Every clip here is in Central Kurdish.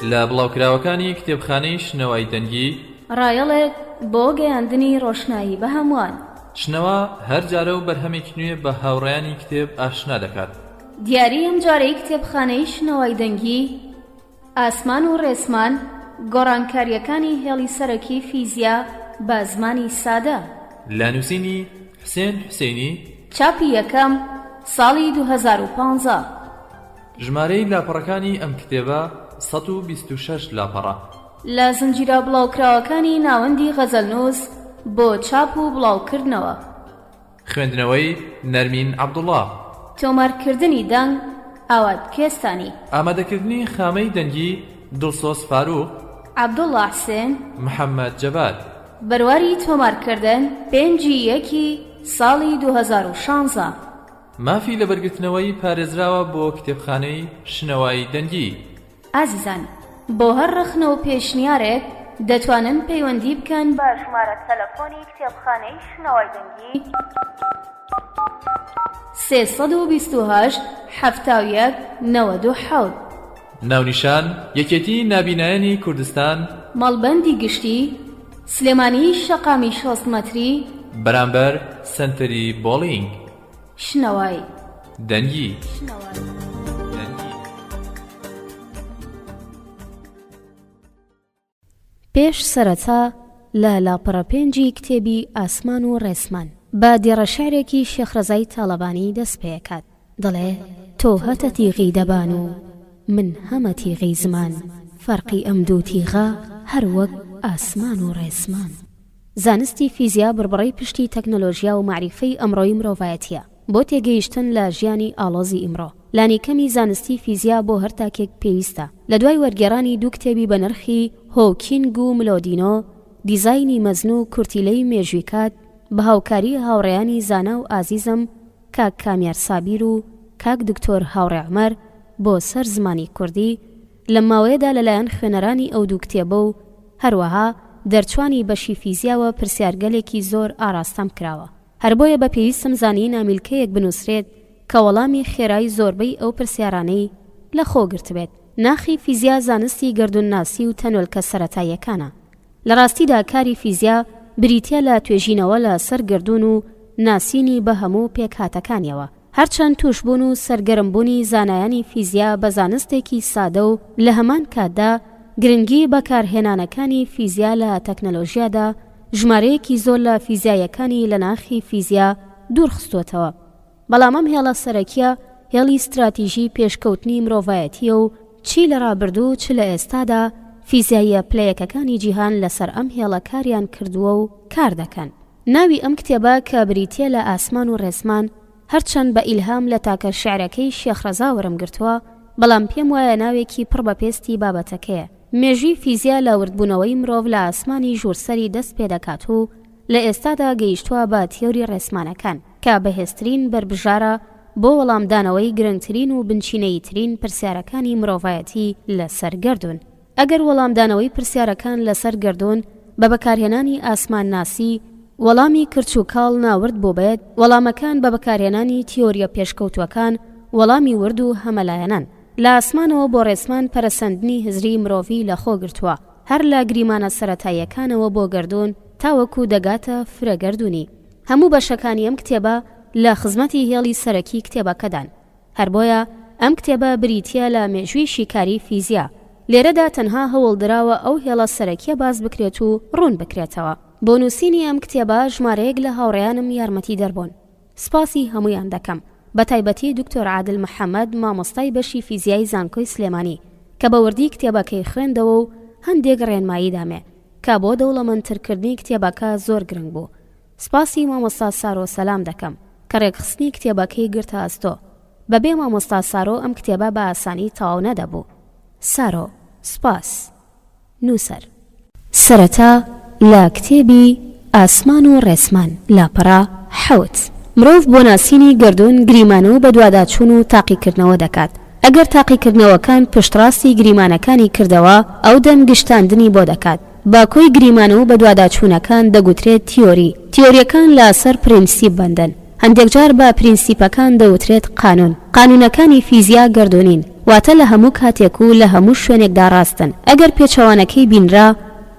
لە بڵاوکراوەکانی کتێبخانەی شنەوای دەنگی ڕایەڵێک بۆ گەیاندنی ڕۆشنایی بە هەمووان. شنەوە هەر جارە و بەرهەمێکی نوێ بە هاوڕێیانی کتێب ئاشنا دەکات. دیاری ئەم جارەی کتێبخانەی شنەوای دەنگی ئاسمان و ڕێسمان گۆڕانکاریەکانی هێڵی سەرەکی فیزیا بە زمانی سادە. لە نووسینی حوسێن حوسێنی، چاپی یەکەم ساڵی 2015. ژمارەی لاپەڕەکانی ئەم کتێبە 126 لاپەڕە. لە زنجیرە بڵاوکراوەکانی ناوەندی غەزەلنووس بۆ چاپ و بڵاوکردنەوە. خوێندنەوەی نەرمین عەبدوڵڵا. تۆمارکردنی دەنگ ئاوات کێستانی. ئامادەکردنی خامەی دەنگی دڵسۆز فاروق، عەبدوڵڵا حسێن، محەممەد جەبار. بەرواری تۆمارکردن 5/1 ساڵی 2016. مافی لە بەرگرتنەوەی پارێزراوە بۆ کتێبخانەی شنەوای دەنگی. ئازیزان، بۆ هەر ڕخنە و پێشنیارێک دەتوانن پەیوەندی بکەن بە ژمارە تەلەفۆنی کتێبخانەی شنەوای دەنگی 328 71 97. ناونیشان یەکێتی نابینایانی کوردستان، مەڵبەندی گشتی سلێمانی شەقامی 6 مەتری بەرامبەر سنتەری بۆڵینگ. شنەوای دەنگی. پێش سەرەتا لە لاپەڕە 5 کتێبی ئاسمان و ڕێسمان بە دیێڕەشارێکی شێخرەزای تاڵەبانی دەست پێکات. دەڵێ تۆ هەتە تیغی دەبان و من هەمە تیغی زمان، فەرقی ئەم دوو تیغە هەر وەک ئاسمان و ڕێسمان. زانستی فیزیا بڕبڕی پشتی تەکنۆلۆژیا و معریفەی ئەمڕۆی مرۆڤایەتیە بۆ تێگەیشتن لە ژیانی ئاڵۆزی ئیمڕۆ. لانیکەمی زانستی فیزیا بۆ هەر تاکێک پێویستە. لە دوای وەرگێڕانی دوو کتێبی بە نرخی هۆکینگ و ملۆدینۆ، دیزایانی مەزن و کورتیلەی مێژویکات بە هاوکاری هاوڕێیانی زانا و ئازیزم کاک کامیار سابیر و کاک دکتۆر هاوڕێ عومەر بۆ سەر زمانی کوردی لە ماوەیەدا لەلایەن خوێنەرانی ئەو دوو کتێبە و هەروەها دەرچوانی بەشی فیزیاوە پرسیارگەلێکی زۆر ئاراستەم کراوە. هەر بۆیە بە پێویستم زانی نامیلکەیەک بنووسرێت کە وەڵامی خێرایی زۆربەی ئەو پرسیارانەی لە خۆگرت بێت. ناخی فیزیا زانستی گەردوونناسی و تەنۆلکە سەرەتاییەکانە. لە ڕاستیدا کاری فیزیا بریتە لە توێژینەوە لە سەر گردون و ناسینی بە هەموو پێکهاتەکانیەوە. هەرچەند توشبوون و سەرگەرمبوونی زانایانی فیزیا بە زانستێکی سادە و لە هەمان کاتدا گرنگی بەکارهێنانەکانی فیزیا لە تەکنەلۆژیادا ژمارەیەکی زۆر لە فیزیایەکانی لە ناخی فیزیا دوورخستوتەوە. بەڵام ئەم هێڵە سەرەکیە هێڵی استراتیژی پێشکەوتنی مرۆڤایەتیە و چی لە ڕابردوو چ لە ئێستادا فیزیایە پلەیەکەکانی جیهان لەسەر ئەم هێڵە کاریان کردووە و کار دەکەن. ناوی ئەم کتێبە کە بریتیە لە ئاسمان و ڕێسمان هەرچەند بە ئیلهام لە تاکە شێعرەکەی شێخرەزا وەرم گرتووە، بەڵام پێم وایە ناوێکی پڕ بە پێستی بابەتەکەیە. مێژوی فیزیا لە وردبوونەوەی مرۆڤ لە ئاسمانی ژوورسەری دەست پێ دەکات و لە ئێستادا گەیشتووە بە تیۆری ڕێسمانەکان کە بەهێزترین بربژارە بۆ وەڵامدانەوەی گرنگترین و بنچینەیترین پرسیارەکانی مرۆڤایەتی لەسەر گەردون. ئەگەر وەڵامدانەوەی پرسیارەکان لەسەر گەردون بە بەکارهێنانی ئاسمان ناسی وەڵامی کرچ و کاڵ ناورد بۆ بێت، وەڵامەکان بە بەکارهێنانی تیۆریە پێشکەوتوەکان وەڵامی ورد و هەمەلایەنان. لە ئاسمانەوە بۆ ڕێسمان پەرەسەندنی هزری مرۆڤی لە خۆ گرتووە، هەر لە گریمانە سەرەتاییەکانەوە بۆ گەردون تاوەکو دەگاتە فرەگەردونی. هەموو بەشەکانی ئەم کتێبە لە خزمەتی هێڵی سەرەکی کتێبەکەدان. هەر بۆیە ئەم کتێبە بریتیە لە مێژووی شیکاری فیزیا. لێرەدا تەنها هەوڵدراوە ئەو هێڵە سەرەکیە باز بکرێت و ڕوون بکرێتەوە. بۆ نووسینی ئەم کتێبە ژمارەیەک لە هاوڕێیانم یارمەتی دەربوون. سپاسی هەمویان دەکەم، بە تایبەتی دکتۆر عادل محەممەد مامۆستای بەشی فیزیای زانکۆی سلێمانی کە بە وردی کتێبەکەی خوێندەوە و هەندێک ڕێنمایی دامێ کە بۆ دەوڵەمەندترکردنی کتێبەکە زۆر گرنگ بوو. سپاسی مامۆستا سارۆ سەلام دەکەم کە ڕێکخستنی کتێبەکەی گرتە ئەستۆ. بەبێ مامۆستا سارۆ ئەم کتێبە بە ئاسانی تەواو نەدەبوو. سارۆ سپاس. نووسەر. سەرەتا لە کتێبی ئاسمان و ڕێسمان لاپەڕە 7 مرۆڤ بۆ ناسینی گردون گریمانە و بە دواداچوون و تاقیکردنەوە دەکات. ئەگەر تاقیکردنەوەکان پشتڕاستی گریمانەکانی کردەوە ئەو دەم گشتاندنی بۆ دەکات. باکۆی گریمانە و بە دواداچوونەکان دەگوترێت تیۆری. تیۆریەکان لەسەر پرینسیپ بەندن. هەندێک جار بە پرینسیپەکان دەوترێت قانون. قانونەکانی فیزیا گردونین، واتە لە هەموو کاتێک و لە هەموو شوێنێکدا ڕاستن. ئەگەر پێچەوانەکەی بینرا،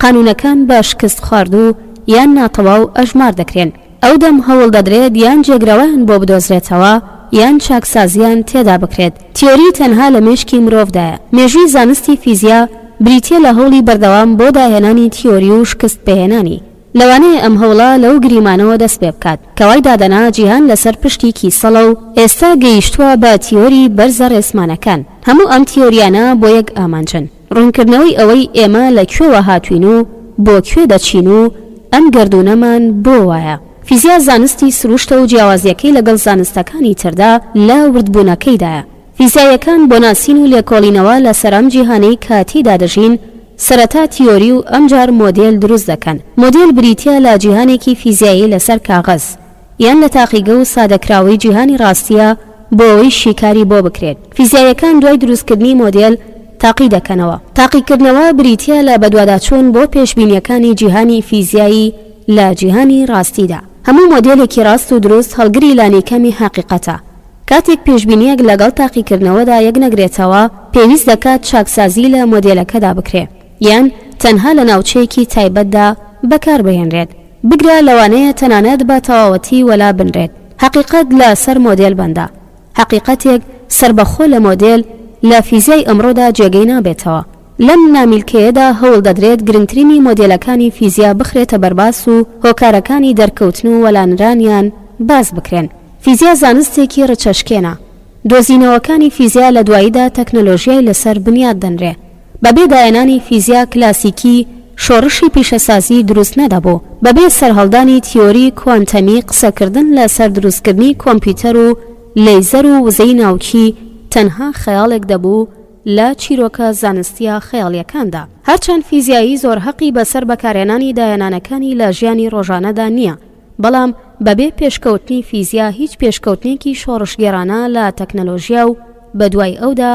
قانونەکان بە شکست خواردو یان ناتەواو ئەژمار دەکرێن. ئەو دەم هەوڵ دەدرێت یان جێگرەوەیان بۆ بدۆزرێتەوە یان چاکسازیان تێدا بکرێت. تیۆری تەنها لە مێشکی مرۆڤدایە. مێژووی زانستی فیزیا بریتیە لە هەوڵی بەردەوام بۆ داهێنانی تیۆری و شکست پێهێنانی. لەوانەیە ئەم هەوڵە لەو گریمانەوە دەست پێ بکات کەوای دادەنا جیهان لەسەر پشتی کیسەڵە و ئێستا گەیشتووە بە تیۆری بەرزە ڕێسمانەکان. هەموو ئەم تیۆریانە بۆ یەک ئامانجن: ڕوونکردنەوەی ئەوەی ئێمە لە کوێوە هاتوین و بۆ کوێ دەچین و ئەم گردونەمان بۆ وایە. فیزیا زانستی سروشتە و جیاوازیەکەی لەگەڵ زانستەکانی تردا لە وردبوونەکەیدایە. فیزیایەکان بۆ ناسین و لێکۆڵینەوە لە سەرام جیهانەی کاتیدا دەژین سەرەتا تیۆری و ئەمجار مۆدێل دروست دەکەن. مۆدێل بریتیە لە جیهانێکی فیزیایی لەسەر کاغەز یان لە تاقیگە و سادەکراوەی جیهانی ڕاستیە بۆ ئەوەی شیکاری بۆ بکرێت. فیزیایەکان دوای دروستکردنی مۆدێل تاقی دەکەنەوە. تاقیکردنەوە بریتیە لە بەدواداچوون بۆ پێشبینیەکانی جیهانی فیزیایی لە جیهانی ڕاستیدا. هەموو مۆدێلێکی ڕاست و دروست هەڵگری لانیکەمی حقیقەتە. کاتێک پێشبینیەک لەگەڵ تاقیکردنەوەدا یەک نەگرێتەوە، پێویست دەکات چاکسازی لە مۆدێلەکەدا بکرێت یان تەنها لە ناوچەیەکی تایبەتدا بەکاربهێنرێت. بگرە لەوانەیە تەنانەت بە تەواوەتی وەلا بنرێت. حقیقەت لە سەر مۆدێل بەندە. حقیقەتێک سربەخۆ لە مۆدێل لە فیزیای ئەمڕۆدا جێگەی نابێتەوە. لەم نامیلکەیەدا هەوڵ دەدرێت گرنگترینی مۆدێلەکانی فیزیا بخرێتە بەرباس و هۆکارەکانی دەرکەوتن و وەلانرانیان باز بکرێن. فیزیا زانستێکی ڕەچەشکێنە. دۆزینەوەکانی فیزیا لە دواییدا تەکنۆلۆژیای لەسەر بنیاد دەنرێ. بەبێ دایانانی فیزیا کلاسیکی شۆڕشی پیشەسازی دروست نەدەبوو. بەبێ سەرهەڵدانی تیۆری کوانتەمی قسەکردن لە سەر دروستکردنی کۆمپیوتەر و لەیزەر و وزەی ناوکی تەنها خەیاڵێک دەبوو لە چیرۆکە زانستیە خەیاڵیەکاندا. هەرچەند فیزیایی زۆر حەقی بەسەر بەکارهێنانی دایانانەکانی لە ژیانی ڕۆژانەدا نییە، بەڵام بەبێ پێشکەوتنی فیزیا هیچ پێشکەوتنێکی شۆڕشگێرانە لە تەکنەلۆژیا و بەدوای ئەودا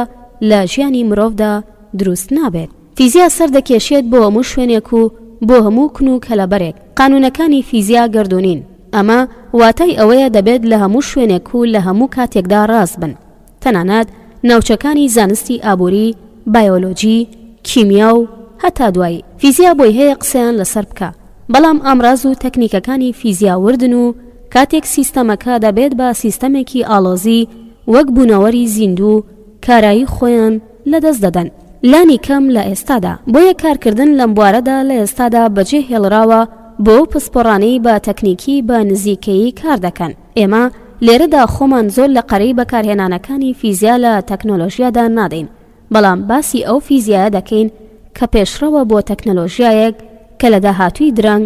لە ژیانی مرۆڤدا دروست نابێت. فیزیا سەردەکێشێت بۆ هەموو شوێنێک و بۆ هەموو کن و کەلەبەرێک. قانونەکانی فیزیا گردونین. ئەمە واتای ئەوەیە دەبێت لە هەموو شوێنێک و لە هەموو کاتێکدا ڕاست بن. تەنانەت ناوچەکانی زانستی ئابووری، بایۆلۆجی، کیمیا و هەتا دوایی. فیزیا بۆی هەیە قسەیان لەسەر بکە، بەڵام ئامراز و تەکنیکەکانی فیزیا وردن و کاتێک سیستەمەکە دەبێت بە سیستەمێکی ئاڵۆزی وەک بوونەوەری زیندوو کارایی خۆیان لەدەست دەدەن. لانی کەم لە ئێستادا بۆیە کارکردن لەم بوارەدا لە ئێستادا بەجێ هێڵراوە بۆ پسپۆڕانەی بە تەکنیکی بە نزیکەیی کار دەکەن. ئێمە لێرەدا خۆمان زۆر لە قەرەی بەکارهێنانەکانی فیزیا لە تەکنۆلۆژیادا نادەین، بەڵام باسی ئەو فیزیایە دەکەین کە پێشڕەوە بۆ تەکنۆلۆژیایەک کە لە داهاتووی درەنگ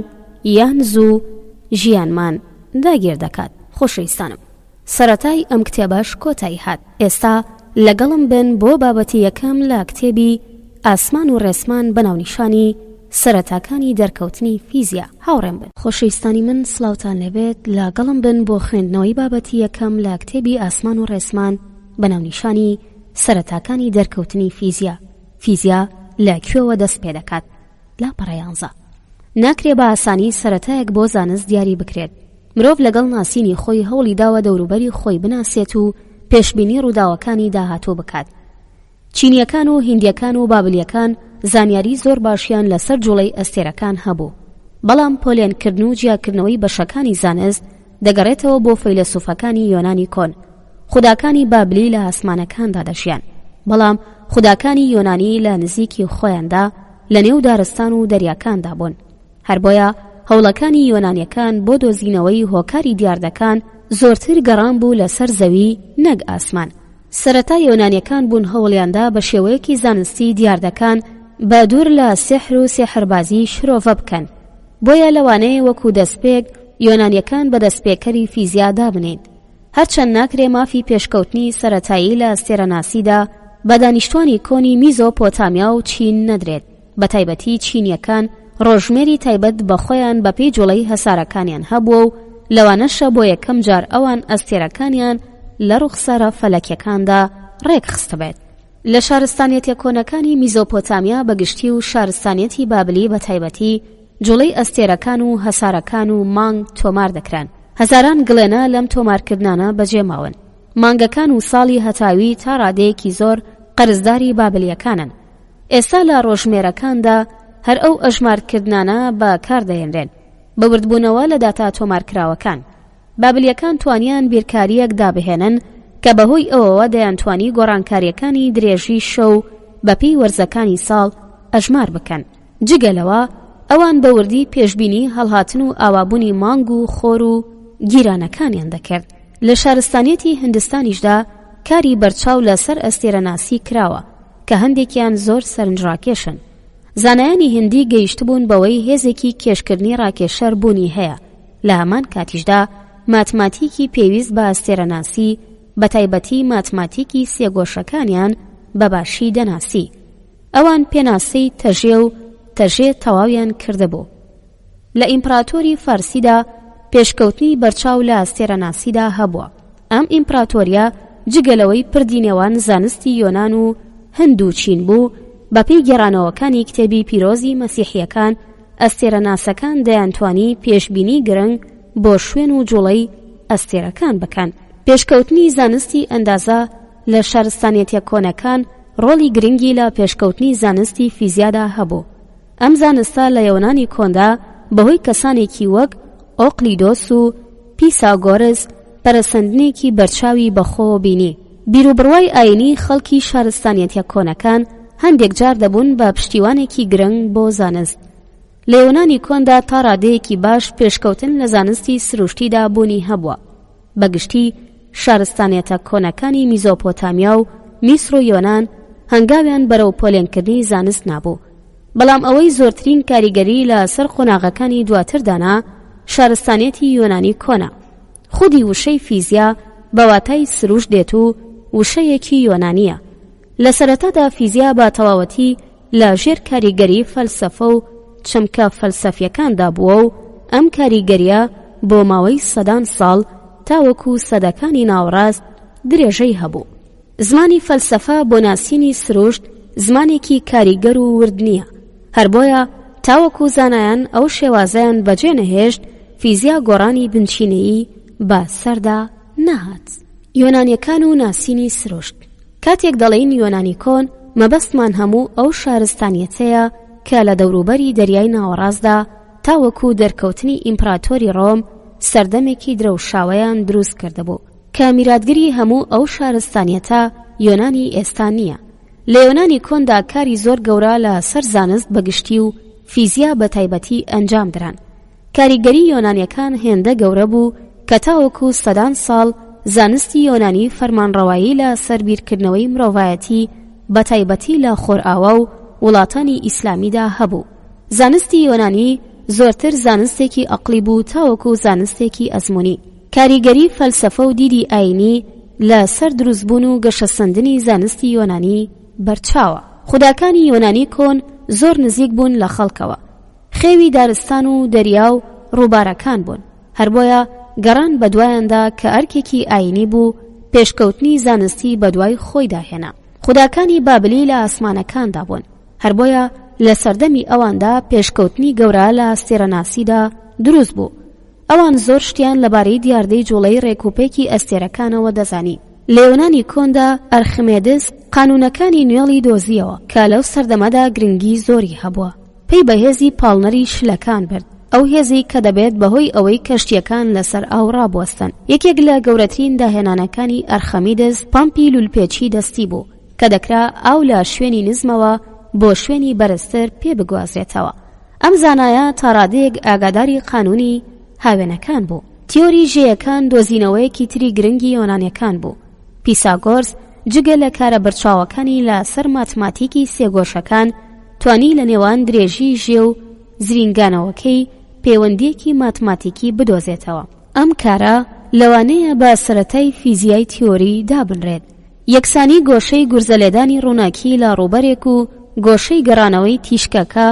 یان زوو ژیانمان داگیر دەکات. خۆشەویستانم، سەرەتای ئەم کتێبەش کۆتایی هات. ئێستا لەگەڵم بن بۆ بابەتی یەکەم لە کتێبی ئاسمان و ڕێسمان بەناونیشانی سەرەتاکانی دەرکەوتنی فیزیا. هاوڕێم بن. خۆشەویستانی من، سڵاوتان لەبێت. لەگەڵم بن بۆ خوێندنەوەی بابەتی یەکەم لە کتێبی ئاسمان و ڕێسمان بەناونیشانی سەرەتاکانی دەرکەوتنی فیزیا. فیزیا لە کوێوە دەست پێ دەکات؟ لاپەڕە 11. ناکرێ بە ئاسانی سەرەتایەک بۆ زانست دیاری بکرێت. مرۆڤ لەگەڵ ناسینی خۆی هەوڵی داوە دەوروبەری خۆی بناسێت و پێشبینی ڕووداوەکانی داهاتوو بکات. چینیەکان و هیندیەکان و بابلیەکان زانیاری زۆر باشیان لەسەر جوڵەی ئەستێرەکان هەبوو، بەڵام پۆلێنکردن و جیاکردنەوەی بەشەکانی زانست دەگەڕێتەوە بۆ فەیلسوفەکانی یۆنانی کۆن. خوداکانی بابلی لە ئاسمانەکاندا دەژیان، بەڵام خوداکانی یۆنانی لە نزیکی خۆیاندا لە نێو دارستان و دەریاکاندا بوون. هەر بۆیە هەوڵەکانی یۆنانیەکان بۆ دۆزینەوەی هۆکاری دیاردەکان زۆرتر گەڕان بوو لەسەر زەوی نەک ئاسمان. سەرەتا یۆنانیەکان بوون هەوڵیاندا بە شێوەیەکی زانستی دیاردەکان بە دوور لە سێحر و سێحربازی شرۆڤە بکەن. بۆیە لەوانەیە وەکو دەستپێک یۆنانیەکان بە دەستپێکەری فیزیا دابنێن. هەرچەند ناکرێ مافی پێشکەوتنی سەرەتایی لە ئەستێرەناسیدا بە دانیشتوانی کۆنی میزۆپۆتامیا و چین نەدرێت. بە تایبەتی چینیەکان ڕۆژمێری تایبەت بە خۆیان بەپێی جوڵەی هەسارەکانیان هەبووە و لەوانەشە بۆ یەکەم جار ئەوان ئەستێرەکانیان لە ڕوخسارە فەلەکیەکاندا ڕێکخستە بێت. لە شارستانیەتە کۆنەکانی میزۆپۆتامیا بەگشتی و شارستانیەتی بابلی بە تایبەتی جوڵەی ئەستێرەکان و هەسارەکان و مانگ تۆمار دەکران. هەزاران گڵێنە لەم تۆمارکردانە بەجێماون. مانگەکان و ساڵی هەتاوی تا ڕادەیەکی زۆر قەرزداری بابلیەکانن. ئێستا لە ڕۆژمێرەکاندا هەر ئەو ئەژمارکردانە بەکاردەهێنرێن بە وردبوونەوە لە داتا تۆمارکراوەکان. بابلیەکان توانیان بیرکاریەک دابهێنن کە بەهۆی ئەوەوە دەیانتوانی گۆڕانکاریەکانی درێژی شەو بەپێی وەرزەکانی ساڵ ئەژمار بکەن. جگەلەوە ئەوان بەوردی پێشبینی هەڵهاتن و ئاوابوونی مانگ و خۆر و گیرانەکانیان دەکرد. لە شارستانیەتی هندستانیشدا کاری بەرچاو لەسەر ئەستێرەناسی کراوە کە هەندێکیان زۆر سەرنجڕاکێشن. زانایانی هندی گەیشتبوون بەوەی هێزێکی کێشکردنی ڕاکێشەر بوونی هەیە. لە هەمان کاتیشدا ماتماتیکی پێویست بە ئەستێرەناسی بە تایبەتی ماتماتیکی سێگۆشەکانیان بەباشی دەناسی. ئەوان پێناسەی تەژێ و تەژێ تەواویان کردبوو. لە ئیمپراتۆری فارسیدا پێشکەوتنی بەرچاو لە ئەستێرەناسیدا هەبووە. ئەم ئیمپراتۆریە جگەلەوەی پردی نێوان زانستی یۆنان و هند و چین بوو. بەپێی گێڕانەوەکانی کتێبی پیرۆزی مەسیحیەکان ئەستێرەناسەکان دەیانتوانی پێشبینی گرنگ بۆ شوێن و جوڵەی ئەستێرەکان بکەن. پێشکەوتنی زانستی ئەندازە لە شارستانیەتە کۆنەکان ڕۆڵی گرنگی لە پێشکەوتنی زانستی فیزیادا هەبوو. ئەم زانستە لە یۆنانی کۆندا بەهۆی کەسانێکی وەک ئۆقلیدۆس و پیساگۆرس پەرەسەندنێکی بەرچاوی بەخۆ بینی. بیرروبڕوای ئاینی خەڵکی شارستانیەتە کۆنەکان هەندێک جار دەبوون بە پشتیوانێکی گرنگ بۆ زانست. لە یۆنانی کۆندا تا ڕادەیەکی باش پێشکەوتن لە زانستی سروشتیدا بوونی هەبووە. بەگشتی شارستانیەتە کۆنەکانی میزۆپۆتامیا و میسر و یۆنان هەنگاویان بەرەو پۆلێنکردنی زانست نابوو. بەڵام ئەوەی زۆرترین کاریگەری لە سەر قۆناغەکانی دواتردانا شارستانیەتی یۆنانی کۆنا. خودی وشەی فیزیا بەواتای سروش دێت و وشەیەکی یۆنانیە. لە سەرەتادا فیزیا بە تەواوەتی لە ژێر کاریگەری فەلسەفە و چەمکە فەلسەفیەکاندا بووە و ئەم کاریگەریە بۆ ماوەی سەدان ساڵ تاوەکو سەدەکانی ناوەڕاست درێژەی هەبوو. زمانی فەلسەفە بۆ ناسینی سروشت زمانێکی کاریگەر و ورد نییە. هەر بۆیە تاوەکو زانایان ئەو شێوازەیان بەجێ نەهێشت فیزیا گۆڕانی بنچینەیی بە سەردا نەهات. یۆنانیەکان و ناسینی سروشت. کاتێک دەڵێن یۆنانی کۆن مەبەستمان هەموو ئەو شارستانیەتەیە کە لە دەوروبەری دەریای ناوەڕاستدا تاوەکو دەرکەوتنی ئیمپراتۆری ڕۆم سەردەمێکی درەوشاوەیان دروست کردبوو کە میراتگری هەموو ئەو شارستانیەتە یۆنانی ئێستا نییە. لە یۆنانی کۆندا کاری زۆر گەورە لە سەر زانست بەگشتی و فیزیا بە تایبەتی ئەنجام دران. کاریگەری یۆنانیەکان هێندە گەورە بوو کە تاوەکو سەدان ساڵ زانستی یۆنانی فەرمانڕەوایی لە سەربیرکردنەوەی مرۆڤایەتی بە تایبەتی لە خۆرئاوا و وڵاتانی ئیسلامیدا هەبوو. زانستی یۆنانی زۆرتر زانستێکی عەقلی بوو تاوەکو زانستێکی ئەزموونی. کاریگەری فەلسەفە و دیدی ئاینی لە سەر دروستبوون و گەشەسەندنی زانستی یۆنانی بەرچاوە. خوداکانی یۆنانی کۆن زۆر نزیک بوون لە خەڵکەوە. خێوی دارستان و دەریا و ڕووبارەکان بوون. هەر بۆیە گەڕان بە دوایاندا کە ئەرکێکی ئاینی بوو پێشکەوتنی زانستی بە دوای خۆیدا هێنا. خوداکانی بابلی لە ئاسمانەکاندا بوون. هەر بۆیە لە سەردەمی ئەواندا پێشکەوتنی گەورە لە ئەستێرەناسیدا دروست بوو. ئەوان زۆر شتیان لەبارەی دیاردەی جوڵەی ڕێکوپێکی ئەستێرەکانەوە دەزانی. لە یۆنانی کۆندا ئەرخمێدس قانونەکانی نوێڵی دۆزیەوە کە لەو سەردەمەدا گرنگی زۆری هەبووە. پێی بە هێزی پاڵنەری شلەکان برد. ئەو هێزی کە دەبێت بەهۆی ئەوەی کەشتیەکان لەسەر ئاو ڕابوەستن. یەکێک لە گەورەترین داهێنانەکانی ئەرخەمیدس پامپی لولپێچی دەستی بوو کە دەکرا ئاو لە شوێنی نزمەوە بۆ شوێنی بەرزتر پێ بگوازرێتەوە. ئەم زانایە تا ڕادەیەک ئاگاداری قانونی هاوێنەکان بوو. تیۆری ژێیەکان دۆزینەوەیەکی تری گرنگی یۆنانیەکان بوو. پیساگۆرس جگە لە کارە بەرچاوەکانی لە سەر ماتماتیکی سێگۆشەکان توانی لە نێوان درێژی ژێ و زرینگانەوەکەی پەیوەندیەکی ماتماتیکی بدۆزێتەوە. ئەم کارە لەوانەیە بە سەرەتای فیزیای تیۆری دابنرێت. یەکسانی گۆشەی گورزەلێدانی ڕووناکی لە ڕووبەرێک و گۆشەی گەڕانەوەی تیشکەکە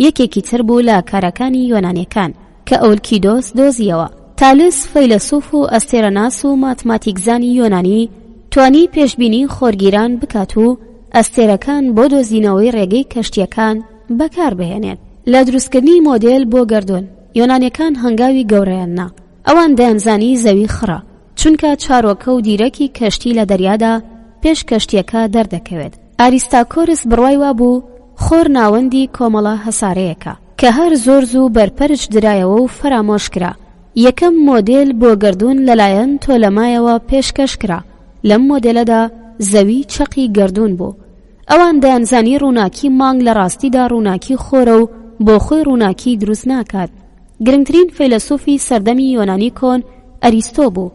یەکێکی تر بوو لە کارەکانی یۆنانیەکان کە ئەولکیدۆس دۆزیەوە. تالس فەیلسوف و ئەستێرەناس و ماتماتیکزانی یۆنانی توانی پێشبینی خۆرگیران بکات و ئەستێرەکان بۆ دۆزینەوەی ڕێگەی کەشتیەکان بەکار بهێنێت. لە دروستکردنی مۆدێل بۆ گەردون یۆنانیەکان هەنگاوی گەورەیان نا. ئەوان دەیانزانی زەوی خڕە، چونکە چارۆکە و دیرەکی کەشتی لە دەریادا پێش کەشتیەکە دەردەکەوێت. ئاریستاکۆرس بڕوای وا بوو خۆر ناوەندی کۆمەڵە هەسارەیەکە کە هەر زۆر زوو بەرپەرش درایەوە و فەرامۆش کرا. یەکەم مۆدێل بۆ گەردوون لەلایەن تۆلەمایەوە پێشکەش کرا. لەم مۆدێلەدا زەوی چەقی گەردوون بوو. ئەوان دەیانزانی ڕووناکی مانگ لە ڕاستیدا ڕووناکی خۆرە و بۆ خۆی ڕووناکی دروست ناکات. گرنگترین فەیلسوفی سەردەمی یۆنانی کۆن ئەریستۆ بوو.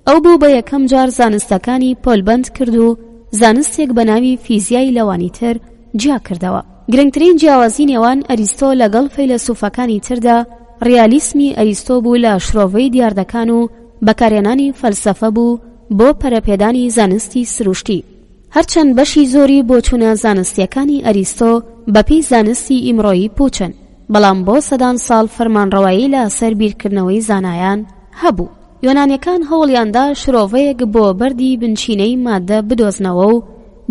ئەو بوو بە یەکەم جار زانستەکانی پۆلبەند کرد و زانستێک بە ناوی فیزیای لەوانی تر جیا کردەوە. گرنگترین جیاوازی نێوان ئەریستۆ لەگەڵ فەیلسوفەکانی تردا ڕیالیسمی ئەریستۆ بوو لە شرۆڤەی دیاردەکان و بەکارهێنانی فەلسەفە بوو بۆ پەرەپێدانی زانستی سروشتی. هەرچەند بەشی زۆری بۆ چوونە زانستیەکانی ئەریستۆ بەپێی زانستی ئیمڕۆیی پوچن، بەڵام بۆ سەدان ساڵ فەرمانڕەوایی لە سەر بیرکردنەوەی زانایان هەبوو. یۆنانیەکان هەوڵیاندا شرۆڤەیەک بۆ بەردی بنچینەی مادە بدۆزنەوە و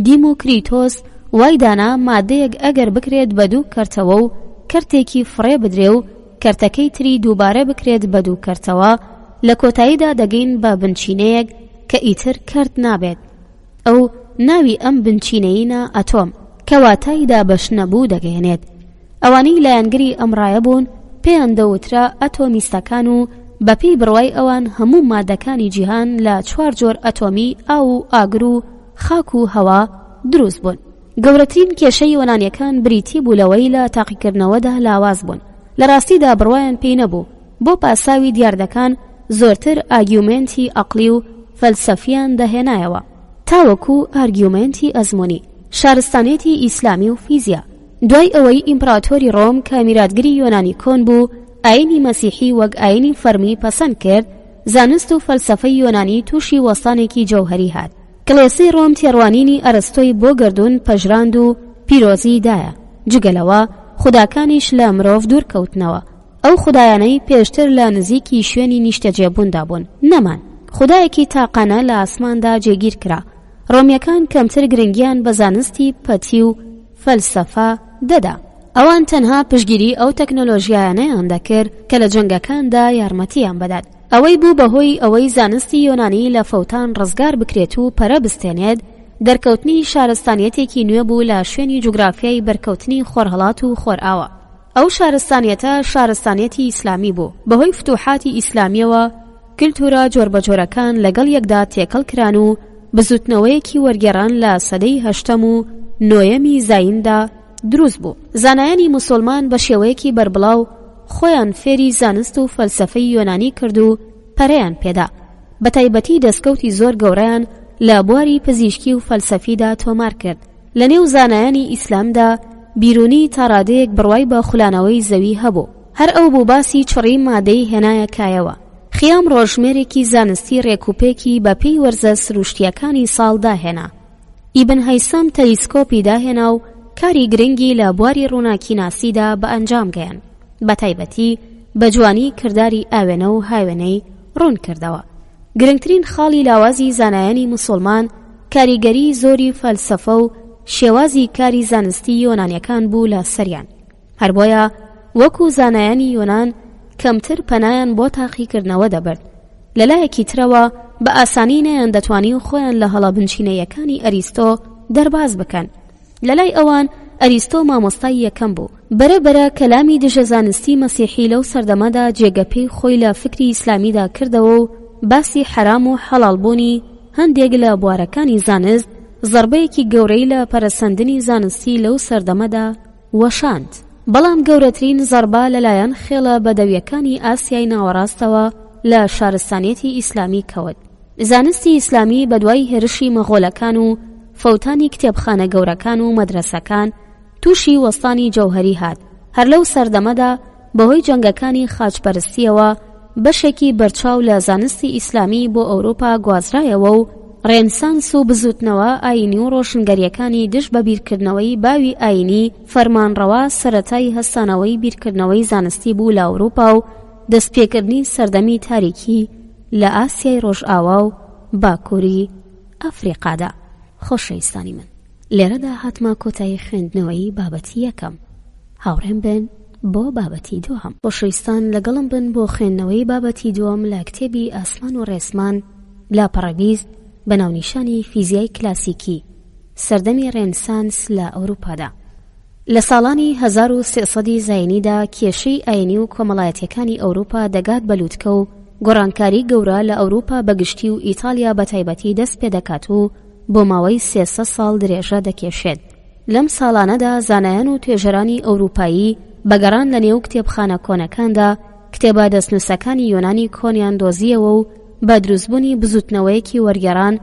دیموکریتۆس وای دانا مادەیەک ئەگەر بکرێت بە دوو کەرتەوە و کەرتێکی فڕێ بدرێ و کەرتەکەی تری دووبارە بکرێت بە دوو کەرتەوە، لە کۆتاییدا دەگەین بە بنچینەیەک کە ئیتر کەرت نابێت. ئەو ناوی ئەم بنچینەیە ئەتۆم کە واتایدا بەش نەبوو دەگەێنێت. ئەوانەی لایەنگری ئەمڕایە بوون پێیان دەوترا ئەتۆمیستەکان و بەپێی بڕوای ئەوان هەموو مادەکانی جیهان لە 4 جۆر ئەتۆمی ئاو و ئاگر و خاک و هەوا دروست بوون. گەورەترین کێشەی یۆنانیەکان بریتی بوو لەوەی لە تاقیکردنەوەدا لاواز بوون. لە ڕاستیدا بڕوایان پێی نەبوو بۆ پاساوی دیاردەکان زۆرتر ئاگیومنتی عەقلی و فەلسەفیان دەهێنایەوە، تاوەکو ئارگیومنتی ئەزموونی، شارستانیەتی ئیسلامی و فیزیا. دوای ئەوەی ئیمپراتۆری ڕۆم کە میراتگری یۆنانی کۆن بوو ئاینی مەسیحی وەک ئاینی فەرمی پەسەند کرد، زانست و فەلسەفەی یۆنانی تووشی وەستانێکی جەوهەری هات. کڵێسەی ڕۆم تێڕوانینی ئەرستۆی بۆ گەردوون پەژراند و پیرۆزی دایە. جگەلەوە خوداکانیش لە مرۆڤ دوورکەوتنەوە. ئەو خودایانەی پێشتر لە نزیکی شوێنی نیشتەجێبووندا بوون نەمان. خودایەکی تاقانە لە ئاسماندا جێگیر کرا. ڕۆمیەکان کەمتر گرنگیان بە زانستی پەتی و فەلسەفە دەدا. ئەوان تەنها پشگیری ئەو تەکنۆلۆژیایانەیان دەکرد کە لە جەنگەکاندا یارمەتیان بدات. ئەوەی بوو بەهۆی ئەوەی زانستی یۆنانی لە فەوتان ڕزگار بکرێت و پەرە بستێنێت، دەرکەوتنی شارستانیەتێکی نوێ بوو لە شوێنی جوگرافیای بەرکەوتنی خۆرهەڵات و خۆرئاوە. ئەو شارستانیەتە شارستانیەتی ئیسلامی بوو. بەهۆی فتوحاتی ئیسلامیەوە کلتورە جۆربەجۆرەکان لەگەڵ یەکدا تێکەڵ کران و بزوتنەوەیەکی وەرگێڕان لە سەدەی هەشتەم و نۆیەمی زایندا دروست بوو. زانایانی موسڵمان بە شێوەیەکی بربڵاو خۆیان فێری زانست و فەلسەفەی یۆنانی کرد و پەرەیان پێدا. بە تایبەتی دەستکەوتی زۆر گەورەیان لە بواری پزیشکی و فەلسەفیدا تۆمار کرد. لە نێو زانایانی ئیسلامدا بیرونی تا ڕادەیەک بڕوای بە خولانەوەی زەوی هەبوو. هەر ئەو بوو باسی چڕی مادەی هێنایە کایەوە. خیام ڕۆژمێرێکی زانستی ڕێکوپێکی بە پێی وەرزە سروشتیەکانی ساڵ داهێنا. ئیبن هەیسەم تەلیسکۆپی داهێنا و کاری گرنگی لە بواری ڕووناکیناسیدا بە ئەنجام گەیان. بە تایبەتی بە جوانی کردداری ئاوێنە و هاوێنەی ڕوون کردەوە. گرنگترین خاڵی لاوازی زانایانی موسڵمان کاریگەری زۆری فەلسەفە و شێوازی کاری زانستی یۆنانیەکان بوو لە سەریان. هەر بۆیە وەکو زانایانی یۆنان کەمتر پەنایان بۆ تاقیکردنەوە دەبرد. لەلایەکی ترەوە بە ئاسانی نەیان دەتوانی خۆیان لە هەڵە بنچینەیەکانی ئەریستۆ دەرباز بکەن. لەلای ئەوان ئەریستۆ مامۆستای یەکەم بوو. بەرەبەرە کەلامی دژە زانستی مەسیحی لەو سەردەمەدا جێگەپەی خۆی لە فکری ئیسلامیدا کردەوە و باسی حرام و حەڵاڵبوونی هەندێک لە بوارەکانی زانست زەربەیەکی گەورەی لە پەرەسەندنی زانستی لەو سەردەمەدا وەشاند. بەڵام گەورەترین زەربە لەلایەن خێڵە بەدەویەکانی ئاسیای ناوەڕاستەوە لە شارستانیەتی ئیسلامی کەوت. زانستی ئیسلامی بەدوای هێرشی مەغۆلەکان و فەوتانی کتێبخانە گەورەکان و مەدرسەکان تووشی وەستانی جەوهەری هات. هەر لەو سەردەمەدا بەهۆی جەنگەکانی خاچپەرستیەوە بەشێکی بەرچاو لە زانستی ئیسلامی بۆ ئەوروپا گوازرایەوە و ڕێنسانس و بزوتنەوە ئاینی و ڕۆشنگەریەکانی دش بە بیرکردنەوەی باوی ئاینی فەرمانڕەوا سەرەتای هەستانەوەی بیرکردنەوەی زانستی بوو لە ئەوروپا و دەستپێکردنی سەردەمی تاریکی لە ئاسیای ڕۆژئاوا و باکووری ئەفریقادا. خۆشەویستانی من، لێرەدا هاتمە کۆتایی خوێندنەوەی بابەتی یەکەم. هاوڕێم بن بۆ بابەتی دووەم. خۆشەویستان لەگەڵم بن بۆ خوێندنەوەی بابەتی دووەم لە کتێبی ئاسمان و ڕێسمان لاپەڕەبیست بە ناونیشانی فیزیای کلاسیکی سەردەمی ڕێنسانس لە ئەوروپادا. لە ساڵانی 1300 زاینیدا کێشەی ئاینی و کۆمەڵایەتیەکانی ئەوروپا دەگات بەلووتکە و گۆڕانکاری گەورە لە ئەوروپا بەگشتی و ئیتالیا بە تایبەتی دەست پێ دەکات و بۆ ماوەی 300 ساڵ درێژە دەکێشێت. لەم ساڵانەدا زانایان و توێژەرانی ئەوروپایی بەگەڕان لە نێو کتێبخانە کۆنەکاندا کتێبە دەستنووسەکانی یۆنانی کۆنیان دۆزیەوە و بە دروستبوونی بزوتنەوەیەکی وەرگێڕان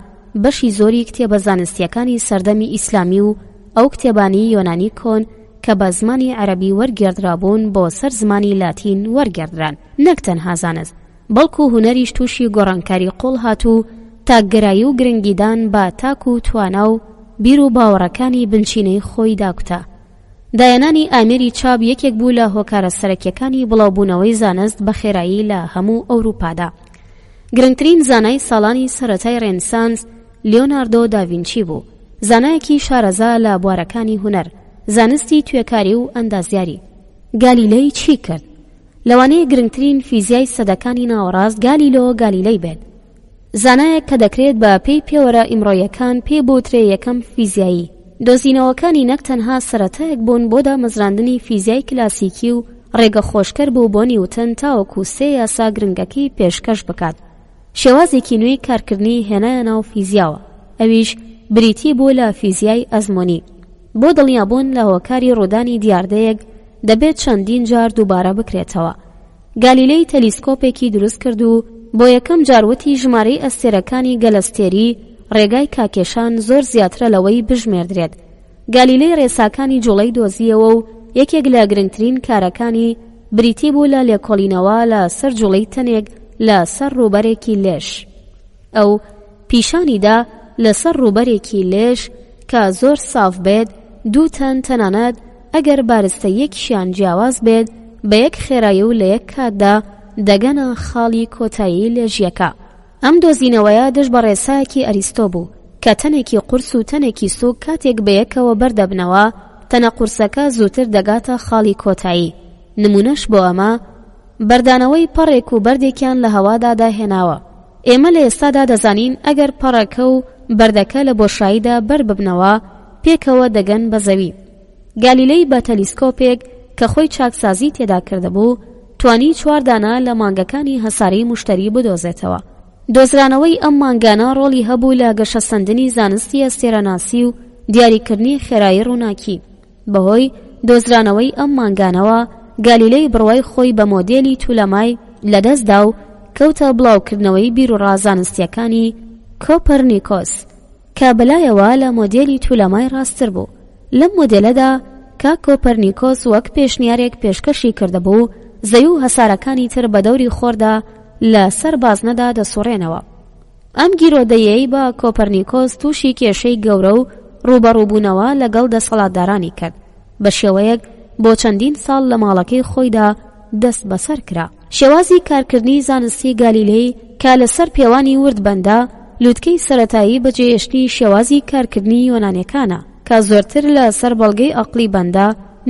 بەشی زۆری کتێبە زانستیەکانی سەردەمی ئیسلامی و ئەو کتێبانی یۆنانی کۆن کە بە زمانی عەرەبی وەرگێڕرابوون بۆ سەر زمانی لاتین وەرگێڕران. نەک تەنها زانست بەڵکو هونەریش تووشی گۆڕانکاری قوڵ هاتوو تاکگەرایی و گرنگیدان بە تاک و توانا و بیر و باوەڕەکانی بنچینەی خۆی داکوتە. دایانانی ئامێری چاپ یەکێک بوو لە هۆکارە سەرەکیەکانی بڵاوبوونەوەی زانست بە خێرایی لە هەموو ئەوروپادا. گرنگترین زانای ساڵانی سەرەتای ڕێنسانس لیۆناردۆ داڤینچی بوو، زانایەکی شارەزا لە بوارەکانی هونەر، زانستی توێکاری و ئەندازیاری. گالیلەی چی کرد؟ لەوانەیە گرنگترین فیزیای سەدەکانی ناوەڕاست گالیلۆ گالیلەی بێت، زانایەک کە دەکرێت بە پێی پێوەرە ئیمڕۆیەکان پێ بۆترێ یەکەم فیزیایی. دۆزینەوەکانی نەک تەنها سەرەتایەک بوون بۆ دامەزراندنی فیزیای کلاسیکی و ڕێگە خۆشکەر بوو بۆ نیوتن تاوەکو 3 یاسا گرنگەکەی پێشکەش بکات. شێوازێکی نوێی کارکردنی هێنایە ناو فیزیاوە، ئەویش بریتی بوو لە فیزیای ئەزمۆنی. بۆ دڵنیابوون لە هۆکاری ڕوودانی دیاردەیەک دەبێت چەندین جار دووبارە بکرێتەوە. گالیلەی تەلیسکۆپێکی دروست کرد و بۆ یەکەم جاروتی ژمارەی ئەستێرەکانی گەلەستێری ڕێگای کاکێشان زۆر زیاترە لەوەی بژمێردرێت. گالیلەی ڕێساکانی جوڵەی دۆزیەوە و یەکێک لە گرنگترین کارەکانی بریتی بوو لە لێکۆڵینەوە لە سەر جوڵەی تەنێک لە سەر ڕووبەرێکی لێش. ئەو پیشانیدا لە سەر ڕووبەرێکی لێش کە زۆر ساف بێت 2 تەن تەنانەت ئەگەر بارستە یەکیشیان جیاواز بێت بە یەک خێرایی و لە یەک کاتدا دەگەنە خاڵی کۆتایی لێژیەکە. ئەم دۆزینەوەیە دژ بە ڕێسایەکی ئەریستۆ بوو کە تەنێکی قورس و تەنێکی سووک کاتێک بەیەکەوە بەردەبنەوە تەنە قورسەکە زووتر دەگاتە خاڵی کۆتایی. نمونەش بۆ ئەمە بەردانەوەی پەڕێک و بەردێکیان لە هەوادا داهێناوە. ئێمە لە ئێستادا دەزانین ئەگەر پەڕەکە و بەردەکە لە بۆشاییدا بەر ببنەوە پێکەوە دەگەن بە زەوی. گالیلەی بە تەلیسکۆپێک کە خۆی چاکسازی تێدا کردهبوو توانی 4 دانە لە مانگەکانی هەساری موشتەری بدۆزێتەوە. دۆزرانەوەی ئەم مانگانە ڕۆڵی هەبوو لە گەشەسەندنی زانستی ئەستێرەناسی و دیاریکردنی خێرایی ڕووناکی. بەهۆی دۆزرانەوەی ئەم مانگانەوە گالیلەی بڕوای خۆی بە مۆدێلی توولەمای لەدەستدا و کەوتە بڵاوکردنەوەی بیر و ڕازانستیەکانی کۆپەرنیکۆس کە بەلایەوە لە مۆدێلی توولەمای ڕاستتر بوو. لەم مۆدێلەدا کە کۆپەرنیکۆس وەک پێشنیارێک پێشکەشی کردهبوو زەوی و هەسارەکانی تر بە دەوری خۆردا لە سەر بازنەدا دەسوڕێنەوە. ئەم گیرۆدەیەی بە کۆپەرنیکۆس تووشی کێشەی گەورە و ڕوبەڕووبوونەوە لەگەڵ دەسەڵاتدارانی کرد. بە شێوەیەک بۆ چەندین ساڵ لە ماڵەکەی خۆیدا دەست بەسەر کرا. شێوازی کارکردنی زانستی گالیلەی کە لەسەر پێوانی وردبەندە لووتکەی سەرەتایی بەجێهێشتنی شێوازی کارکردنی یۆنانیەکانە کە زۆرتر لە سەر بەڵگەی عەقڵی بەندە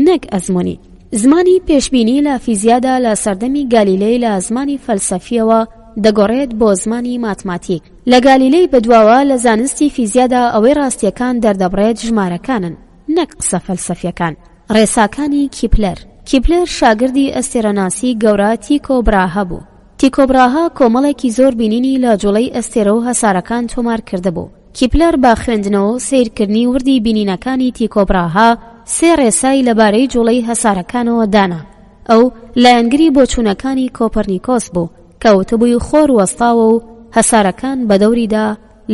نەک ئەزمۆنی. زمانی پێشبینی لە فیزیادا لە سەردەمی گالیلەی لە زمانی فەلسەفیەوە دەگۆڕێت بۆ زمانی ماتماتیک. لە گالیلەی بەدواوە لە زانستی فیزیادا ئەوەی ڕاستیەکان دەردەبڕێت ژمارەکانن نەک قسە فەلسەفیەکان. ڕێساکانی کیپلەر شاگردی ئەستێرەناسی گەورە تیکۆ براهە بوو. تیکۆ براهە کۆمەڵێکی زۆر بینینی لە جوڵەی ئەستێرە و هەسارەکان تۆمار کردهبوو. کیپلەر با خوێندنەوە و سیرکردنی وردی بینینەکانی تیکۆ براهە 3 ڕێسای لەبارەی جوڵەی هەسارەکانەوە دانا. ئەو لایەنگری بۆچوونەکانی کۆپەرنیکۆس بوو کە وتبووی خۆر وەستاوە و هەسارەکان بە دەوریدا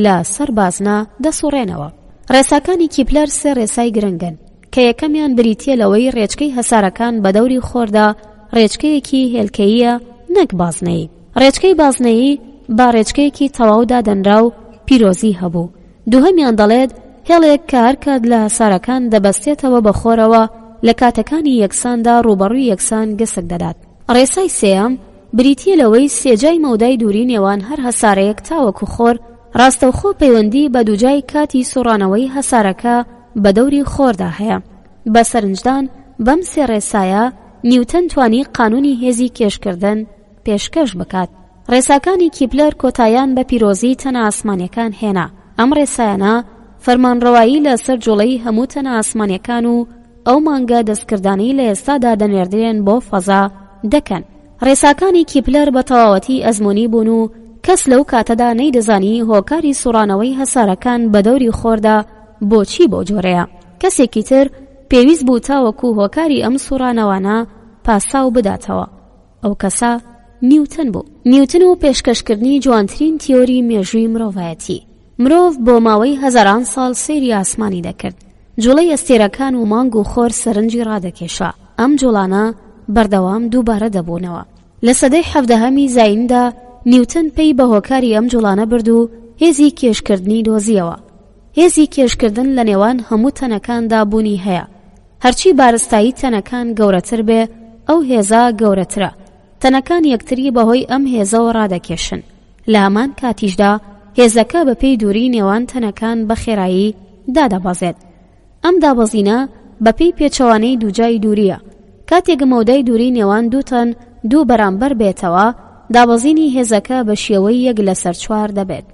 لە سەر بازنە دەسوڕێنەوە. ڕێساکانی کیپلەر 3 ڕێسای گرنگن کە یەکەمیان بریتیە لەوەی ڕێچکەی هەسارەکان بە دەوری خۆردا ڕێچکەیەکی هێلکەییە نەک بازنەیی. ڕێچکەی بازنەیی با ڕێچکەیەکی تەواودا دەنرا و پیرۆزی هەبوو. دووهەمیان دەڵێت هێڵێک کە هەرکات لە هەسارەکان دەبەستێتەوە بە خۆرەوە لە کاتەکانی یەکساندا ڕوبەڕووی یەکسان گەسک دەدات. ڕێسای سێیەم بریتیە لەوەی سێجای مەودای دووری نێوان هەر هەسارەیەک تاوەکو خۆر ڕاستەوخۆ پەیوەندی بە دووجای کاتی سوڕانەوەی هەسارەکە بە دەوری خۆردا هەیە. بە سەرنجدان بەم 3 ڕێسایە نیوتن توانی قانونی هێزی کێشکردن پێشکەش بکات. ڕێساکانی کیپلەر کۆتاییان بە پیرۆزی تەنە ئاسمانیەکان هێنا. ئەم ڕێسایانە فەرمانڕەوایی لەسەر جوڵەی هەموو تەنە ئاسمانیەکان و ئەو مانگە دەستکردانی لە ئێستادا دەنێردرێن بۆ فەزا دەکەن. ڕێساکانی کیپلەر بە تەواوەتی ئەزموونی بوون و کەس لەو کاتەدا نەیدەزانی هۆکاری سوڕانەوەی هەسارەکان بە دەوری خۆردا بۆچی بۆ جۆرەیە. کەسێکی تر پێویست بوو تاوەکو هۆکاری ئەم سوڕانەوانە پاساو بداتەوە. ئەو کەسە نیوتن بوو. نیوتن و پێشکەشکردنی جوانترین تیۆری مێژووی مرۆڤایەتی. مرۆڤ بۆ ماوەی هەزاران ساڵ سەیری ئاسمانی دەکرد. جوڵەی ئەستێرەکان و مانگ و خۆر سەرنجی ڕادەکێشا. ئەم جوڵانە بەردەوام دووبارە دەبوونەوە. لە سەدەی 17هەمی زایندا نیوتن پێی بە هۆکاری ئەم جوڵانە برد و هێزی کێشکردنی دۆزیەوە. هێزی کێشکردن لە نێوان هەموو تەنەکاندا بوونی هەیە. هەرچی بارستایی تەنەکان گەورەتر بێ ئەو هێزە گەورەترە. تەنەکان یەکتری بەهۆی ئەم هێزەوە ڕادەکێشن. لە هەمان کاتیشدا هێزەکە بەپێی دووری نێوان تەنەکان بە خێرایی دادەبەزێت. ئەم دابەزینە بەپێی پێچەوانەی دووجای دووریە. کاتێک مەودای دووری نێوان دوو تەن دوو بەرامبەر بێتەوە، دابەزینی هێزەکە بە شێوەی 1/4 دەبێت.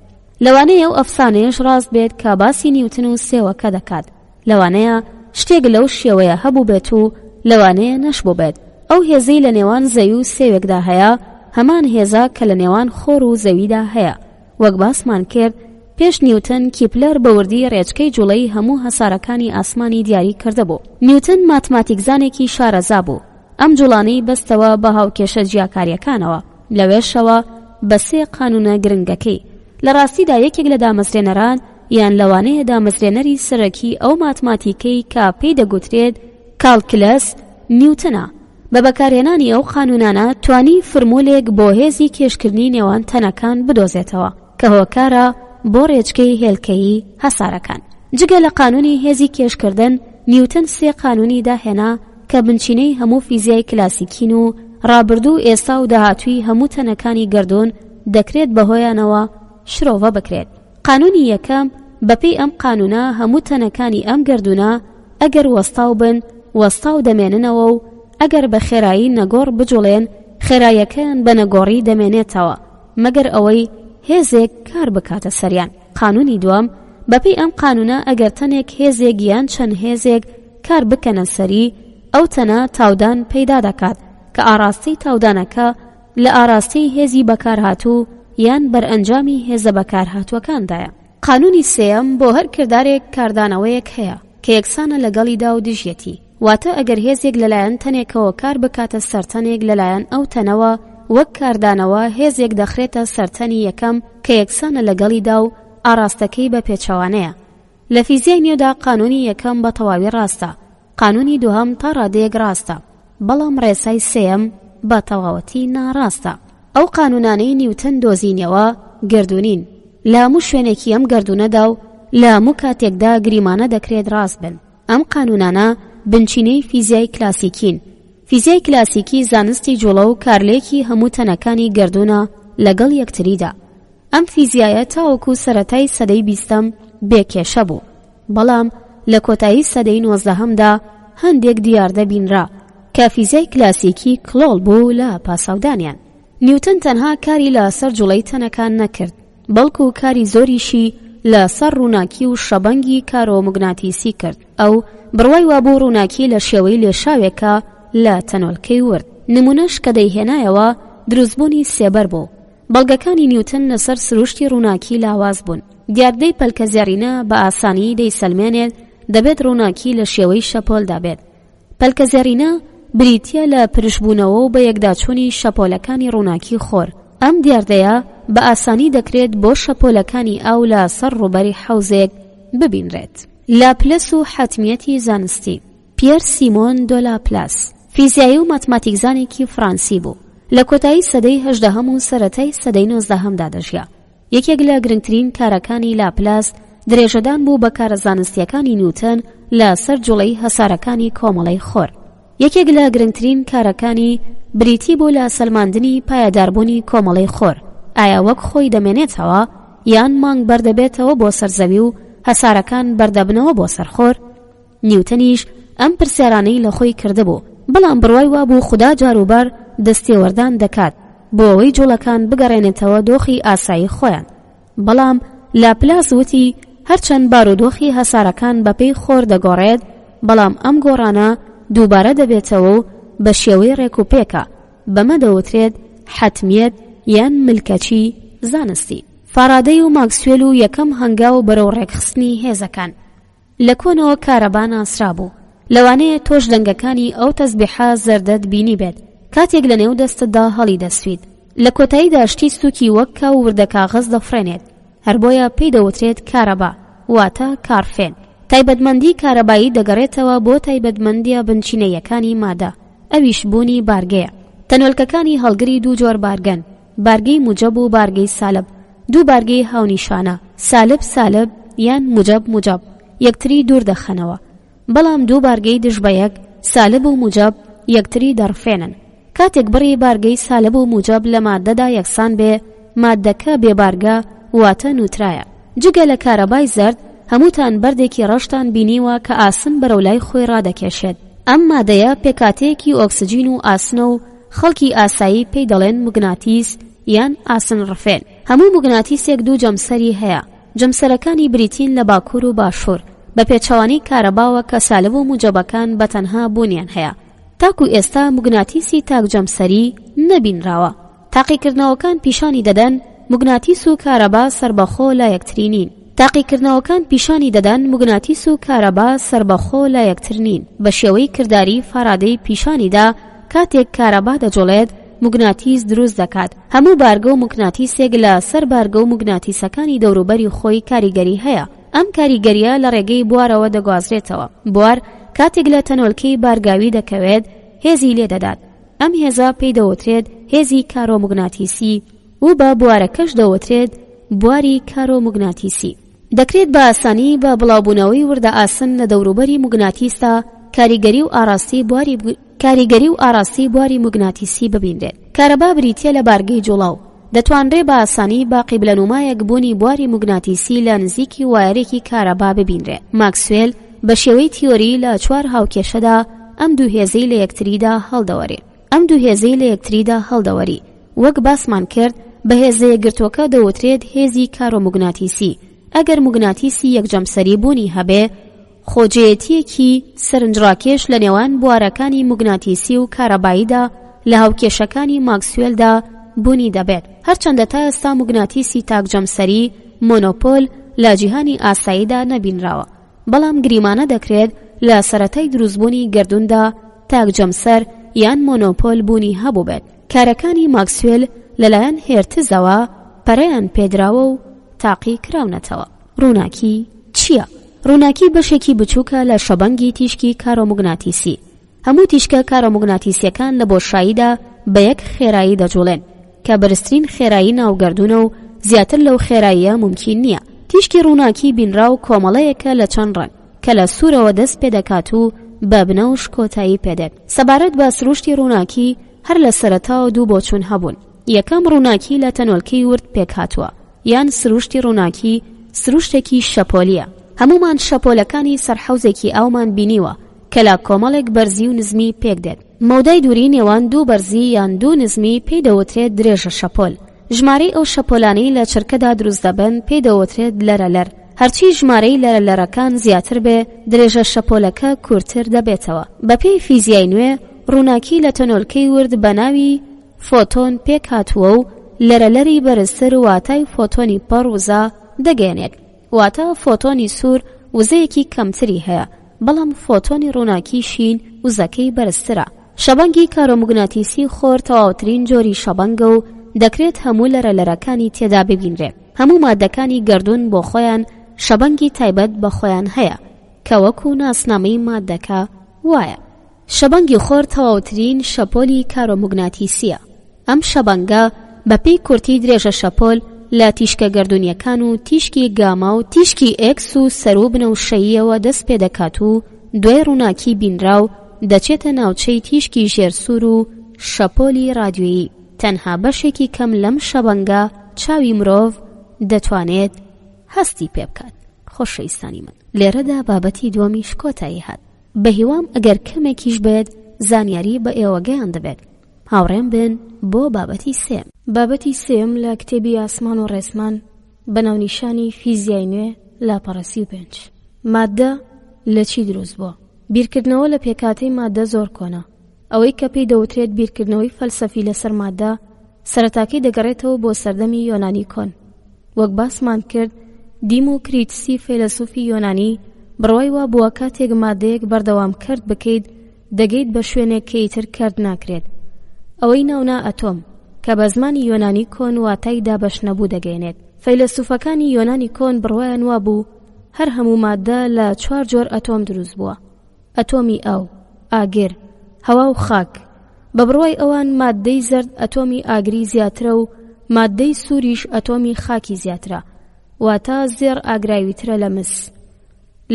لەوانەیە ئەو ئەفسانەیەش ڕاست بێت کە باسی نیوتن و سێوەکە دەکات. لەوانەیە شتێک لەو شێوەیە هەبوو بێت و لەوانەیە نەشبوو بێت. ئەو هێزەی لە نێوان زەوی و سێوێکدا هەیە هەمان هێزە کە لە نێوان خۆر و زەویدا هەیە. وەک باسمان کرد، پێش نیوتن کیپلەر بە وردی ڕێچکەی جوڵەی هەموو هەسارەکانی ئاسمانی دیاری کردهبوو. نیوتن ماتماتیکزانێکی شارەزا بوو. ئەم جوڵانەی بەستەوە بە هاوکێشە جیاکاریەکانەوە. لەوێشەوە بە 3 قانونە گرنگەکەی. لە ڕاستیدا یەکێک لە دامەزرێنەران یان لەوانەیە دامەزرێنەری سەرەکی ئەو ماتماتیکەی کە پێی دەگوترێت کالکلەس نیوتنە. بە بەکارهێنانی ئەو قانونانە توانی فرمولێک بۆ هێزی کێشکردنی نێوان تەنەکان بدۆزێتەوە کە هۆکارە بۆ ڕێچکەی هێلکەیی هەسارەکان. جگە لە قانونی هێزی کێشکردن، نیوتن 3 قانونی داهێنا کە بنچینەی هەموو فیزیای کلاسیکین و ڕابردوو ئێستا و داهاتووی هەموو تەنەکانی گردون دەکرێت بەهۆیانەوە شرۆڤە بکرێت. قانونی یەکەم، بەپێی ئەم قانونە هەموو تەنەکانی ئەم گردونە ئەگەر وەستاو بن وەستاو دەمێننەوە و ئەگەر بە خێرایی نەگۆڕ بجوڵێن خێراییەکەیان بە نەگۆڕی دەمێنێتەوە مەگەر ئەوەی هێزێک کار بکاتە سەریان. قانونی دووەم، بەپێی ئەم قانونە ئەگەر تەنێک هێزێک یان چەند هێزێک کار بکەنە سەری، ئەو تەنە تاودان پەیدا دەکات کە ئاڕاستی تاودانەکە لە ئاڕاستی هێزی بەکارهاتوو یان بەرئەنجامی هێزە بەکارهاتووەکاندایە. قانونی سێەم بۆ هەر کردارێک کاردانەوەیەک هەیە کە یەکسانە لەگەڵیدا و دژیەتی. واتە ئەگەر هێزێک لەلایەن تەنێکەوە کار بکاتە سەرتەنێک لەلایەن ئەو تەنەوە، وەک کاردانەوە هێزێک دەخرێتە سەرتەنی یەکەم کە یەکسانە لەگەڵیدا و ئاراستەکەی بە پێچەوانەیە. لە فیزیای نوێدا قانونی یەکەم بە تەواوی ڕاستە، قانونی دووهەم تا ڕادەیەک ڕاستە، بەڵام ڕێسای سێەم بە تەواوەتی ناڕاستە. ئەو قانونانەی نیوتن دۆزینەوە گردونین. لە هەموو شوێنێکی ئەم گردونەدا و لە هەموو کاتێکدا گریمانە دەکرێت ڕاست بن. ئەم قانونانە بنچینەی فیزیای کلاسیکین. فیزیای کلاسیکی زانستی جوڵە و کارلێکی هەموو تەنەکانی گردونە لەگەڵ یەکتریدا. ئەم فیزیایە تاوەکو سەرەتای سەدەی 20م بێکێشە بوو، بەڵام لە کۆتایی سەدەی 19هەمدا هەندێک دیاردە بینرا کە فیزیای کلاسیکی کڵۆڵ بوو لە پاساودانیان. نیوتن تەنها کاری لە سەر جوڵەی تەنەکان نەکرد، بەڵکو کاری زۆریشی لە سەر ڕووناکی و شەبەنگی کارۆمگناتیسی کرد. ئەو بڕوای وابوو ڕووناکی لە شێوەی لێشاوێکە لە تەنۆلکەی ورد. نمونەش کە دەیهێنایەوە دروستبوونی سێبەر بوو. بەڵگەکانی نیوتن لەسەر سروشتی ڕووناکی لاواز بوون. دیاردەی پەلکە زێڕینە بە ئاسانی دەیسەلمێنێت دەبێت ڕووناکی لە شێوەی شەپۆلدا بێت. پەلکە زێڕینە بریتیە لە پرشبوونەوە و بە یەکداچوونی شەپۆلەکانی ڕووناکی خۆر. ئەم دیاردەیە بە ئاسانی دەکرێت بۆ شەپۆلەکانی ئاو لە سەر ڕووبەری حەوزێک ببینرێت. لاپلەس و حەتمیەتی زانستی. پێر سیمۆن دۆ لاپلاس فیزیایی و ماتماتیکزانێکی فڕانسی بوو. لە کۆتایی سەدەی 18هەم و سەرەتای سەدەی 19هەمدا دەژیا. یەکێک لە گرنگترین کارەکانی لاپلاس درێژەدان بوو بە کارە زانستیەکانی نیوتن لە سەر جوڵەی هەسارەکانی کۆمەڵەی خۆر. یەکێک لە گرنگترین کارەکانی بریتی بوو لە سەلماندنی پایەداربوونی کۆمەڵەی خۆر. ئایا وەک خۆی دەمێنێتەوە یان مانگ بەردەبێتەوە بۆ سەرزەوی و هەسارەکان بەردەبنەوە بۆ سەرخۆر؟ نیوتنیش ئەم پرسیارانەی لە خۆی کردبوو، بەڵام بڕوای وابوو خوددا جاروبار دەستێوەردان دەکات بۆ ئەوەی جوڵەکان بگەڕێنێتەوە دۆخی ئاسایی خۆیان. بەڵام لاپلاس وتی هەرچەند بارودۆخی هەسارەکان بەپێی خۆر دەگۆڕێت، بەڵام ئەم گۆڕانە دووبارە دەبێتەوە و بە شێوەی ڕێکوپێکە، بەمە دەوترێت حەتمیەت یان ملکەچی زانستی. فارادەی و ماکسوێل و یەکەم هەنگاو بەرەو ڕێکخستنی هێزەکان لە کۆنەوە کارەبا ناسرا بوو. لەوانەیە تۆش دەنگەکانی ئەو تەسبیحە زەردەت بینی بێت کاتێک لە نێو دەستتدا هەڵی دەسوید. لە کۆتاییدا شتی سووکی وەک کا و وردە کاغەز دەفرێنێت، هەر بۆیە پێی دەوترێت کارەبا واتە کارفێن. تایبەتمەندی کارەبایی دەگەڕێتەوە بۆ تایبەتمەندیە بنچینەیەکانی مادە، ئەویش بوونی بارگەیە. تەنۆلکەکانی هەڵگری دوو جۆر بارگەن، بارگەی موجب و بارگەی سالب. دوو بارگەی هاونیشانە، سالب سالب یان موجب موجب، یەکتری دوور دەخەنەوە. بەڵام دوو بارگەی دژ بە یەک، سالب و موجب، یەکتری دەڕفێنن. کاتێک بڕی بارگەی سالب و موجب لە مادەدا یەکسان بێ، مادەکە بێبارگە واتە نوترایە. جگە لە کارەبای زەرد هەمووتان بەردێکی ڕەشتان بینیوە کە ئاسن بەرەو لای خۆی ڕادەکێشێت. ئەم مادەیە پێکاتەیەکی ئۆکسجین و ئاسنە و خەڵکی ئاسایی پێی دەڵێن موگناتیس یان ئاسن ڕفێن. هەموو موگناتیسێک دوو جەمسەری هەیە. جەمسەرەکانی بریتین لە باکوور و باشوور بە پێچەوانی کارەباوە کە سالب و موجبەکان بەتەنها بوونیان هەیە. تاکو ئێستا موگناتیسی تاک جەمسەری نەبینراوە. تاقیکردنەوەکان پیشانی دەدەن موگناتیس و کارەبا سربەخۆ لا یەکتری نین. تاقیکردنەوەکان پیشانی دەدەن موگناتیس و کارەبا سربەخۆ لا یەکتر نین. بە شێوەی کردداری فارادەی پیشانیدا کاتێک کارەبا دەجۆڵێت موگناتیس دروست دەکات. هەموو بارگە و موگناتیسێک لە سەر بارگە و موگناتیسەکانی دەوروبەری خۆی کاریگەری هەیە. ئەم کاریگەریە لە ڕێگەی بوارەوە دەگوازرێتەوە. بوار کاتێک لە تەنۆلکەی بارگاوی دەکەوێت هێزی لێ دەدات. ئەم هێزە پێی دەوترێت هێزی کارۆموگناتیسی و بە بوارەکەش دەوترێت بواری کارۆموگناتیسی. دەکرێت بە ئاسانی بە بڵاوبوونەوەی وردە ئاسن لە دەوروبەری موگناتیستا کاریگەری و ئاراستی بواری موگناتیسی ببینرێت. کارەبا بریتیە لە بارگەی جوڵاو. دەتوانرێت بە ئاسانی با قیبلەنومایەک بوونی بواری موگناتیسی لە نزیکی وایەرێکی کارەبا ببینرێت. ماکسوێل بە شێوەی تیۆری لە 4 هاوکێشەدا ئەم دوو هێزەی لە یەکتریدا هەڵدەوەری. وەک باسمان کرد بە هێزەیە گرتووەکە دەوترێت هێزی کارۆموگناتیسی. ئەگەر موگناتیسی یەکجەمسەری بوونی هەبێ، خۆجێیەتیەکی سەرنجڕاکێش لە نێوان بوارەکانی موگناتیسی و کارەباییدا لە هاوکێشەکانی ماکسوێلدا بوونی دەبێت. هەرچەندە تا ئێستا موگناتیسی تاکجەمسەری مۆنۆپۆل لە جیهانی ئاساییدا نەبینراوە، بەڵام گریمانە دەکرێت لە سەرەتای دروستبوونی گردووندا تاکجەمسەر یان مۆنۆپۆل بوونی هەبوو بێت. کارەکانی ماکسوێل لەلایەن هێرتزەوە پەرەیان پێدراوە و تاقی کراونەتەوە. ڕووناکی چییە؟ ڕووناکی بەشێکی بچووکە لە شەبەنگی تیشکی کارۆموگناتیسی. هەموو تیشکە کارۆموگناتیسیەکان لە بۆشاییدا بە یەک خێرایی دەجوڵێن کە بەرزترین خێرایی ناوگەردونە و زیاتر لەو خێراییە ممکن نییە. تیشکی ڕووناکی بینراو کۆمەڵەیەکە لە چەند ڕەنگ کە لە سوورەوە دەست پێدەکات و بە بنەوش کۆتایی پێدێت. سەبارەت بە سروشتی ڕووناکی هەر لە سەرەتاوە دوو بۆچوون هەبوون. یەکەم ڕووناکی لە تەنۆلکەی ورد پێکهاتووە یان سروشتی ڕووناکی سروشتێکی شەپۆلیە. هەمومان شەپۆلەکانی سەرحەوزێکی ئاومان بینیوە کە لە کۆمەڵێک بەرزی و نزمی پێک دێت. مەودای دووری نێوان دوو بەرزی یان دوو نزمی پێی دەوترێت درێژە شەپۆل. ژمارەی ئەو شەپۆلانەی لە چرکەدا دروست دەبن پێی دەوترێت لەرەلەر. هەرچی ژمارەی لەرەلەرەکان زیاتر بێ درێژە شەپۆلەکە کورتتر دەبێتەوە. بەپێی فیزیای نوێ ڕووناکی لە تەنۆلکەی ورد بە ناوی فۆتۆن پێک هاتووە و لەرەلەری بەرزتر واتای فۆتۆنی پڕ وزە دەگەێنێت. واتە فۆتۆنی سوور وزەیەکی کەمتری هەیە، بەڵام فۆتۆنی ڕووناکی شین وزەکەی بەرزترە. شەبەنگی کارۆموگناتیسی خۆر تەواوترین جۆری شەبەنگە و دەکرێت هەموو لەرەلەرەکانی تێدا ببینرێت. هەموو مادەکانی گردون بۆ خۆیان شەبەنگی تایبەت بە خۆیان هەیە کە وەکو ناسنامەی مادەکە وایە. شەبەنگی خۆر تەواوترین شەپۆلی کارۆموگناتیسیە. ئەم شەبەنگە بەپێی کورتی درێژە شەپۆل لە تیشکە گردونیەکان و تیشکی گاما و تیشکی ئێکس و سەر و بنەوشەییەوە دەست پێ دەکات و دوای ڕووناکی بینراو دەچێتە ناوچەی تیشکی ژێرسوور و شەپۆلی رادیۆیی. تەنها بەشێکی کەم لەم شەبەنگە چاوی مرۆڤ دەتوانێت هەستی پێ بکات. خۆشەویستانی من، لێرەدا بابەتی دووەمیش کۆتایی هات. بە هیوام ئەگەر کەمێکیش بێت زانیاری بە ئێوەگەیان دەبێت. هاوڕێم بن بۆ بابەتی سێم. بابەتی سێم لە کتێبی ئاسمان و ڕێسمان بەناونیشانی فیزیای نوێ لاپەڕە 35. مادە لە چی دروست بووە؟ بیرکردنەوە لە پێکاتەی مادە زۆر کۆنە. ئەوەی کە پێی دەوترێت بیرکردنەوەی فەلسەفی لەسەر مادە سەرەتاکەی دەگەڕێتەوە بۆ سەردەمی یۆنانی کۆن. وەک باسمان کرد، دیموکریتسی فەیلسوفی یۆنانی بڕوای وا بووە کاتێک مادەیەک بەردەوام کرد بکەیت دەگەیت بە شوێنێک کە ئیتر کرد ناکرێت. ئەوەی ناونا ئەتۆم کە بە زمانی یۆنانی کۆن واتای دابەش نەبوو دەگەێنێت. فەیلسوفەکانی یۆنانی کۆن بڕوایان وا بوو هەر هەموو مادە لە 4 جۆر ئەتۆم دروست بووە: ئەتۆمی ئاو، ئاگر، هەوا و خاک. بە بڕوای ئەوان مادەی زەرد ئەتۆمی ئاگری زیاترە و مادەی سووریش ئەتۆمی خاکی زیاترە، واتە زێڕ ئاگراویترە لە مس.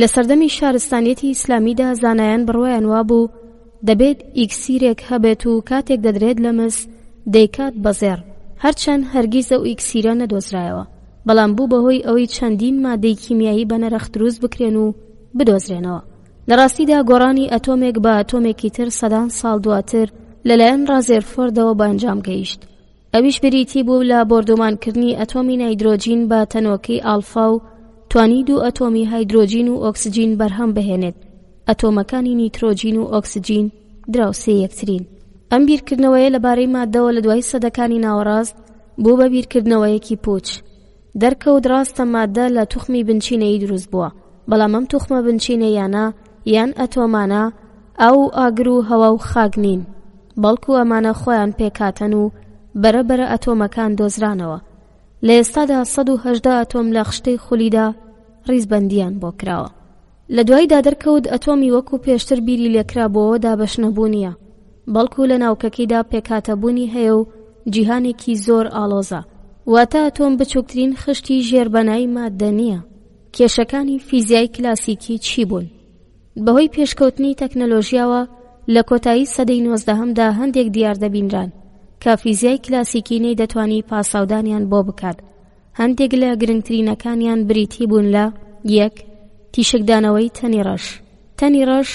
لە سەردەمی شارستانیەتی ئیسلامیدا زانایان بڕوایان وا بوو دەبێت ئیکسیرێک هەبێت و کاتێک دەدرێت لە مس دەیکات بە زێڕ، هەرچەند هەرگیز ئەو ئیکسیرە نەدۆزرایەوە، بەڵام بوو بەهۆی ئەوەی چەندین مادەی کیمیایی بە نەرخ دروست بکرێن و بدۆزرێنەوە. لە ڕاستیدا گۆڕانی ئەتۆمێک بە ئەتۆمێکی تر سەدان ساڵ دواتر لەلایەن رازێرفۆردەوە بە ئەنجام گەیشت. ئەویش بریتی بوو لە بۆردۆمانکردنی ئەتۆمی نایدرۆجین بە تەنۆکەی ئالفا و توانی 2 ئەتۆمی هایدرۆجین و ئۆکسجین بەرهەم بهێنێت. ئەتۆمەکانی نیترۆجین و ئۆکسجین دراوسێ یەکترین. ئەم بیرکردنەوەیە لەبارەی مادەوە لە دوای سەدەکانی ناوەڕاست بوو بە بیرکردنەوەیەکی پوچ. دەرکەوت ڕاستە مادە لە توخمی بنچینەیی دروست بووە، بەڵام ئەم توخمە بنچینەیانە یان ئەتۆمانە ئاو و ئاگر و هەوا و خاک نین، بەڵکو ئەمانە خۆیان پێکاتەن و بەرەبەرە ئەتۆمەکان دۆزرانەوە. لە ئێستادا 118 ئەتۆم لە خشتەی خولیدا ڕیزبەندیان بۆ کراوە. لە دوایدا دەرکەوت ئەتۆمی وەکو پێشتر بیری لێکرابەوە دابەش نەبوو نییە، بەڵکو لە ناوکەکەیدا پێکاتەبوونی هەیە و جیهانێکی زۆر ئاڵۆزە، واتە ئەتۆم بچووکترین خشتی ژێربەنای مادە نییە. کێشەکانی فیزیای کلاسیکی چی بوون؟ بەهۆی پێشکەوتنی تەکنەلۆژیاوە لە کۆتایی سەدەی 19هەمدا هەندێک دیار دەبینران کە فیزیای کلاسیکی نەیدەتوانی پاساودانیان بۆ بکات. هەندێک لە گرنگترینەکانیان بریتی بوون لە: 1. تیشکدانەوەی تەنی ڕەش. تەنی ڕەش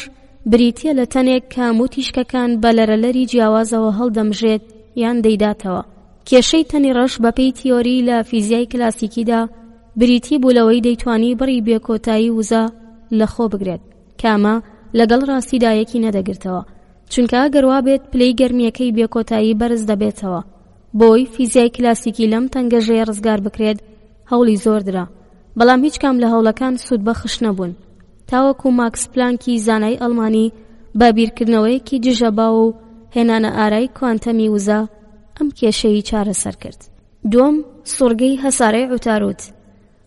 بریتیە لە تەنێک کە هەموو تیشکەکان بە لەرەلەری جیاوازەوە هەڵدەمژێت یان دەیداتەوە. کێشەی تەنی ڕەش بەپێی تیۆری لە فیزیای کلاسیکیدا بریتی بوو لەوەی دەیتوانی بڕی بێکۆتایی وزە لە خۆ بگرێت، کامە لەگەڵ ڕاستیدایەکی نەدەگرتەوە، چونکە ئەگەر وا بێت پلەی گەرمیەکەی بێکۆتایی بەرز دەبێتەوە. بۆی فیزیای کلاسیکی لەم تەنگەژەیە ڕزگار بکرێت هەوڵی زۆردرا، بەڵام هیچ کام لە هەوڵەکان سوودبەخش نەبوون، تاوەکو ماکس پلانکی زانای ئەڵمانی بە بیرکردنەوەیەکی دژەبا و هێنانە ئارای کوانتەمی وزە ئەم کێشەی چارەسەر کرد. 2. سوورگەی هەسارەی عوتارود.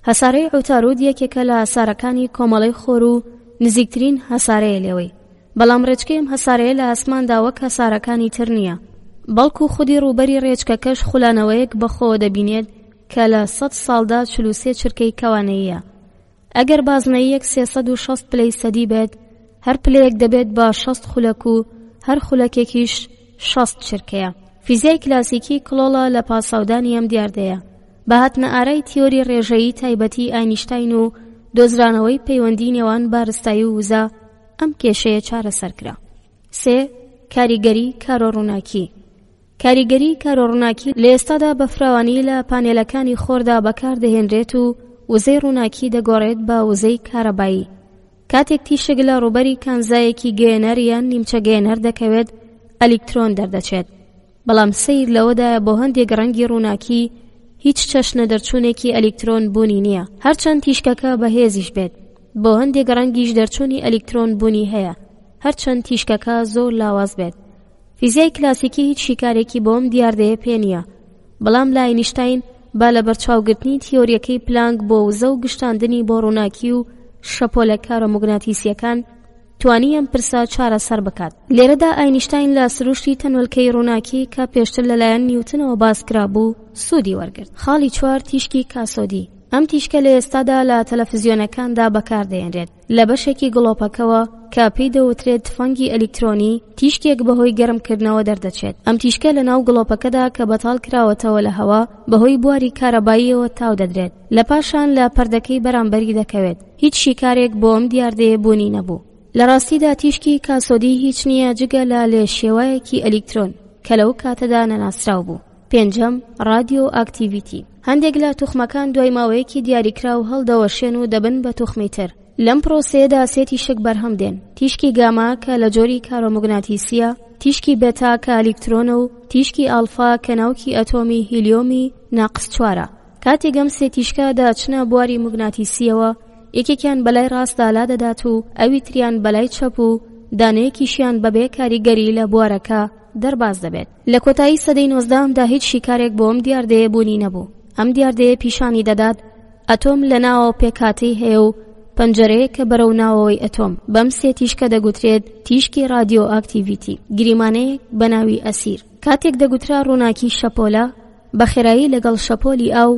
هەسارەی عوتارود یەکێکە لە هەسارەکانی کۆمەڵەی خۆر و نزیکترین هەسارەیە لێوەی، بەڵام ڕێچکەی ئەم هەسارەیە لە ئاسماندا وەک هەسارەکانی تر نییە، بەڵکو خودی ڕووبەری ڕێچکەکەش خولانەوەیەک بەخۆوە دەبینێت کە لە 100 ساڵدا 43 چرکەی کەوانەییە. ئەگەر بازنەیەک 360 پلەی سەدی بێت، هەر پلەیەک دەبێت بە 60 خولەک و هەر خولەکێکیش 60 چرکەیە. فیزیای کلاسیکی کڵۆڵە لە پاساودانی ئەم دیاردەیە بە هاتنە ئارای تیۆری ڕێژەیی تایبەتی ئاینیشتاین و دۆزرانەوەی پەیوەندی نێوان بارستایی و وزە ئەم کێشەیە چارەسەرکرا. 3. کاریگەری کارۆڕووناکی. کاریگەری کارۆڕووناکی لە ئێستادا بە فراوانی لە پانێلەکانی خۆردا بەکاردەهێنرێت و وزەی ڕووناکی دەگۆڕێت بە وزەی کارەبایی. کاتێک تیشک لە ڕووبەری کانزایەکی گەێنەر یان نیمچە گەێنەر دەکەوێت، ئەلیکترۆن دەردەچێت، بەڵام سیر لەوەدایە بۆ هەندێک ڕەنگی ڕووناکی هیچ چەشنە دەرچوونێکی ئەلیکترۆن بوونی نییە، هەرچەند تیشکەکە بەهێزیش بێت. بۆ هەندێک ڕەنگیش دەرچوونی ئەلیکترۆن بوونی هەیە، هەرچەند تیشکەکە زۆر لاواز بێت. فیزیای کلاسیکی هیچ شیکارێکی بۆم دیاردەیە پێ نییە، بەڵام لە ئاینشتاین با لە بەرچاوگرتنی تیۆریەکەی پلانک بۆ وزە و گشتاندنی بۆ ڕووناکی و شەپۆلە کارۆمۆگناتیسیەکان توانی ئەم پرسە چارەسەر بکات. لێرەدا ئاینشتاین لە سروشتی تەنۆلکەی ڕووناکی کە پێشتر لەلایەن نیوتنەوە باسکرا بوو سوودی وەرگرت. خاڵی 4. تیشکی کاسۆدی. ئەم تیشکە لە ئێستادا لە تەلەڤیزیۆنەکاندا بەکاردەهێنرێت لە بەشێکی گڵۆپەکەوە کە پێی دەوترێت تفەنگی ئەلیکترۆنی. تیشکێک بەهۆی گەرمکردنەوە دەردەچێت. ئەم تیشکە لە ناو گڵۆپەکەدا کە بەتاڵ کراوەتەوە لە هەوا بەهۆی بواری کارەباییەوە تاو دەدرێت، لە پاشان لە پەردەکەی بەرامبەری دەکەوێت. هیچ شیکارێک بۆ ئەم دیاردەیە بوونی نەبوو. لە ڕاستیدا تیشکی کاسۆدی هیچ نییە جگە لە لێشێوەیەکی ئەلیکترۆن کە لەو کاتەدا نەناسراو بوو. پێنجەم، رادیۆ ئاکتیڤیتی. هەندێک لە توخمەکان دوای ماوەیەکی دیاریکراو هەڵدەوەشێن و دەبن بە توخمی تر. لەم پرۆسەیەدا سێ تیشک بەرهەم دێن: تیشکی گاما کە لە جۆری کارۆمۆگناتیسیە، تیشکی بێتا کە ئەلیکترۆنە و تیشکی ئالفا کە ناوکی ئەتۆمی هیلیۆمی ناقس 4. کاتێک ئەم سێ تیشکە داچنە بواری موگناتیسیەوە، یەکێکیان بەلای ڕاستدا لا دەدات و ئەوی تریان بەلای چەپ و دانەیەکیشیان بەبێ کاریگەری لە بوارەکە دەرباز دەبێت. لە کۆتایی سەدەی 19دا هیچ شیکارێک بۆ ئەم دیاردەیە بوونی نەبوو. ئەم دیاردەیە پیشانی دەدات ئەتۆم لە ناوە پێکاتەی هەیە و پەنجەرەیە کە بەرەو ناوەوەی ئەتۆم. بەم سێ تیشکە دەگوترێت تیشکی رادیۆ ئاکتیڤیتی. گریمانەیەک بە ناوی ئەسیر. کاتێک دەگوترا ڕووناکی شەپۆلە، بەخێرایی لەگەڵ شەپۆلی ئاو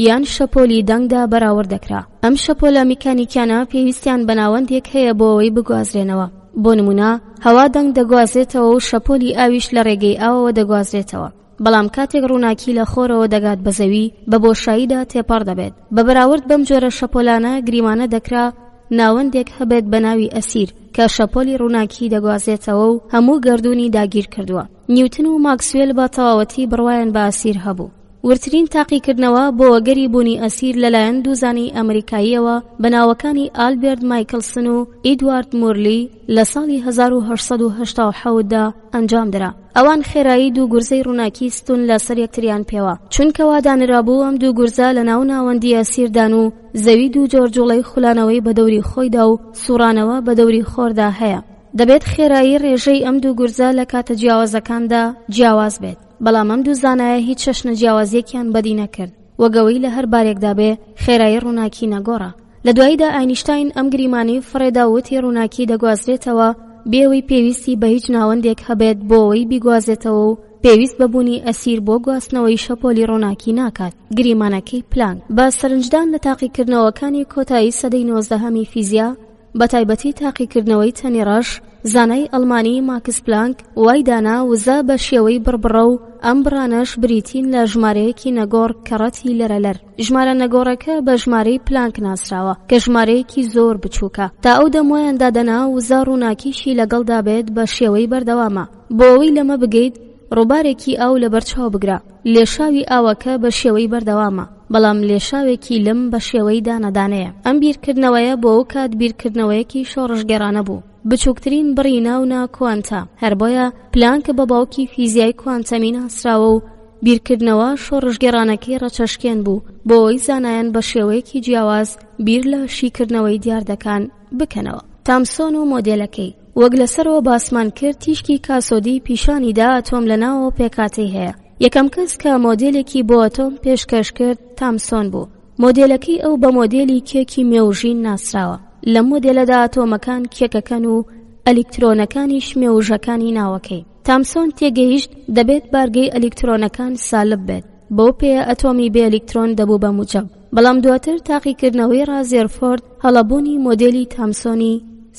یان شەپۆلی دەنگدا بەراورد دەکرا. ئەم شەپۆلە میکانیکیانە پێویستیان بە ناوەندێک هەیە بۆ ئەوەی بگوازرێنەوە. بۆ نمونە، هەوا دەنگ دەگوازرێتەوە و شەپۆلی ئاویش لە ڕێگەی ئاوەوە دەگوازرێتەوە. بەڵام کاتێک ڕووناکی لە خۆرەوە دەگات بە زەوی، بە بۆشاییدا تێپەڕ دەبێت. بە بەراورد بەم جۆرە شەپۆلانە گریمانە دەکرا ناوەندێک هەبێت بە ناوی ئەسیر کە شەپۆلی ڕووناکی دەگوازێتەوە و هەموو گەردوونی داگیر کردووە. نیوتن و ماکسوێل بە تەواوەتی بڕوایان بە ئەسیر هەبوو. ورترین تاقیکردنەوە بۆ وەگەری بوونی ئەسیر لەلایەن دووزانی ئەمریکاییەوە بە ناوەکانی ئالبێرت مایکلسن و ئیدوارد مورلی لە ساڵی 1887دا ئەنجام درا. ئەوان خێرایی دوو گورزەی ڕووناکی ستون لەسەر یەکتریان پێوە، چونکە وا دانرابوو ئەم دوو گورزە لە ناو ناوەندی ئەسیردان و زەوی دوو جۆرجوڵەی خولانەوەی بە دەوری خۆیدا و سوڕانەوە بە دەوری خۆردا هەیە. دەبێت خێرایی ڕێژەی ئەم دوو گورزە لە کاتە جیاوازەکاندا جیاواز بێت. بەڵام ئەم دوو زانایە هیچ شەشنە جیاوازیەکیان بەدی نەکرد، وەگەوەی لە هەر بارێکدا بێ خێرایی ڕووناکی نەگۆڕە. لە دواییدا ئاینشتاین ئەم گریمانی فڕێدا وتی ڕووناکی دەگوازرێتەوە بێەوەی پێویستی بە هیچ ناوەندێک هەبێت بۆ ئەوەی بیگوازێتەوە و پێویست بەبوونی ئەسیر بۆ گواستنەوەی شەپۆلی ڕووناکی ناکات. گریمانەکەی پلانک بە سەرنجدان لە تاقیکردنەوەکانی کۆتایی سەدەی 19هەمی فیزیا، بە تایبەتی تاقیکردنەوەی تەنیڕەش، زانای ئەڵمانی ماکس پلانک وای دانا وزە بە شێوەی بڕبڕە و ئەم بڕانەش بریتین لە ژمارەیەکی نەگۆڕ کە ڕەتی لەرەلەر. ژمارە نەگۆڕەکە بە ژمارەی پلانک ناسراوە کە ژمارەیەکی زۆر بچووکە. تا ئەو دەمۆیان دادەنا وزە ڕووناکیشی لەگەڵدا بێت بە شێوەی بەردەوامە. بۆ ئەوەی لەمە بگەیت، ڕووبارێکی ئاو لە بەرچاو بگرە. لێشاوی ئاوەکە بە شێوەی بەردەوامە، بەڵام لێشاوێکی لم بە شێوەی دانەدانەیە. ئەم بیرکردنەوەیە بۆ ئەو کات بیرکردنەوەیەکی شۆڕژگەرانە بوو. بچووکترین بڕی ناونا کوانتا. هەر بۆیە پلانک بە باوکی فیزیای کوانتەمی ناسراوە و بیرکردنەوە شۆڕژگەرانەکەی ڕەچەشکێن بوو بۆ ئەوەی زانایان بە شێوەیەکی جیاواز بیر لە شیکردنەوەی دیاردەکان بکەنەوە. تامسۆن و مۆدێلەکەی وەک لەسەرەوە باسمان کرد، تیشکی کاسۆدی پیشانیدا ئەتۆم لە ناوەوە پێکاتەی هەیە. یەکەم کەس کە مۆدێلێکی بۆ ئەتۆم پێشکەش کرد تامسۆن بوو. مۆدێلەکەی ئەو بە مۆدێلی کێکی مێوژین ناسراوە. لە مۆدێلەدا ئەتۆمەکان کێکەکەن و ئەلیکترۆنەکانیش مێوژەکانی ناوەکەی. تامسۆن تێگەیشت دەبێت بارگەی ئەلیکترۆنەکان سالب بێت، بۆ پێ ئەتۆمی بێ ئەلیکترۆن دەبوو بە موجب. بەڵام دواتر تاقیکردنەوەی ڕازێرفۆرد هەڵەبوونی مۆدێلی تامسۆنی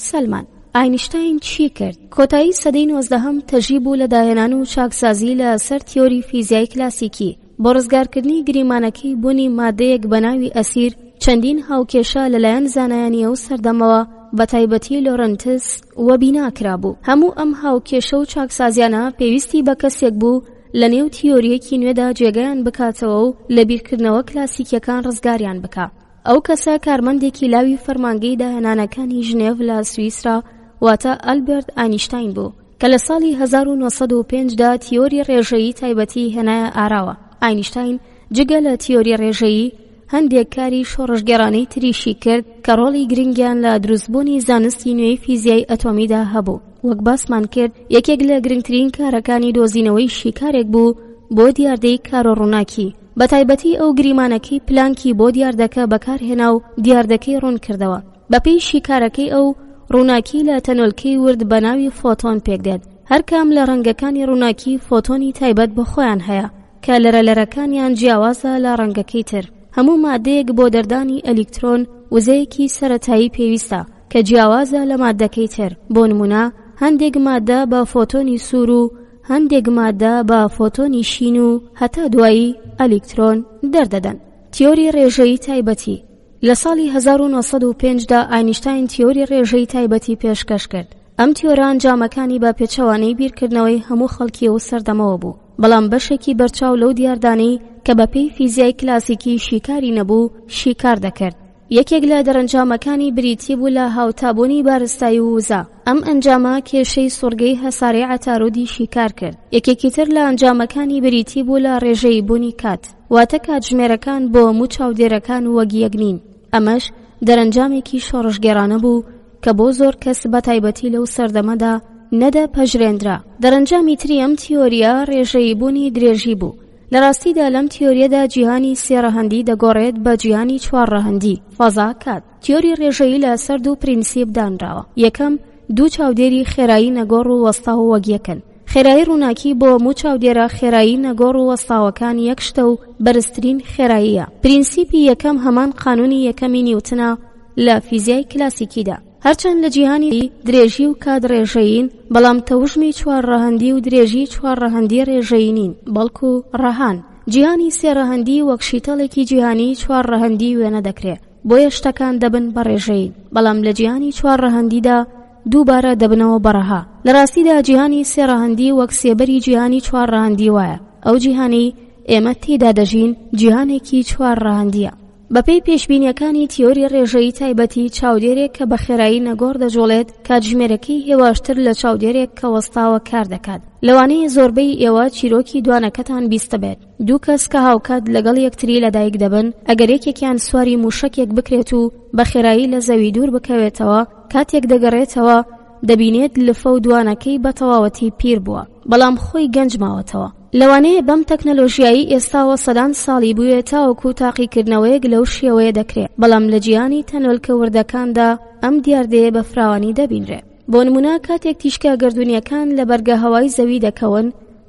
سەلمان. ئاینشتاین چی کرد؟ کۆتایی سەدەی 19هەم تەژی بوو لە داهێنان و چاکسازی لە سەر تیۆری فیزیای کلاسیکی بۆ ڕزگارکردنی گریمانەکەی بوونی مادەیەک بە ناوی ئەسیر. چەندین هاوکێشە لەلایەن زانایانی ئەو سەردەمەوە بە تایبەتی لۆرەنتس وە بیناکرا بوو. هەموو ئەم هاوکێشە و چاکسازیانە پێویستی بە کەسێک بوو لە نێو تیۆریەکی نوێدا جێگەیان بکاتەوە و لە بیرکردنەوە کلاسیکیەکان ڕزگاریان بکا. ئەو کەسە کارمەندێکی لاوی فەرمانگەی داهێنانەکانی ژنێڤ لە سویسرا واتە ئەلبێرت ئاینشتاین بوو کە لە ساڵی 1905دا تیۆری ڕێژەیی تایبەتی هێنایە ئاراوە. ئاینشتاین جگە لە تیۆری ڕێژەیی هەندێک کاری شۆڕژگەرانەی تریشی کرد کە ڕۆڵی گرنگیان لە دروستبوونی زانستی نوێی فیزیای ئەتۆمیدا هەبوو. وەک باسمان کرد، یەکێک لە گرنگترین کارەکانی دۆزینەوەی شیکارێک بوو بۆ دیاردەی کارۆ ڕووناکی. بە تایبەتی ئەو گریمانەکەی پلانکی بۆ دیاردەکە بەکارهێنا و دیاردەکەی ڕوون کردەوە. بەپێی شیکارەکەی ئەو ڕووناکی لە تەنۆلکەی ورد بە ناوی فۆتۆن پێکدێت. هەر کام لە ڕەنگەکانی ڕووناکی فۆتۆنی تایبەت بە خۆیان هەیە کە لەرەلەرەکانیان جیاوازە لە ڕەنگەکەی تر. هەموو مادەیەک بۆ دەردانی ئەلیکترۆن وزەیەکی سەرەتایی پێویستە کە جیاوازە لە مادەکەی تر. بۆ نمونە، هەندێک مادە بە فۆتۆنی سوور و هەندێک مادە بە فۆتۆنی شین و هەتا دوایی ئەلیکترۆن دەردەدەن. تیۆری ڕێژەیی تایبەتی لە ساڵی 1905دا ئاینشتاین تیۆری ڕێژەی تایبەتی پێشکەش کرد. ئەم تیۆرە ئەنجامەکانی بە پێچەوانەی بیرکردنەوەی هەموو خەڵکی و سەردەمەوە بوو، بەڵام بەشێکی بەرچاو لەو دیاردانەی کە بەپێی فیزیای کلاسیکی شیکاری نەبوو شیکار دەکرد. یەکێک لە دەرەنجامەکانی بریتی بوو لە هاوتابوونی بارستایی و وزە. ئەم ئەنجامە کێشەی سوڕگەی هەساری عەتارودی شیکار کرد. یەکێکی تر لە ئەنجامەکانی بریتی بوو لە ڕێژەی بوونی کات، واتە کاتژمێرەکان بۆ هەموو چاودێرەکان وەک یەک نین. ئەمەش دەرەنجامێکی شۆڕشگێڕانە بوو کە بۆ زۆر کەس بە تایبەتی لەو سەردەمەدا نەدە پەژرێنرا. دەرەنجامی تری ئەم تیۆریە ڕێژەی بوونی درێژی بوو. لە ڕاستیدا لەم تیۆریەدا جیهانی سێڕەهەندی دەگۆڕێت بە جیهانی چوارڕەهەندی فەزا کات. تیۆری ڕێژەیی لە سەر دوو پرینسیپ دانراوە. یەکەم، دوو چاودێری خێرایی نەگۆڕ و وەستا و وەگیەکن. خێرایی ڕووناکی بۆ هەموو چاودێرە خێرایی نەگۆڕ و وەستاوەکان یەک شتە و بەرزترین خێراییە. پرینسیپی یەکەم هەمان قانونی یەکەمی نیوتنە لە فیزیای کلاسیکیدا. هەرچەند لە جیهانی درێژی و کات ڕێژەیین، بەڵام تەوژمی چوارڕەهەندی و درێژی چوارڕەهەندی ڕێژەیی نین، بەڵکو ڕەهان. جیهانی سێڕەهەندی وەک شیتەڵێکی جیهانی چوارڕەهەندی وێنە دەکرێت، بۆیە شتەکان دەبن بە ڕێژەیین، بەڵام لە جیهانی چوارڕەهەندیدا دووبارە دەبنەوە بەڕەها. لە ڕاستیدا جیهانی سێڕەهەندی وەک سێبەری جیهانی چوارڕەهەندی وایە. ئەو جیهانی ئێمە تێدا دەژین جیهانێکی چوارڕەهەندیە. بەپێی پێشبینیەکانی تیۆری ڕێژەیی تایبەتی، چاودێرێک کە بە خێرایی نەگۆڕ دەجوڵێت کاتژمێرەکەی هێواشتر لە چاودێرێک کە وەستاوە کار دەکات. لەوانەیە زۆربەی ئێوە چیرۆکی دوانەکەتان بیستە بێت. دوو کەس کە هاوکات لەگەڵ یەکتری لەدایک دەبن، ئەگەر یەکێکیان سواری موشەکێک بکرێت و بە خێرایی لە زەوی دوور بکەوێتەوە، کاتێک دەگەڕێتەوە دەبینێت لفە و دوانەکەی بە تەواوەتی پیر بووە، بەڵام خۆی گەنج ماوەتەوە. لەوانەیە بەم تەکنەلۆژیایی ئێستاوە سەدان ساڵی بووێت تاوەکو تاقیکردنەوەیەک لەو شێوەیە دەکرێت، بەڵام لە جیهانی تەنۆلکە وردەکاندا ئەم دیاردەیە بە فراوانی دەبینرێت. بۆ نمونە کاتێک تیشکە گردوونیەکان لە بەرگە هەوای زەوی دەکەون،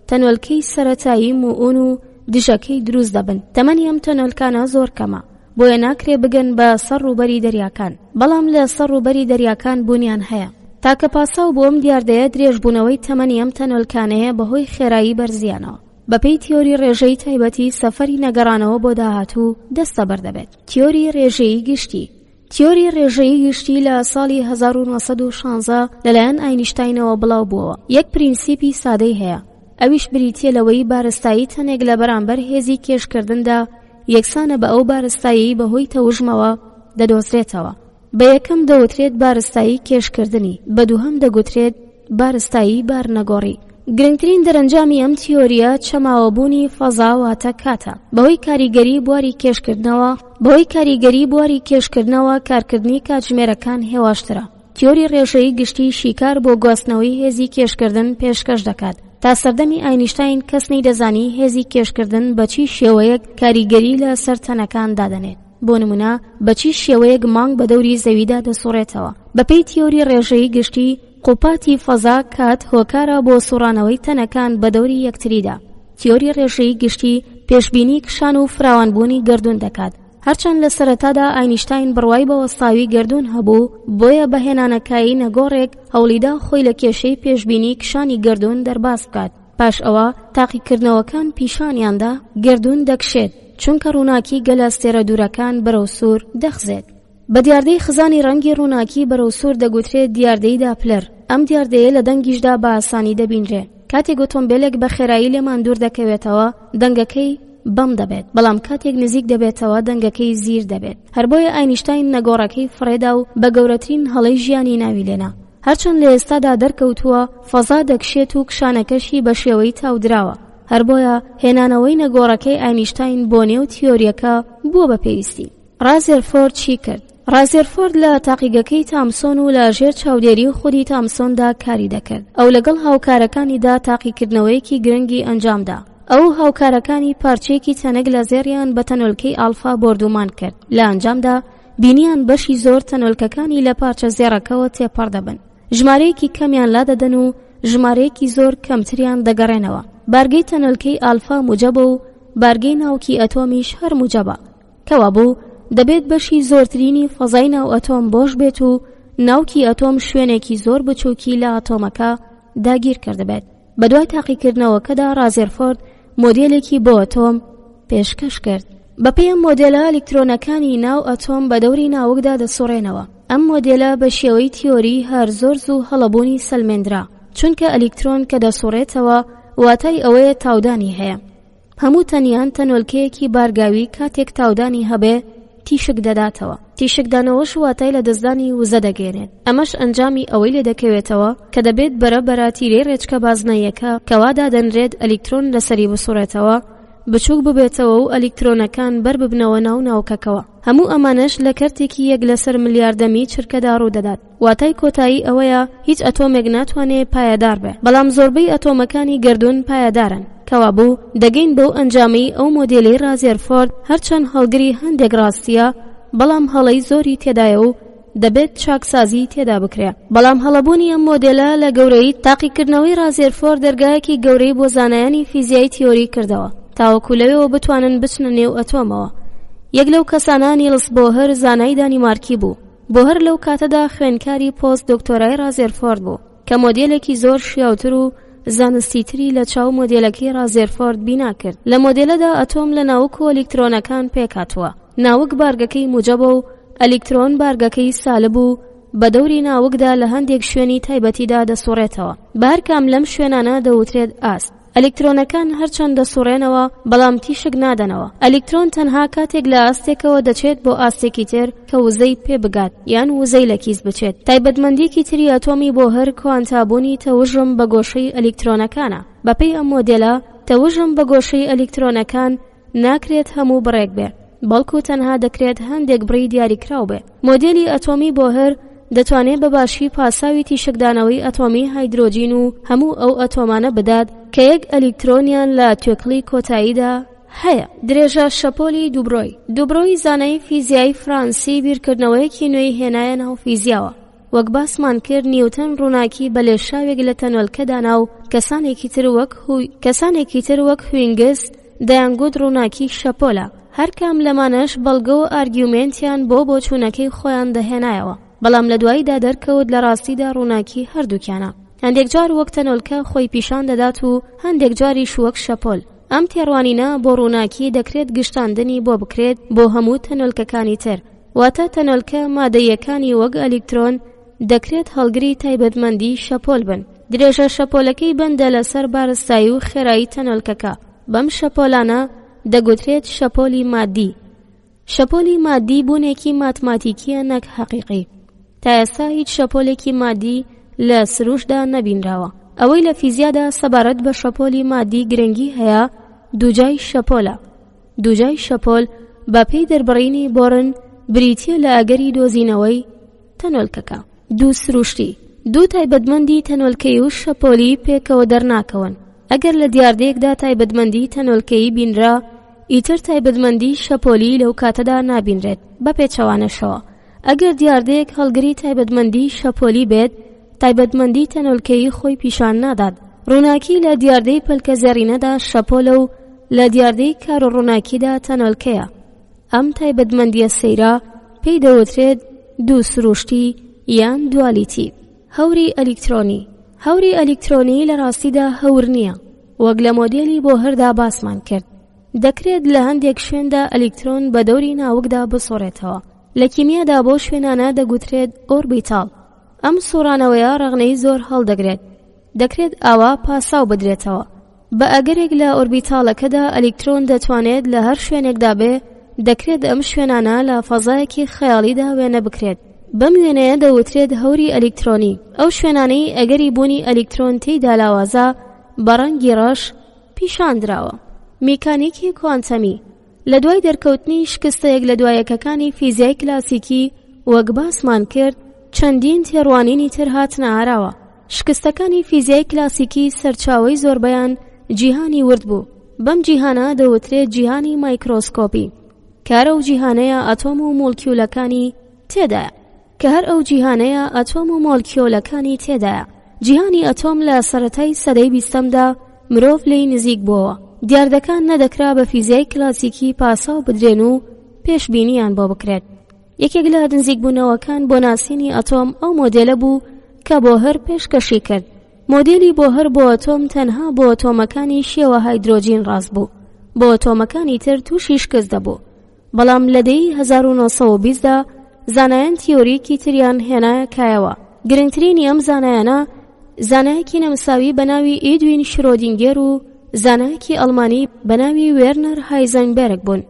تەنۆلکەی سەرەتایی موئون و دژەکەی دروست دەبن. تەمەنی ئەم تەنۆلکانە زۆر کەمە، بۆیە ناکرێ بگەن بە سەر ڕووبەری دەریاکان، بەڵام لە سەر ڕووبەری دەریاکان بوونیان هەیە. تاکە پاساو بۆ ئەم دیاردەیە درێژبوونەوەی تەمەنی ئەم تەنۆلکانەیە بەهۆی خێرایی بەرزیانەوە. بەپێی تیۆری ڕێژەی تایبەتی، سەفەری نەگەڕانەوە بۆ داهاتوو دەستە بەردەبێت. تیۆری ڕێژەیی گشتی. تیۆری ڕێژەیی گشتی لە ساڵی 1916 لەلایەن ئاینشتاینەوە بڵاو بووەوە. یەک پرینسیپی سادەی هەیە، ئەویش بریتیە لەوەی بارستایی تەنێک لە بەرامبەر هێزی کێشکردندا یەکسانە بە ئەو بارستایی بەهۆی تەوژمەوە دەدۆزرێتەوە. بە یەکەم دەوترێت بارستایی کێشکردنی، بە دووهەم دەگوترێت بارستایی بارنەگۆڕی. گرنگترین دەرەنجامی ئەم تیۆریە چەماوەبوونی فەزا واتە کاتە. بەهۆی کاریگەری بواری کێشکردنەوە کارکردنی کاتژمێرەکان هێواشترە. تیۆری ڕێژەیی گشتی شیکار بۆ گواستنەوەی هێزی کێشکردن پێشکەش دەکات. تا سەردەمی ئاینشتاین کەس نەیدەزانی هێزی کێشکردن بە چی شێوەیەک کاریگەری لە سەر تەنەکان دادەنێت. بۆ نمونە بە چی شێوەیەک مانگ بە دەوری زەویدا دەسوڕێتەوە. بەپێی تیۆری ڕێژەیی گشتی، قوپاتی فەزا کات هۆکارە بۆ سوڕانەوەی تەنەکان بە دەوری یەکتریدا. تیۆری ڕێژەیی گشتی پێشبینی کشان و فراوانبوونی گردون دەکات. هەرچەند لە سەرەتادا ئاینشتاین بڕوای بە وەستاوی گردون هەبوو، بۆیە بەهێنانەکایی نەگۆڕێک هەوڵیدا خۆی لە کێشەی پێشبینی کشانی گردون دەرباز بکات. پاش ئەوە تاقیکردنەوەکان پیشانیاندا گردون دەکشێت، چونکە ڕووناکی گەلاستێرە دوورەکان بەرەو سوور دەخزێت. بە دیاردەی خزانی ڕەنگی ڕووناکی بەرەو سوور دەگوترێت دیاردەی داپلەر. ئەم دیاردەیە لە دەنگیشدا بە ئاسانی دەبینرێت. کاتێک ئۆتۆمبیلێک بە خێرایی لێمان دوور دەکەوێتەوە، دەنگەکەی بەم دەبێت، بەڵام کاتێک نزیک دەبێتەوە دەنگەکەی زیر دەبێت. هەر بۆیە ئاینشتاین نەگۆڕەکەی فڕێدا و بە گەورەترین هەڵەی ژیانی ناوی لێنا. هەرچەند لە ئێستادا دەرکەوتووە، فەزا دەکشێت و کشانەکەشی بە شێوەی تاودراوە. هەر بۆیە هێنانەوەی نەگۆڕەکەی ئاینشتاین بۆ نێو تیۆریەکە بووە بە پێویستی. رازرفۆرد چی کرد؟ رازرفۆرد لە تاقیگەکەی تامسۆن و لە ژێر چاودێری خودی تامسۆندا کاری دەکرد. ئەو لەگەڵ هاوکارەکانیدا تاقیکردنەوەیەکی گرنگی ئەنجامدا. ئەو هاوکارەکانی پارچەیەکی تەنەک لە زێریان بە تەنۆلکەی ئالفا بردومان کرد. لە ئەنجامدا بینیان بەشی زۆر تەنۆلکەکانی لە پارچە زێڕەکەوە تێپەڕ دەبن. ژمارەیەکی کەمیان لا دەدەن و ژمارەیەکی زۆر کەمتریان دەگەڕێنەوە. بارگەی تەنۆلکەی ئالفا موجەبە و بارگەی ناوکی ئەتۆمیش هەر موجەبە. کەوا بوو دەبێت بەشی زۆرترینی فەزای ناو ئەتۆم بۆش بێت و ناوکی ئەتۆم شوێنێکی زۆر بچووکی لە ئەتۆمەکە داگیر کردبێت. بەدوای تاقیکردنەوەکەدا رازرفۆرد مۆدێلێکی بۆ ئەتۆم پێشکەش کرد. بەپێی ئەم مۆدێلە ئەلکترۆنەکانی ناو ئەتۆم بە دەوری ناوەکدا دەسوڕێنەوە. ئەم مۆدێلە بە شێوەی تیۆری هەرزۆرز و هەڵەبوونی سەلمێنرا، چونکە ئەلکترۆن کە دەسوڕێتەوە واتای ئەوەیە تاودانی هەیە. هەموو تەنیان تەنۆلکەیەکی بارگاوی کاتێک تاودانی هەبێ تیشک دەداتەوە. تیشکدانەوەش واتای لە دەستدانی وزە دەگێنێت. ئەمەش ئەنجامی ئەوەی لێ دەکەوێتەوە کە دەبێت بەرە تیرەی ڕێچکە بازنەیەکە کەوادا دەنرێت ئەلکترۆن لەسەری بسوڕێتەوە بچووک ببێتەوە و ئەلکترۆنەکان بەر ببنەوە ناو ناوکەکەوە. هەموو ئەمانش لە کەرتێکی 1 لەسەر ملیاردەمی چرکەدا ڕوو دەدات. واتای کۆتایی ئەوەیە هیچ ئەتۆمێک ناتوانێت پایەدار بێ، بەڵام زۆربەی ئەتۆمەکانی گردون پایەدارن. کەوابوو دەگەین بەو ئەنجامەی ئەو مۆدێلەی رازێرفۆرد هەرچەند هەڵگری هەندێک ڕاستیە، بەڵام هەڵەی زۆری تێدایە و دەبێت چاکسازی تێدا بکرێت. بەڵام هەڵەبوونی ئەم مۆدێلە لە گەورەی تاقیکردنەوەی رازێرفۆرد دەرگایەکی گەورەی بۆ زانایانی فیزیایی تیۆری کردەوە تاوەکو لەوێەوە بتوانن بچنە نێو ئەتۆمەوە. یەک لەو کەسانە نیلس بۆهر زانای دانیمارکی بوو. بۆهر لەو کاتەدا خوێندکاری پۆست دۆکتۆرای رازێرفۆرد بوو کە مۆدێلێکی زۆر شیاوتر و زانستیتری لە چاو مۆدێلەکەی رازێرفۆرد بینا کرد. لە مۆدێلەدا ئەتۆم لە ناوک و ئەلکترۆنەکان پێکاتوە. ناوک بارگەکەی موجەبە و ئەلکترۆن بارگەکەی سالب و بە دەوری ناوکدا لە هەندێک شوێنی تایبەتیدا دەسوڕێتەوە. بارکام لەم شوێنانە دەوترێت ئاست. ئەلکترۆنەکان هەرچەند دەسوڕێنەوە بەڵام تیشک نادەنەوە. ئەلکترۆن تەنها کاتێک لە ئاستێکەوە دەچێت بۆ ئاستێکی تر کە وزەی پێ بگات یان وزەی لە کیس بچێت. تایبەتمەندیەکی تری ئەتۆمی بۆهر کوانتابوونی تەوژم بە گۆشەی ئەلکترۆنەکانە. بەپێی ئەم مۆدێلە تەوژم بە گۆشەی ئەلکترۆنەکان ناکرێت هەموو بڕێک بێ، بەڵکو تەنها دەکرێت هەندێک بڕی دیاریکراو بێ. مۆدێلی ئەتۆمی بۆهر دەتوانێت بەباشی پاساوی تیشکدانەوەی ئەتۆمی هایدرۆجین و هەموو ئەو ئەتۆمانە بدات کە یەک ئەلکترۆنیان لە توێکڵی کۆتاییدا هەیە. درێژە شەپۆلی دووبڕۆی زانای فیزیایی فڕانسی بیرکردنەوەیەکی نوێی هێنایە ناو فیزیاوە. وەک باسمان کرد نیوتن ڕووناکی بە لێشاوێک لە تەنۆلکەدانا و کەسانێکی تر وەک هوینگس دەیانگوت ڕووناکی شەپۆلە. هەر کام لەمانەش بەڵگە و ئارگیومنتیان بۆ بۆچوونەکەی خۆیان دەهێنایەوە، بەڵام لە دواییدا دەرکەوت لە ڕاستیدا ڕووناکی هەردووکیانە. هەندێک جار وەک تەنۆلکە خۆی پیشان دەدات و هەندێک جاریش وەک شەپۆل. ئەم تێڕوانینە بۆ ڕووناکی دەکرێت گشتاندنی بۆ بکرێت بۆ هەموو تەنۆلکەکانی تر. واتە تەنۆلکە مادەیەکانی وەک ئەلکترۆن دەکرێت هەڵگری تایبەتمەندی شەپۆل بن. درێژە شەپۆلەکەی بەندە لەسەر بارستایی و خێرایی تەنۆلکەکە. بەم شەپۆلانە دەگوترێت شەپۆلی مادی. شەپۆلی مادی بوونێکی ماتماتیکیە نەک حەقیقی. تا ئێستا هیچ شەپۆلێکی مادی لە سروشدا نەبینراوە. ئەوەی لە فیزیادا سەبارەت بە شەپۆلی مادی گرنگی هەیە دووجای شەپۆلە. دووجای شەپۆل بە پێی دەربڕینی بۆرن بریتیە لە ئەگەری دۆزینەوەی تەنۆلکەکە. دوو سروشتی، دوو تایبەتمەندی تەنۆلکەی و شەپۆلی پێکەوە دەرناکەون. ئەگەر لە دیاردەیەکدا تایبەتمەندی تەنۆلکەیی بینرا، ئیتر تایبەتمەندی شەپۆلی لەو کاتەدا نابینرێت بە پێچەوانەشەوە. ئەگەر دیاردەیەک هەڵگری تایبەتمەندی شەپۆلی بێت، تایبەتمەندی تەنۆلکەیی خۆی پیشان نادات. ڕووناکی لە دیاردەی پەلکە زێڕینەدا شەپۆلە و لە دیاردەی کار و ڕووناکیدا تەنۆلکەیە. ئەم تایبەتمەندیە سەیرا پێی دەوترێت دوو سروشتی یان دوالیتی. هەوری ئەلکترۆنی. هەوری ئەلکترۆنی لە ڕاستیدا هەور نییە، وەک لە مۆدێلی بۆ هەردا باسمان کرد. دەکرێت لە هەندێک شوێندا ئەلکترۆن بە دەوری ناوکدا بسوڕێتەوە. لە کیمیادا بۆ شوێنانە دەگوترێت ئۆربیتاڵ. ئەم سوڕانەوەیە ڕەغنەی زۆر هەڵدەگرێت. دەکرێت ئاوا پاساو بدرێتەوە. بە ئەگەرێک لە ئۆربیتاڵەکەدا ئەلکترۆن دەتوانێت لە هەر شوێنێکدا بێ، دەکرێت ئەم شوێنانە لە فەزایەکی خەیاڵیدا وێنە بکرێت. بەم وێنەیە دەوترێت هەوری ئەلکترۆنی. ئەو شوێنانەی ئەگەری بوونی ئەلکترۆن تێیدا لاوازە بە ڕەنگی ڕەش پیشاندراوە. میکانیکی کوانتەمی. لە دوای دەرکەوتنی شکستەیەک لە دوایەکەکانی فیزیای کلاسیکی وەک باسمان کرد، چەندین تێڕوانینی تر هاتنە ئاراوە. شکستەکانی فیزیای کلاسیکی سەرچاوەی زۆربەیان جیهانی ورد بوو. بەم جیهانە دەوترێت جیهانی مایکرۆسکۆپی، کە هەر ئەو جیهانەیە ئەتۆم و مۆلکیولەکانی تێدایە. جیهانی ئەتۆم لە سەرەتای سەدەی 20دا مرۆڤ لێی نزیک بووەوە. دیاردەکان نەدەکرا بە فیزیای کلاسیکی پاساو بدرێن و پێشبینیان بۆ بکرێت. یەکێک لە نزیکبوونەوەکان بۆ ناسینی ئەتۆم ئەو مۆدێلە بوو کە بۆهر پێشکەشی کرد. مۆدێلی بۆهر بۆ ئەتۆم تەنها بۆ ئەتۆمەکانی شێوە هایدرۆجین ڕاست بوو. بۆ ئەتۆمەکانی تر تووشی شکست دەبوو. بەڵام لەدەی 1920دا زانایان تیۆریکی تریان هێنایە کایەوە. گرنگترینی ئەم زانایانە زانایەکی نەمساوی بەناوی ئیدوین شرۆدینگەر و زانایەکی ئەڵمانی بەناوی وێرنەر هایزەنبێرگ بوون.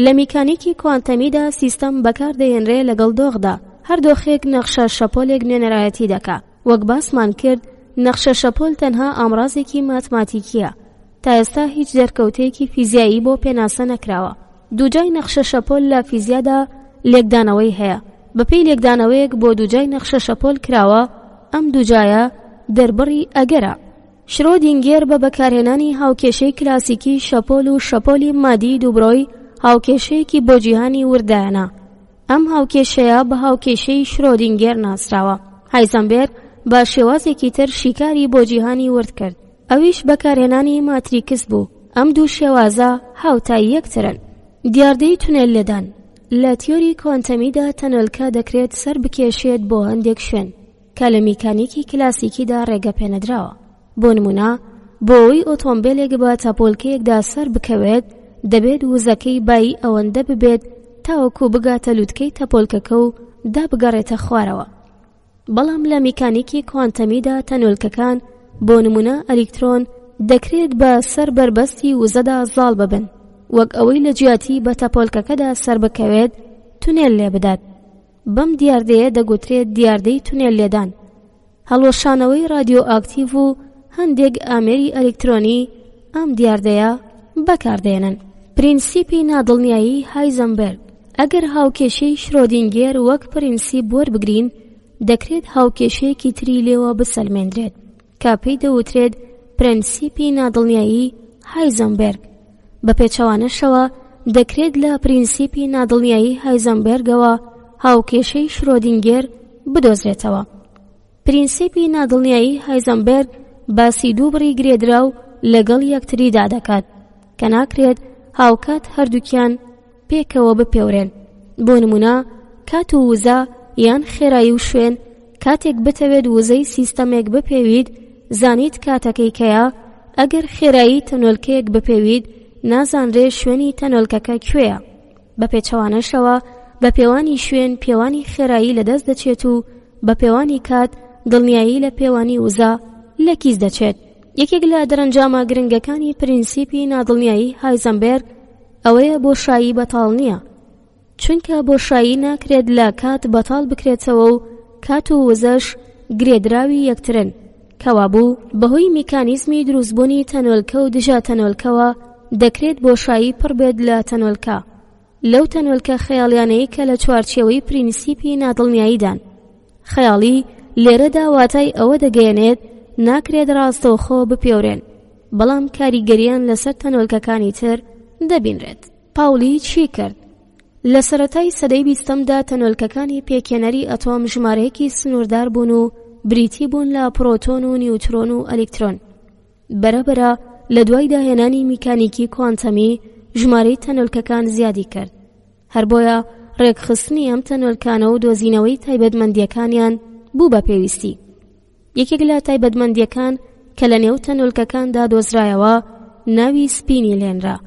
لە میکانیکی کوانتەمیدا سیستەم بەکاردەهێنرێ لەگەڵ دۆخدا. هەر دۆخێک نەخشە شەپۆلێک نوێنەرایەتی دەکا. وەک باسمان کرد نەخشە شەپۆل تەنها ئامڕازێکی ماتماتیکیە. تا ئێستا هیچ دەرکەوتەیەکی فیزیایی بۆ پێناسە نەکراوە. دووجای نەخشە شەپۆل لە فیزیادا لێکدانەوەی هەیە. بەپێی لێکدانەوەیەک بۆ دووجای نەخشە شەپۆل کراوە، ئەم دووجایە دەربڕی ئەگەرە. شرۆدینگەر بە بەکارهێنانی هاوکێشەی کلاسیکی شەپۆل و شەپۆلی مادی دووبڕۆی هاوکێشەیەکی بۆ جیهانی وردایانە. ئەم هاوکێشەیە بە هاوکێشەی شرۆدینگەر ناسراوە. هایزەنبێرگ بە شێوازێکی تر شیکاری بۆ جیهانی ورد کرد. ئەویش بەکارهێنانی ماتریکس بوو. ئەم دوو شێوازە هاوتای یەکترن. دیاردەی تونێل لێدان لە تیۆری کوانتەمیدا تەنۆلکە دەکرێت سەر بکێشێت بۆ هەندێک شوێن کە لە میکانیکی کلاسیکیدا ڕێگە پێنەدراوە. بۆ نمونە بۆ ئەوەی ئۆتۆمبیلێک بە تەپۆلکەیەکدا سەر بکەوێت دەبێت وزەکەی بای ئەوەندە ببێت تاوەکو بگاتە لووتکەی تەپۆلکەکە و دابگەڕێتە خوارەوە. بەڵام لە میکانیکی کوانتەمیدا تەنۆلکەکان بۆ نمونە ئەلیکترۆن دەکرێت بە سەر بربەستی وزەدا زاڵ ببن، وەک ئەوەی لە جیاتی بە تەپۆلکەکەدا سەر بکەوێت تونێل لێ بدات. بەم دیاردەیە دەگوترێت دیاردەی تونێل لێدان. هەڵوەشانەوەی رادیۆ ئاکتیڤ و هەندێک ئامێری ئەلکترۆنی ئەم دیاردەیە بەکاردێنن. پرینسیپی نادڵنیایی هایزەنبێرگ. ئەگەر هاوکێشەی شرۆدینگەر وەک پرینسیپ وەربگرین، دەکرێت هاوکێشەیەکی تری لێوە بسەلمێنرێت کە پێی دەوترێت پرینسیپی نادڵنیایی هایزەنبێرگ. بە پێچەوانەشەوە دەکرێت لە پرینسیپی نادڵنیایی هایزەنبێرگەوە هاوکێشەی شرۆدینگەر بدۆزرێتەوە. پرینسیپی نادڵنیایی هایزەنبێرگ باسی دوو بڕی گرێدراو لەگەڵ یەکتریدا دەکات کە ناکرێت هاوکات هەردووکیان پێکەوە بپێورێن. بۆ نمونە کات و وزە یان خێرایی و شوێن کاتێک بتەوێت وزەی سیستەمێک بپێوید زانیت کاتەکەی کەیە. ئەگەر خێرایی تەنۆلکەیەک بپێوید نازانرێ شوێنی تەنۆلکەکە کوێیە. بە پێچەوانەشەوە بە پێوانی شوێن پێوانی خێرایی لەدەست دەچێت و بە پێوانی کات دڵنیایی لە پێوانی وزە لە کیس دەچێت. یەکێک لە دەرەنجامە گرنگەکانی پرینسیپی نادڵنیایی هایزەنبێرگ ئەوەیە بۆشایی بەتاڵ نییە، چونکە بۆشایی ناکرێت لە کات بەتاڵ بکرێتەوە و کات و وزەش گرێدراوی یەکترن. کەوابوو بەهۆی میکانیزمی دروستبوونی تەنۆلکە و دژە تەنۆلکەوە دەکرێت بۆشایی پڕ بێت لە تەنۆلکە. لەو تەنۆلکە خەیاڵیانەی کە لە چوارچێوەی پرینسیپی نادڵنیاییدان. خەیاڵی لێرەدا واتای ئەوە دەگەیەنێت ناکرێت ڕاستەوخۆ بپێورێن، بەڵام کاریگەریان لەسەر تەنۆلکەکانی تر دەبینرێت. پاولی چی کرد؟ لە سەرەتای سەدەی 20دا تەنۆلکەکانی پێکێنەری ئەتۆم ژمارەیەکی سنووردار بوون و بریتی بوون لە پرۆتۆن و نیوترۆن و ئەلکترۆن. بەرەبەرە لە دوای داهێنانی میکانیکی کوانتەمی ژمارەی تەنۆلکەکان زیادی کرد. هەر بۆیە ڕێکخستنی ئەم تەنۆلکانە و دۆزینەوەی تایبەتمەندیەکانیان بوو بە پێویستی. یەکێک لە تایبەتمەندیەکان کە لە نێو تەنۆلکەکاندا دۆزرایەوە ناوی سپینی لێنرا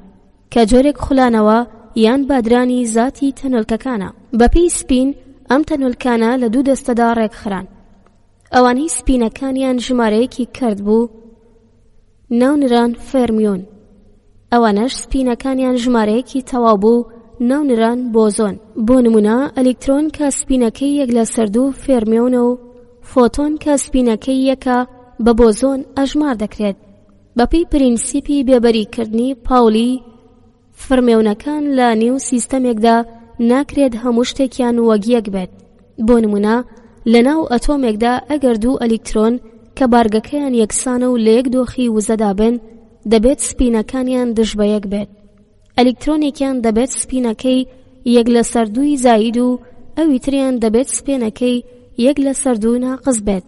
کە جۆرێک خولانەوە یان بادرانی زاتی تەنۆلکەکانە. بەپێی سپین ئەم تەنۆلکانە لە دوو دەستەدا ڕێکخران. ئەوانەی سپینەکانیان ژمارەیەکی کرد بوو ناونران فێرمیۆن، ئەوانەش سپینەکانیان ژمارەیەکی تەواو بوو ناونران بۆزۆن. بۆ نمونە ئەلکترۆن کە سپینەکەی یەک لە سەردوو فێرمیۆنە و فۆتۆن کە سپینەکەی یەکە بە بۆزۆن ئەژمار دەکرێت. بەپێی پرینسیپی بێبەریکردنی پاولی فێرمیۆنەکان لە نێو سیستەمێکدا ناکرێت هەموو شتێکیان وەک یەک بێت. بۆ نمونە لە ناو ئەتۆمێکدا ئەگەر دوو ئەلکترۆن کە بارگەکەیان یەکسانە و لە یەک دۆخی وزەدا بن دەبێت سپینەکانیان دژ بە یەک بێت. ئەلکترۆنێکیان دەبێت سپینەکەی یەک لە سەردووی زاید و ئەوی تریان دەبێت سپێنەکەی یەک لە سەردوو ناقص بێت.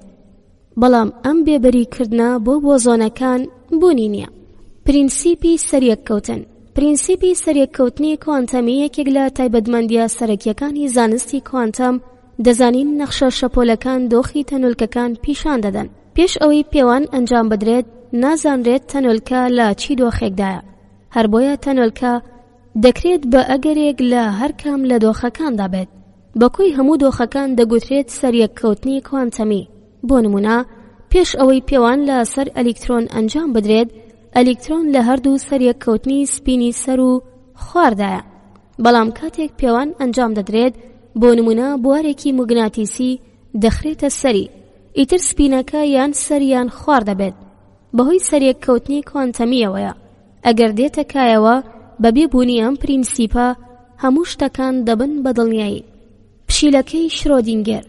بەڵام ئەم بێبەریکردنە بۆ بۆزۆنەکان بوونی نییە. پرینسیپی سەریەککەوتن. پرینسیپی سەریەککەوتنی کوانتەمی یەکێک لە تایبەتمەندیە سەرەکیەکانی زانستی کوانتەم دەزانین نەخشە شەپۆلەکان دۆخی تەنۆلکەکان پیشان دەدەن. پێش ئەوەی پێوان ئەنجام بدرێت نازانرێت تەنۆلکە لە چی دۆخێکدایە. هەر بۆیە تەنۆلکە دەکرێت بە ئەگەرێک لە هەر کام لە دۆخەکاندا بێت. بەکۆی هەموو دۆخەکان دەگوترێت سەریەککەوتنی کوانتەمی. بۆ نمونە پێش ئەوەی پێوان لە سەر ئەلیکترۆن ئەنجام بدرێت، ئەلیکترۆن لە هەردوو سەریەککەوتنی سپینی سەر و خواردایە. بەڵام کاتێک پێوان ئەنجام دەدرێت، بۆ نمونە بوارێکی موگناتیسی دەخرێتە سەری، ئیتر سپینەکە یان سەر یان خوار دەبێت. بەهۆی سەریەککەوتنی کوانتەمیەوەیە. ئەگەر دێتە کایەوە بەبێ بوونی ئەم پرینسیپە هەموو شتەکان دەبن بە دڵنیایی. پشیلەکەی شرۆدینگەر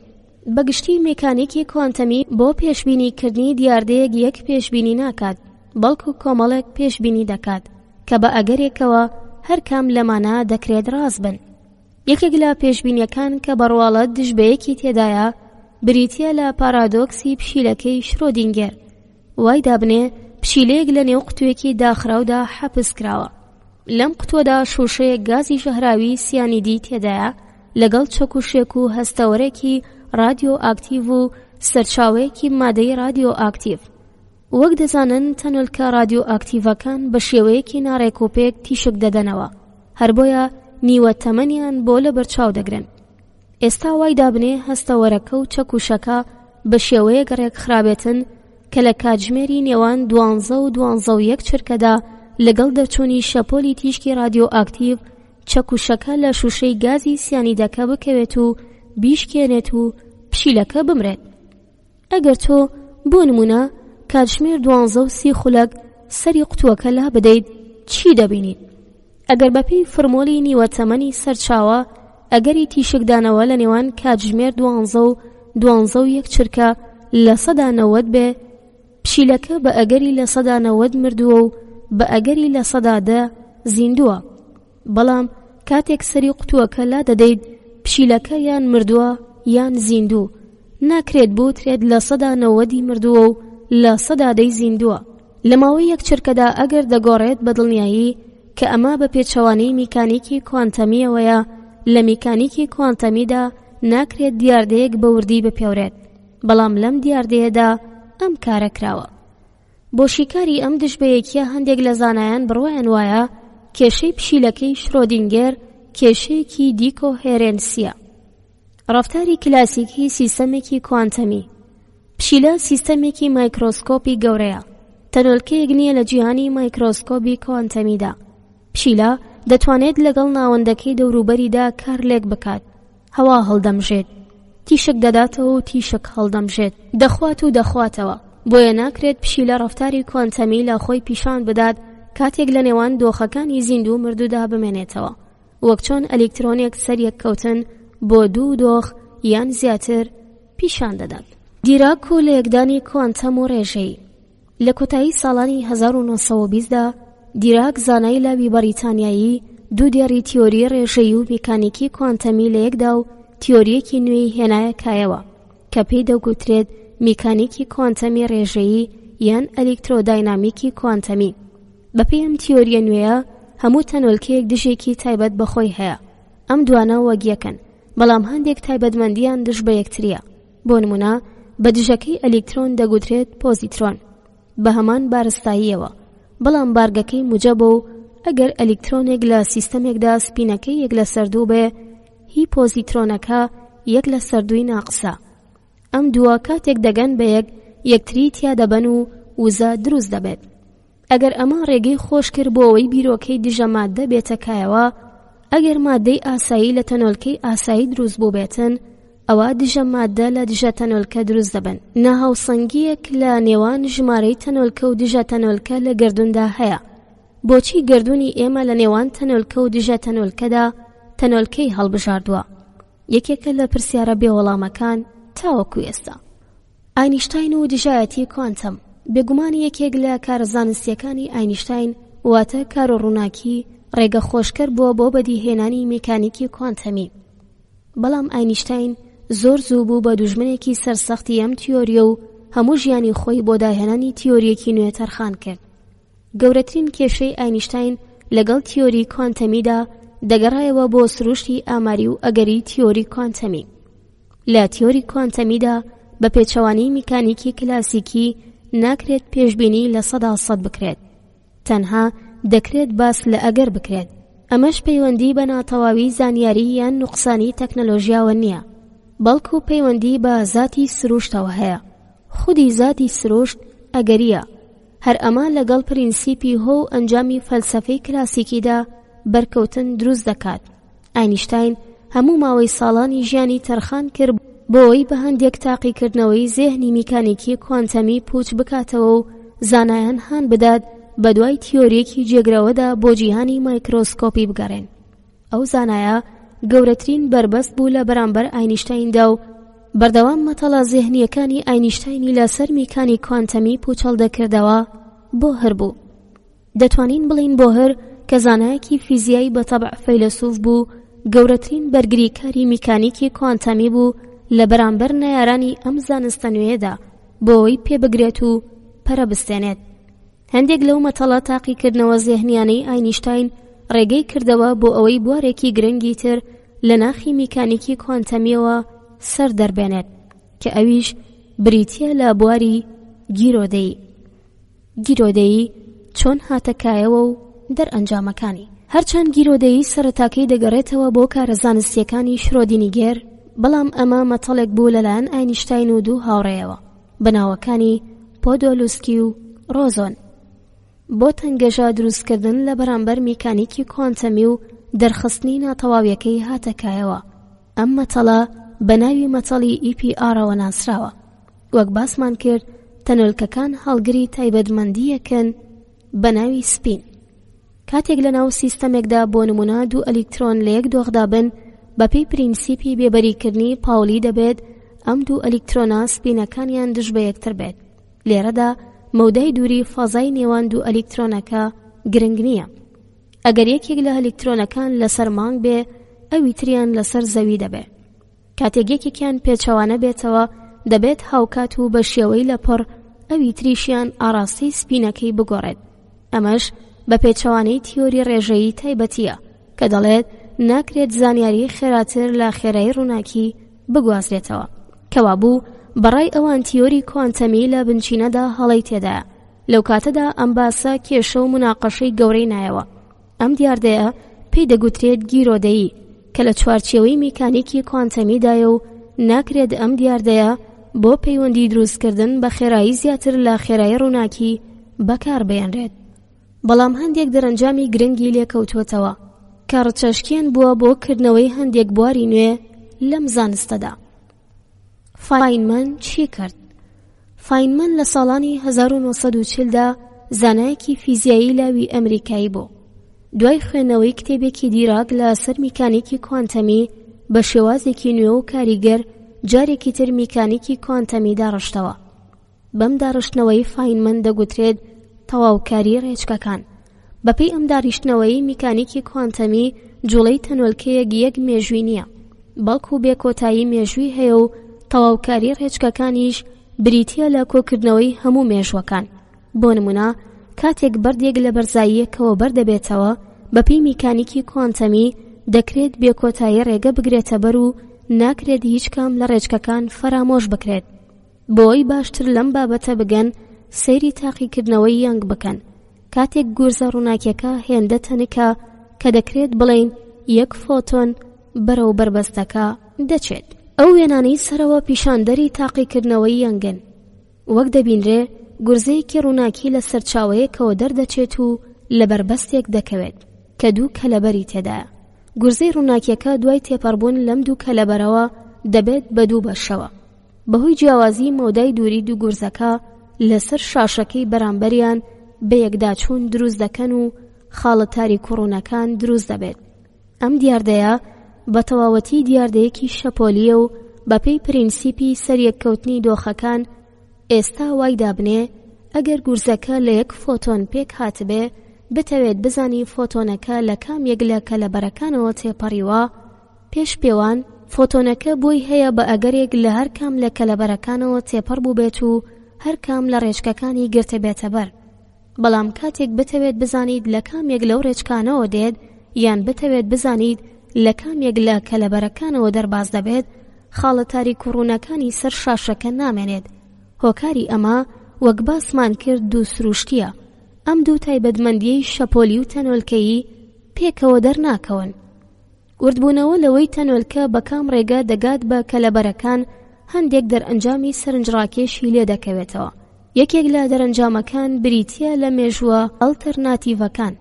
بەگشتی مێکانیکی کوانتەمی بۆ پێشبینیکردنی دیاردەیەک یەک پێشبینی ناکات، بەڵکو کۆمەڵێک پێشبینی دەکات کە بە ئەگەرێکەوە هەر کام لەمانە دەکرێت ڕاست بن. یەکێک لە پێشبینیەکان کە بەڕواڵەت دژبەیەکی تێدایە بریتیە لە پارادۆکسی پشیلەکەی شرۆدینگەر. وای دابنێ پشیلەیەک لە نێو قوتوێکی داخراودا حەپس کراوە. لەم قوتۆدا شوشەیەک گازی ژەهراوی سیانیدی تێدایە لەگەڵ چەکوشێک و هەستەوەرێکی رادیۆ ئاکتیڤ و سەرچاوەیەکی مادەی رادیۆ ئاکتیڤ. وەک دەزانن تەنۆلکە رادیۆ ئاکتیڤەکان بە شێوەیەکی ناڕێکوپێک تیشک دەدەنەوە، هەر بۆیە نیوە تەمەنیان بۆ لە بەرچاو دەگرن. ئێستا وای دابنێ هەستەوەرەکە و چەکوشەکە بە شێوەیەک ڕێکخرابێتن کە لە کاتژمێری نێوان 12 و 12:01 چرکەدا لەگەڵ دەرچوونی شەپۆلی تیشکی رادیۆ ئاکتیڤ چەکوشەکە لە شوشەی گازی سیانیدەکە بکەوێت و بیشکێنێت و پشیلەکە بمرێت. ئەگەر تۆ بۆ نمونە کاتژمێر 12:30 خولەک سەری قوتووەکە لا بدەیت، چی دەبینیت؟ ئەگەر بەپێی فرمۆلی نیوە تەمەنی سەرچاوە ئەگەری تیشکدانەوە لە نێوان کاتژمێر 12 و 12:01 چرکە لە 90 بێ، پشیلەکە بە ئەگەری لە 90 مردووە و بە ئەگەری لە 10 زیندووە. بەڵام کاتێک سەری قوتووەکە لا دەدەیت، پشیلەکە یان مردووە یان زیندوو، ناکرێت بوترێت لە 90 مردووە و لە 10 زیندووە. لە ماوەی یەک چرکەدا ئەگەر دەگۆڕێت بە دڵنیایی کە ئەمە بە پێچەوانەی میکانیکی کوانتەمیەوەیە، لە میکانیکی کوانتەمیدا ناکرێت دیاردەیەک بە وردی بپێورێت، بەڵام لەم دیاردەیەدا ئەم کارە کراوە. بۆ شیکاری ئەم دژبەیەکیە هەندێک لە زانایان بڕوایان وایە کێشەی پشیلەکەی شرۆدینگەر کێشەیەکی دیکۆهێرنسیە، ڕەفتاری کلاسیکی سیستەمێکی کوانتەمی. پشیلە سیستەمێکی مایکرۆسکۆپی گەورەیە، تەنۆلکەیەک نییە لە جیهانی مایکرۆسکۆپی کوانتەمیدا. پشیلە دەتوانێت لەگەڵ ناوەندەکەی دەوروبەریدا کار لێک بکات، هەوا هەڵدەمژێت، تیشک دەداتەوە و تیشک هەڵدەمژێت، دەخوات و دەخواتەوە. بۆیە ناکرێت پشیلە ڕەفتاری کوانتەمی لە خۆی پیشان بدات کاتێک لە نێوان دۆخەکانی زیندوو مردوودا بمێنێتەوە، وەک چۆن ئەلیکترۆنێک سەریەک کەوتن بۆ دوو دۆخ یان زیاتر پیشان دەدات. دیراک و لە یەکدانی کوانتەم و ڕێژەیی. لە کۆتایی ساڵانی 1920دا دیراک زانای لاوی بەریتانیایی دوو دێڕی تیۆری ڕێژەیی و میکانیکی کوانتەمی لە یەکدا و تیۆریەکی نوێی هێنایە کایەوە کە پێی دەگوترێت میکانیکی کوانتەمی ڕێژەیی یان ئەلکترۆداینامیکی کوانتەمی. بەپێی ئەم تیۆریە نوێیە هەموو تەنۆلکەیەک دژێکی تایبەت بەخۆی هەیە. ئەم دوانە وەگیەکەن، بەڵام هەندێک تایبەتمەندیان دژ بە یەکتریە. بۆ نمونە بە دژەکەی ئەلیکترۆن دەگوترێت پۆزیترۆن بە هەمان بارستاییەوە، بەڵام بارگەکەی موجەبە و ئەگەر ئەلیکترۆنێک لە سیستەمێکدا سپینەکەی یەک لە سەردوو بێ، هی پۆزیترۆنەکە یەک لە سەردووی ناقسە. ئەم دووە کاتێک دەگەن بە یەکتری تیا دەبەن و وزە دروست دەبێت. ئەگەر ئەمە ڕێگەی خۆش کرد بۆ ئەوەی بیرۆکەی دژە ماددە بێتەکایەوە، ئەگەر ماددەی ئاسایی لە تەنۆلکەی ئاسایی دروست بوو بێتن، ئەوە دژە ماددە لە دژە تەنۆلکە دروست دەبن. ناهاوسەنگیەک لە نێوان ژمارەی تەنۆلکە و دژە تەنۆلکە لە گردووندا هەیە. بۆچی گردوونی ئێمە لە نێوان تەنۆلکە و دژە تەنۆلکەدا تەنۆلکەی هەڵبژاردووە؟ یەکێکە لە پرسیارە بێوەڵامەکان تاوەکو ئێستا. ئاینیشتاین و دژایەتی کوانتەم. بێگومان یەکێک لە کارەزانستیەکانی ئاینیشتاین واتە کارۆڕووناکی ڕێگە خۆشکەر بووە بۆ بەدیهێنانی میکانیکی کوانتەمی. بەڵام ئاینیشتاین زۆر زوو بوو بە دوژمنێکی سەرسەختی ئەم تیۆریە و هەموو ژیانی خۆی بۆ داهێنانی تیۆریەکی نوێ تەرخان کرد. گەورەترین کێشەی ئاینیشتاین لەگەڵ تیۆری کوانتەمیدا دەگەڕایەوە بۆ سروشتی ئاماری و ئەگەری تیۆری کوانتەمی. لە تیۆری کوانتەمیدا بە پێچەوانی میکانیکی کلاسیکی ناکرێت پێشبینی لە 100% بکرێت، تەنها دەکرێت باس لە ئەگەر بکرێت. ئەمەش پەیوەندی بە ناتەواوی زانیاری یان نوقسانی تەکنەلۆژیاوە نییە، بەڵکو پەیوەندی بە زاتی سروشتەوە هەیە. خودی زاتی سروشت ئەگەریە. هەر ئەمە لەگەڵ پرینسیپی هۆ و ئەنجامی فەلسەفەی کلاسیکیدا بەرکەوتن دروست دەکات. ئاینشتاین هەموو ماوەی ساڵانی ژیانی تەرخان کرد بۆی بە هەندێک تاقیکردنەوەی زێهنی میکانیکی کوانتەمی پوچ بکاتەوە و زانایان هان بدات بە دوای تیۆریەکی جێگرەوەدا بۆ جیهانی مایکرۆسکۆپی بگەڕێن. ئەو زانایە گەورەترین بربەست بوو لە بەرامبەر ئاینشتایندا و بەردەوام مەتەڵە زێهنیەکانی ئاینشتاینی لەسەر میکانی کوانتەمی پوچەڵ دەکردەوە. بۆهر بوو. دەتوانین بڵین بۆهر کە زانایەکی فیزیایی بەتەبع فەیلسوف بوو، گەورەترین بەرگریکاری میکانیکی کوانتەمی بوو لە بەرامبەر نەیارانی ئەم زانستە نوێدا بۆی پێبگرێت و پەرە بستێنێت. هەندێک لەو مەتەڵە تاقیکردنەوە زێهنیانەی ئاینشتاین ڕێگەی کردەوە بۆ ئەوەی بوارێکی گرنگی تر لە ناخی میکانیکی کوانتەمیەوە سەر دەربێنێت کە ئەویش بریتیە لە بواری گیرۆدەیی. گیرۆدەیی چۆن هاتەکایەوە و دەرئەنجامەکانی. هەرچەند گیرۆدەیی سەرەتاکەی دەگەڕێتەوە بۆ کارە زانستیەکانی شرۆدینگەر، بەڵام ئەمە مەتەڵێک بوو لەلایەن ئاینشتاین و دوو هاوڕێیەوە بەناوەکانی پۆدۆلوسکی و ڕۆزۆن بۆ تەنگەژە دروستکردن لە بەرامبەر میکانیکی کوانتەمی و دەرخستنی ناتەواویەکەی هاتەکایەوە. ئەم مەتەڵە بە ناوی مەتەڵی EPR-ەوە ناسراوە. وەک باسمان کرد، تەنۆلکەکان هەڵگری تایبەتمەندیەکەن بە ناوی سپین. کاتێک لە ناو سیستەمێکدا بۆ نمونە دوو ئەلیکترۆن لە یەک دۆخدا بن، بەپێی پرینسیپی بێبەریکردنی پاولی دەبێت ئەم دوو ئەلیکترۆنە سپینەکانیان دژ بە یەکتر بێت. لێرەدا مەودای دووری فازای نێوان دوو ئەلیکترۆنەکە گرنگ نییە. ئەگەر یەکێک لە ئەلیکترۆنەکان لەسەر مانگ بێ، ئەوی تریان لەسەر زەوی دەبێت. کاتێک یەکێکیان پێچەوانە بێتەوە، دەبێت هاوکات و بە شێوەی لەپڕ ئەوی تریشیان ئاڕاستی سپینەکەی بگۆڕێت. ئەمەش بە پێچەوانەی تیۆری ڕێژەیی تایبەتیە کە دەڵێت ناکرێت زانیاری خێراتر لە خێرایی ڕووناکی بگوازرێتەوە. کەوابوو بەڕای ئەوان تیۆری کوانتەمی لە بنچینەدا هەڵەی تێدایە. لەو کاتەدا ئەم باسە کێشە و مناقەشەی گەورەی نایەوە. ئەم دیاردەیە پێی دەگوترێت گیرۆدەیی کە لە چوارچێوەی میکانیکی کوانتەمیدایە و ناکرێت ئەم دیاردەیە بۆ پەیوەندی دروستکردن بە خێرایی زیاتر لە خێرایی ڕووناکی بەکار بێنرێت. بەڵام هەندێک دەرەنجامی گرنگی لێکەوتوێتەوە کە ڕچەشکێن بووە بۆ کردنەوەی هەندێک بواری نوێ لەم زانستەدا. فاینمەن چی کرد؟ فاینمەن لە ساڵانی 1940دا زانایەکی فیزیایی لاوی ئەمریکایی بوو. دوای خوێندنەوەی کتێبێکی دیراک لە سەر میکانیکی کوانتەمی بە شێوازێکی نوێ و کاریگەر جارێکی تر میکانیکی کوانتەمی داڕشتەوە. بەم داڕشتنەوەی فاینمەن دەگوترێت تەواوکاری ڕێچکەکان. بەپێی ئەم داڕیشتنەوەی میکانیکی کوانتەمی جوڵەی تەنۆلکەیەک یەک مێژووی نییە، بەڵکو بێکۆتایی مێژووی هەیە و تەواوکاری ڕێچکەکانیش بریتیە لە کۆکردنەوەی هەموو مێژوەکان. بۆ نمونە کاتێک بەردێک لە بەرزاییەکەوە بەردەبێتەوە، بەپێی میکانیکی کوانتەمی دەکرێت بێکۆتایی ڕێگە بگرێتە بەر و ناکرێت هیچ کام لە ڕێچکەکان فەرامۆش بکرێت. بۆی باشتر لەم بابەتە بگەن سەیری تاقیکردنەوەی یەنگ بکەن. کاتێک گورزە ڕووناکیەکە هێندە تەنکە کە دەکرێت بڵێن یەک فۆتۆن بەرەو بربەستەکە دەچێت. ئەو وێنانەی سەرەوە پیشاندەری تاقیکردنەوەی یەنگن. وەک دەبینرێ گورزەیەکی ڕووناکی لە سەرچاوەیەکەوە دەردەچێت و لە بربەستێک دەکەوێت کە دوو کەلەبەری تێدایە. گورزەی ڕووناکیەکە دوای تێپەڕبوون لەم دوو کەلەبەرەوە دەبێت بە دوو بەشەوە. بەهۆی جیاوازی مەودای دووری دوو گورزەکە لەسەر شاشەکەی بەرامبەریان بە یەکداچوون دروست دەکەن و خاڵە تاریک و ڕوونەکان دروست دەبێت. ئەم دیاردەیە بە تەواوەتی دیاردەیەکی شەپۆلیە و بەپێی پرینسیپی سەریەککەوتنی دۆخەکان ئێستا وای دابنێ ئەگەر گورزەکە لە یەک فۆتۆن پێک هاتبێ، بتەوێت بزانی فۆتۆنەکە لە کام یەک لە کەلەبەرەکانەوە تێپەڕیوە. پێش پێوان فۆتۆنەکە بۆی هەیە بە ئەگەرێک لە هەر کام لە کەلەبەرەکانەوە تێپەڕ بوو بێت و هەر کام لە ڕێچکەکانی گرتە بێتە بەر. بەڵام کاتێک بتەوێت بزانیت لە کامێک لەو ڕێچکانەوە دێت یان بتەوێت بزانیت لە کامێک لە کەلەبەرەکانەوە دەرباز دەبێت، خاڵە تاریک و ڕوونەکانی سەر شاشەکە نامێنێت. هۆکاری ئەمە وەک باسمان کرد دوو سروشتیە. ئەم دوو تایبەتمەندیەی شەپۆلی و تەنۆلکەیی پێکەوە دەرناکەون. وردبوونەوە لەوەی تەنۆلکە بە کام ڕێگە دەگات بە کەلەبەرەکان هەندێک دەرئەنجامی سەرنجڕاکێشی لێ دەکەوێتەوە. یەکێک لە دەرەنجامەکان بریتیە لە مێژووە ئەڵتەرناتیڤەکان.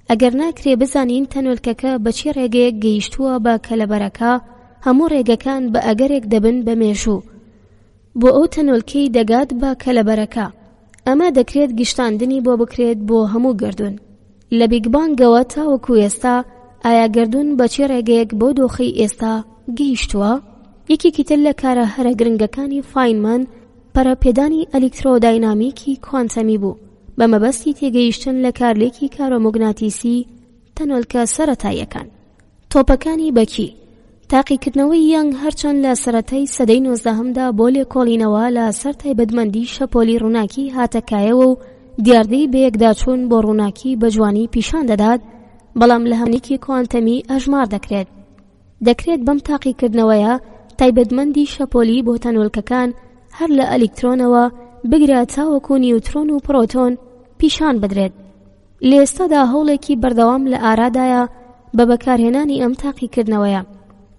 ئەگەر ناکرێ بزانین تەنۆلکەکە بە چی ڕێگەیەک گەیشتووە بە کەلەبەرەکە، هەموو ڕێگەکان بە ئەگەرێک دەبن بە مێژوو بۆ ئەو تەنۆلکەی دەگات بە کەلەبەرەکە. ئەمە دەکرێت گشتاندنی بۆ بکرێت بۆ هەموو گەردون. لە بیگبانگەوە تاوەکو ئێستا ئایا گەردون بە چی ڕێگەیەک بۆ دۆخەی ئێستا گەیشتووە؟ یەکێکی تر لە کارە هەرە گرنگەکانی فاینمان پەرەپێدانی ئەلکترۆداینامیکی کوانتەمی بوو بە مەبەستی تێگەیشتن لە کارلێکی کارۆمۆگناتیسی تەنۆلکە سەرەتاییەکان. تۆپەکانی بەکی تاقیکردنەوەی یانگ هەرچەند لە سەرەتای سەدەی 19دا بۆ لێکۆڵینەوە لە سەر تایبەتمەندی شەپۆلی ڕووناکی هاتەکایەوە و دیاردەی بەیەکداچوون بۆ ڕووناکی بە جوانی پیشان دەدات، بەڵام لە هەمنێکی کوانتەمی ئەژمار دەکرێت بەم تاقیکردنەوەیە تایبەتمەندی شەپۆلی بۆ تەنۆلکەکان هەر لە ئەلکترۆنەوە بگرە تاوەکو نیوترۆن و پرۆتۆن پیشان بدرێت. لە ئێستادا هەوڵێکی بەردەوام لە ئارادایە بە بەکارهێنانی ئەم تاقیکردنەوەیە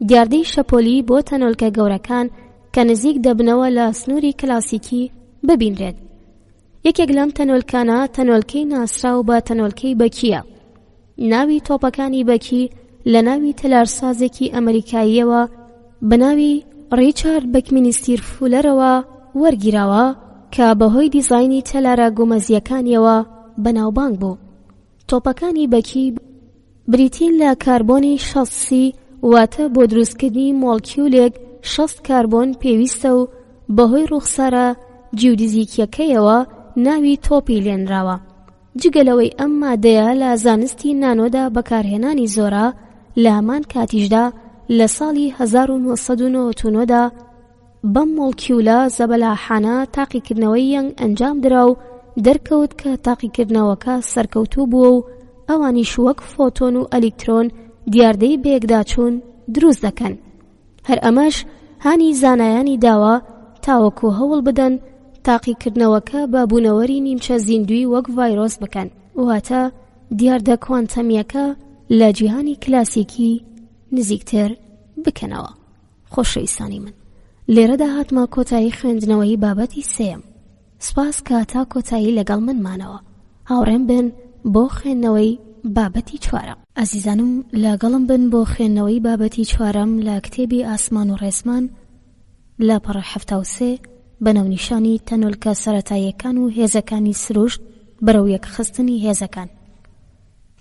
دیاردەی شەپۆلی بۆ تەنۆلکە گەورەکان کە نزیک دەبنەوە لە سنووری کلاسیکی ببینرێت. یەکێک لەم تەنۆلکانە تەنۆلکەی ناسراو بە تەنۆلکەی بەکیە. ناوی تۆپەکانی بەکی لە ناوی تەلارسازێکی ئەمریکاییەوە بە ناوی ڕیچارد بەکمینستیر فولەرەوە وەرگیراوە کە بەهۆی دیزاینی تەلارە گومەزیەکانیەوە بەناوبانگ بوو. تۆپەکانی بەکی بریتین لە کاربۆنی 60 واتە بۆ دروستکردنی مۆڵکیولێک 60 کاربۆن پێویستە و بەهۆی ڕوخسارە جیودیزیکیەکەیەوە ناوی تۆپی لێنراوە. جگەلەوەی ئەم مادەیە لە زانستی نانۆدا بەکارهێنانی زۆرە، لە هەمان کاتیشدا لە ساڵی 1999دا بەم مۆڵکیولە زەبەلاحانە تاقیکردنەوەی یەنگ ئەنجام درا و دەرکەوت کە تاقیکردنەوەکە سەرکەوتوو بووە و ئەوانیش وەک فۆتۆن و ئەلکترۆن دیاردەی بەیەکداچوون دروست دەکەن. هەر ئەمەش هانی زانایانی داوە تاوەکو هەوڵ بدەن تاقیکردنەوەکە بە بوونەوەری نیمچە زیندوی وەک ڤایرۆس بکەن، واتە دیاردە کوانتەمیەکە لە جیهانی کلاسیکی نزیکتر بکەنەوە. خۆشەویستانی من، لێرەدا هاتمە کۆتایی خوێندنەوەی بابەتی سێم. سپاس کە تا کۆتایی لەگەڵ منمانەوە. هاوڕێم بن بۆ خوێندنەوەی بابەتی چوارەم. ئازیزانم، لەگەڵم بن بۆ خوێندنەوەی بابەتی چوارەم لە کتێبی ئاسمان و ڕێسمان لە پەڕە 73 بەناونیشانی تەنۆلکە سەرەتاییەکان و هێزەکانی سروشت بەرەو یەکخستنی هێزەکان.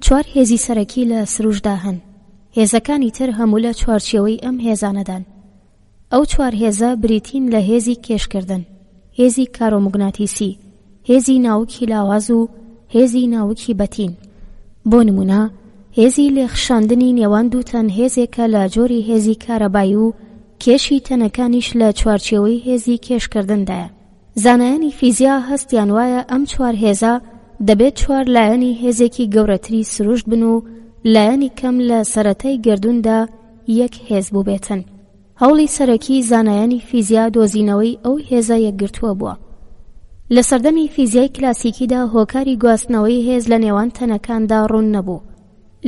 4 هێزی سەرەکی لە سروشتدا هەن. هێزەکانی تر هەموو لە چوارچێوەی ئەم هێزانەدان. ئەو 4 هێزە بریتین لە هێزی کێشکردن، هێزی کارۆمۆگناتیسی، هێزی ناوکی لاواز و هێزی ناوکی بەتین. بۆ نمونە هێزی لێخشاندنی نێوان دوو تەن هێزێکە لە جۆری هێزی کارەبایی و کێشی تەنەکانیش لە چوارچێوەی هێزی کێشکردندایە. زانایانی فیزیا هەستیان وایە ئەم 4 هێزە دەبێت 4 لایەنی هێزێکی گەورەتری سروشت بن و لایەنی کەم لە سەرەتای گردووندا یەک هێز بووبێتن. هەوڵی سەرەکی زانایانی فیزیا دۆزینەوەی ئەو هێزە یەکگرتووە بووە. لە سەردەمی فیزیای کلاسیکیدا هۆکاری گواستنەوەی هێز لە نێوان تەنەکاندا ڕوون نەبوو.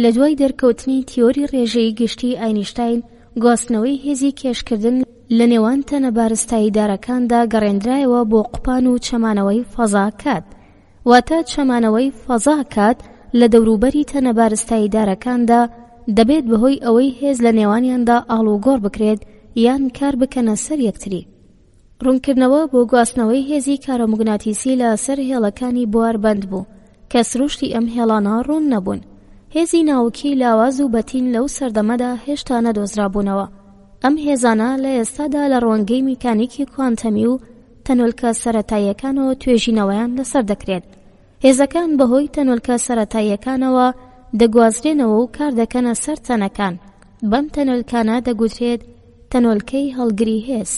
لە دوای دەرکەوتنی تیۆری ڕێژەی گشتی ئاینشتاین، گواستنەوەی هێزی کێشکردن لە نێوان تەنە بارستاییدارەکاندا گەڕێنرایەوە بۆ قوپان و چەمانەوەی فەزا کات، واتە چەمانەوەی فەزا کات لە دەوروبەری تەنە بارستاییدارەکاندا دەبێت بەهۆی ئەوەی هێز لە نێوانیاندا ئاڵوگۆڕ بکرێت یان کار بکەنە سەر یەکتری. ڕوونکردنەوە بۆ گواستنەوەی هێزی کارۆمۆگناتیسی لە سەر هێڵەکانی بواربەند بوو کە سروشتی ئەم هێڵانە ڕوون نەبوون. هێزی ناوکی لاواز و بەتین لەو سەردەمەدا هێشتا نەدۆزرابوونەوە. ئەم هێزانە لە ئێستادا لە ڕوانگەی میکانیکی کوانتەمی و تەنۆلکە سەرەتاییەکانەوە توێژینەوەیان لەسەر دەکرێت. هێزەکان بەهۆی تەنۆلکە سەرەتاییەکانەوە دەگوازرێنەوە و کار دەکەنە سەر تەنەکان. بەم تەنۆلکانە دەگوترێت تەنۆلکەی هەڵگری هێز.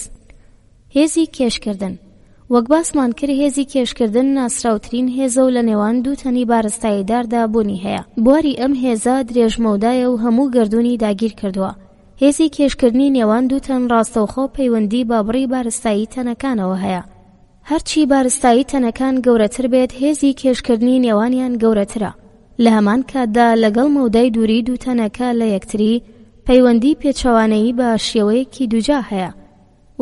هێزی کێشکردن، وەک باسمان کرد، هێزی کێشکردن ناسراوترین هێزە و لە نێوان دوو تەنی بارستاییداردا بوونی هەیە. بواری ئەم هێزە درێژمەودایە و هەموو گردوونی داگیر کردووە. هێزی کێشکردنی نێوان دوو تەن ڕاستەوخۆ پەیوەندی بە بڕی بارستایی تەنەکانەوە هەیە. هەرچی بارستایی تەنەکان گەورەتر بێت، هێزی کێشکردنی نێوانیان گەورەترە. لە هەمان کاتدا لەگەڵ مەودای دووری دوو تەنەکە لە یەکتری پەیوەندی پێچەوانەیی بە شێوەیەکی دووجا هەیە.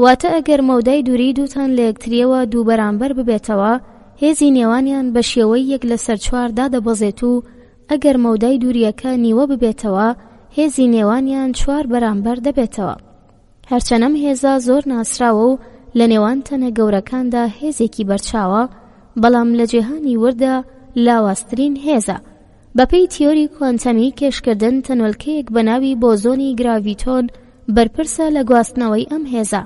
واتە ئەگەر مەودای دووری دووتان لە یەکتریەوە دوو بەرامبەر ببێتەوە، هێزی نێوانیان بە شێوەی 1/4 دادەبەزێت و ئەگەر مەودای دووریەکە نیوە ببێتەوە، هێزی نێوانیان 4 بەرامبەر دەبێتەوە. هەرچەنەم هێزە زۆر ناسراوە و لە نێوان تەنە گەورەکاندا هێزێکی بەرچاوە، بەڵام لە جیهانی وردە لاوازترین هێزە. بەپێی تیۆری کوانتەمی کێشکردن تەنۆلکەیەک بە ناوی بۆزۆنی گراڤیتۆن بەرپرسە لە گواستنەوەی ئەم هێزە،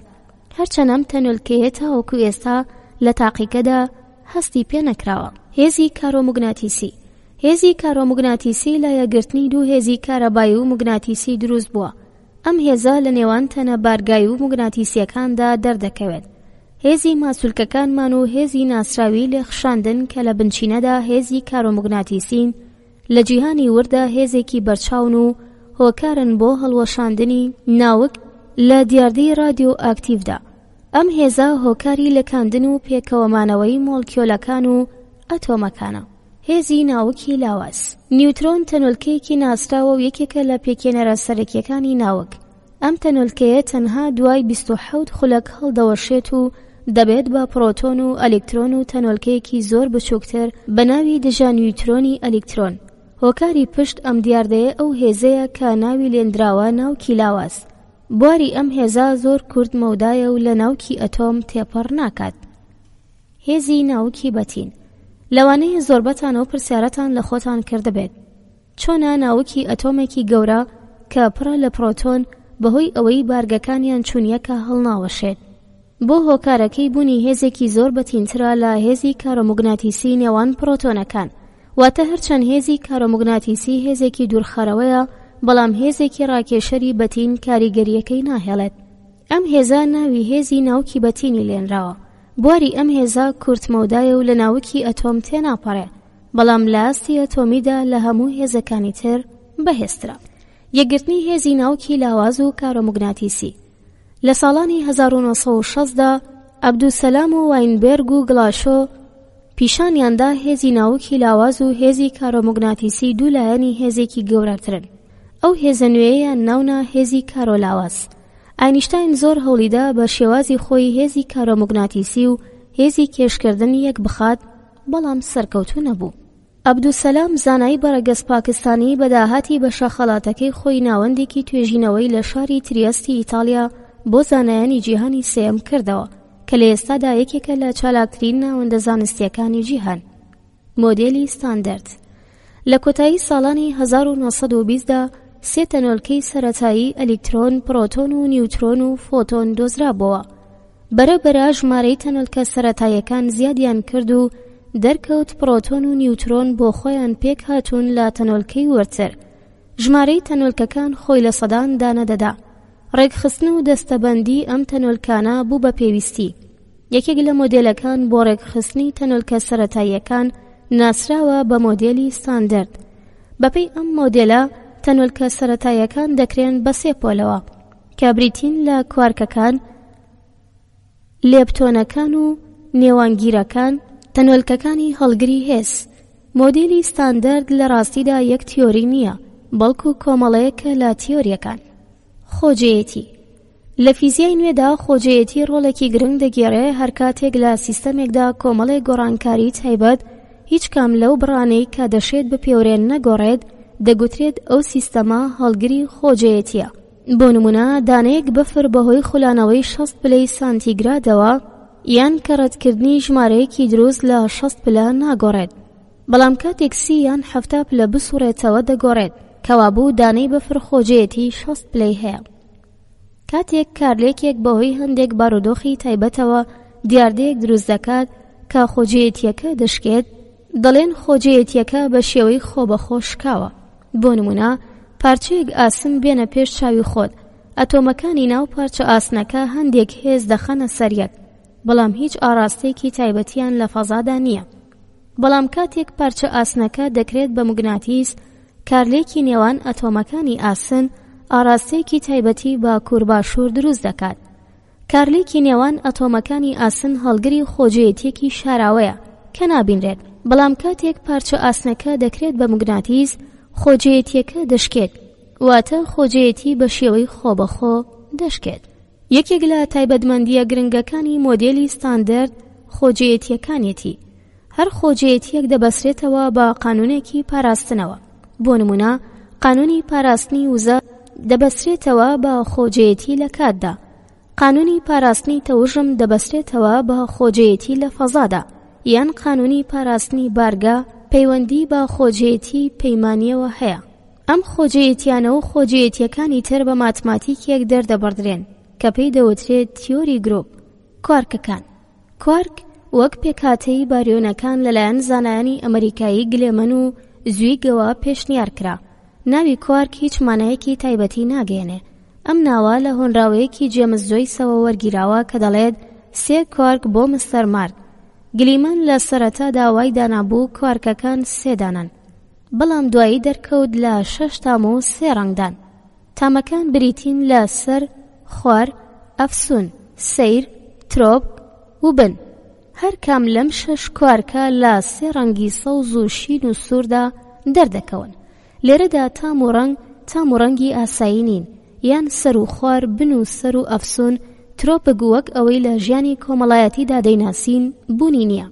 هەرچەنەم تەنۆلکەیە تاوەکو ئێستا لە تاقیکەدا هەستی پێ نەکراوە. هێزی کارۆموگناتیسی. هێزی کارۆموگناتیسی لە یەکگرتنی دوو هێزی کارەبایی و موگناتیسی دروست بووە. ئەم هێزە لە نێوان تەنە بارگایی و موگناتیسیەکاندا دەردەکەوێت. هێزی ماسوولکەکانمان و هێزی ناسراوی لێ خشاندن کە لە بنچینەدا هێزی کارۆموگناتیسین، لە جیهانی وردە هێزێکی بەرچاون و هۆکارن بۆ هەڵوەشاندنی ناوک لە دیاردەی رادیۆ ئاکتیڤدا. ئەم هێزە هۆکاری لەکاندن و پێکەوەمانەوەی مۆلکیۆلەکان و ئەتۆمەکانە. هێزی ناوکی لاواز. نیوترۆن تەنۆلکەیەکی ناسراوە و یەکێکە لە پێکێنەرە سەرەکیەکانی ناوک. ئەم تەنۆلکەیە تەنها دوای 27 خولەک هەڵدەوەشێت و دەبێت بە پرۆتۆن و ئەلکترۆن و تەنۆلکەیەکی زۆر بچووکتر بە ناوی دژە نیوترۆنی ئەلکترۆن. هۆکاری پشت ئەم دیاردەیە ئەو هێزەیە کە ناوی لێنراوە ناوکی لاواز. بواری ئەم هێزە زۆر کورت مەودایە و لە ناوکی ئەتۆم تێپەڕ ناکات. هێزی ناوکی بەتین. لەوانەیە زۆربەتانەوە پرسیارەتان لە خۆتان کردبێت چۆنە ناوکی ئەتۆمێکی گەورە کە پڕە لە پرۆتۆن بەهۆی ئەوەی بارگەکانیان چوونیەکە هەڵناوەشێت بۆ هۆکارەکەی بوونی هێزێکی زۆر بەتینترە لە هێزی کارۆموگناتیسی نێوان پرۆتۆنەکان. واتە هەرچەند هێزی کارۆموگناتیسی هێزێکی دوورخەرەوەیە، بەڵام هێزێکی ڕاکێشەری بەتین کاریگەریەکەی ناهێڵێت. ئەم هێزە ناوی هێزی ناوکی بەتینی لێنراوە. بواری ئەم هێزە کورتمەودایە و لە ناوکی ئەتۆم تێناپەڕێ، بەڵام لە ئاستی ئەتۆمیدا لە هەموو هێزەکانی تر بەهێزترە. یەکگرتنی هێزی ناوکی لاواز و کارۆموگناتیسی. لە ساڵانی 1960دا عەبدولسەلام و واینبێرگ و گڵاشۆ پیشانیاندا هێزی ناوکی لاواز و هێزی کارۆموگناتیسی دوو لایەنی هێزێکی گەورەترن. ئەو هێزە نوێیان ناونا هێزی کارۆلاواز. ئاینشتاین زۆر هەوڵیدا بە شێوازی خۆی هێزی کارۆموگناتیسی و هێزی کێشکردن یەک بخات، بەڵام سەرکەوتوو نەبوو. عەبدولسەلام زانایی بەرەگەز پاکستانی بەداهاتی بە شەخەڵاتەکەی خۆی ناوەندێکی توێژینەوەی لە شاری تریەستی ئیتالیا بۆ زانایانی جیهانی سێم کردەوە کە لە ئێستادا یەکێکە لە چالاکترین ناوەندە زانستیەکانی جیهان. مۆدێلی ستاندەرد. لە کۆتایی ساڵانی 1920دا 3 تەنۆلکەی سەرەتایی ئەلکترۆن، پرۆتۆن و نیوترۆن و فۆتۆن دۆزرابەوە. بەرەبەرە ژمارەی تەنۆلکە سەرەتاییەکان زیادیان کرد و دەرکەوت پرۆتۆن و نیوترۆن بۆ خۆیان پێک هاتوون لە تەنۆلکەی وەرتر. ژمارەی تەنۆلکەکان خۆی لە سەدان دانەدەدا. ڕێکخستن و دەستەبەندی ئەم تەنۆلکانە بوو بە پێویستی. یەکێک لە مۆدێلەکان بۆ ڕێکخستنی تەنۆلکە سەرەتاییەکان ناسراوە بە مۆدێلی ستاندەرد. بەپێی ئەم مۆدێلە تەنۆلکە سەرەتاییەکان دەکرێن بە 3 پۆلەوە کە بریتین لە کوارکەکان، لێپتۆنەکان و نێوانگیرەکان. تەنۆلکەکانی هەڵگری هێز. مۆدێلی ستاندەرد لە ڕاستیدا یەک تیۆری نییە، بەڵکو کۆمەڵەیەکە لە تیۆریەکان. خۆجێیەتی. لە فیزیای نوێدا خۆجێیەتی ڕۆڵێکی گرنگ دەگێڕێ هەر کاتێک لە سیستەمێکدا کۆمەڵێک گۆڕانکاری تایبەت هیچ کام لەو بڕانەی کە دەشێت بپێورێن نەگۆڕێت، دەگوترێت ئەو سیستەمە هەڵگری خۆجێیەتیە. بۆ نمونە دانەیەک بەفر بەهۆی خولانەوەی 60 پلەی سانتیگرادەوە یان کەڕەتکردنی ژمارەیەکی دروست لە 60 پلە ناگۆڕێت، بەڵام کاتێک 30 یان 70 پلە بسوڕێتەوە دەگۆڕێت، کەوابوو دانەی بەفر خۆجێیەتی 60 پلەی هەیە. کاتێک کارلێکێک بەهۆی هەندێک بارودۆخی تایبەتەوە دیاردەیەک دروست دەکات کە خۆجێیەتیەکە دەشکێت، دەڵێن خۆجێیەتیەکە بە شێوەی خۆبەخۆ شکاوە. بۆ نمونە پارچەیەک ئاسن بێنە پێش چاوی خۆت، ئەتۆمەکانی ناو پارچە ئاسنەکە هەندێک هێز دەخەنە سەریەک، بەڵام هیچ ئاراستەیەکی تایبەتیان لە فەزادا نییە. بەڵام کاتێک پارچە ئاسنەکە دەکرێت بە موگناتیس، کارلێکی نێوان ئەتۆمەکانی ئاسن ئاراستەیەکی تایبەتی بە کوورباشوور دروست دەکات. کارلێکی نێوان ئەتۆمەکانی ئاسن هەڵگری خۆجێیەتیەکی شاراوەیە کە نابینرێت، بەڵام کاتێک پارچە ئاسنەکە دەکرێت بە موگناتیس خۆجێیەتیەکە دەشکێت، واتە خۆجێیەتی بە شێوەی خۆبەخۆ دەشکێت. یەکێک لە تایبەتمەندیە گرنگەکانی مۆدێلی ستاندەرد خۆجێیەتیەکانیەتی. هەر خۆجێیەتیەک دەبەسرێتەوە بە قانونێکی پاراستنەوە. بۆ نمونە قانونی پاراستنی وزە دەبەسرێتەوە بە خۆجێیەتی لە کاتدا، قانونی پاراستنی تەوژم دەبەسرێتەوە بە خۆجێیەتی لە فەزادا، یان قانونی پاراستنی بارگە پەیوەندی بە خۆجێیەتی پەیمانیەوە هەیە. ئەم خۆجێیەتیانە و خۆجێیەتیەکانی تر بە ماتماتیکێک دەردەبڕدرێن کە پێی دەوترێت تیۆری گرۆپ. کوارکەکان. کوارک وەک پێکهاتەی باریۆنەکان لەلایەن زانایانی ئەمریکایی گلێمەن و زویگەوە پێشنیار کرا. ناوی کوارک هیچ مانایەکی تایبەتی ناگەێنێ. ئەم ناوە لە هۆنراوەیەکی جێمس جۆیسەوە وەرگیراوە کە دەڵێت 3 کوارک بۆ مستەر مارک. گلیمەن لە سەرەتا داوای دانابوو کوارکەکان 3 دانن، بەڵام دوایی دەرکەوت لە 6 تام و 3 ڕەنگدان. تامەکان بریتین لە سەر، خوار، ئەفسون، سەیر، ترۆپ و بن. هەر کام لەم 6 کوارکە لە 3 ڕەنگی سەوز و شین و سووردا دەردەکەون. لێرەدا تام و ڕەنگی ئاسایی نین، یان سەر و خوار، بن و سەر و ئەفسون، ترۆپگ وەک ئەوەی لە ژیانی کۆمەڵایەتیدا دەیناسین بوونی نییە،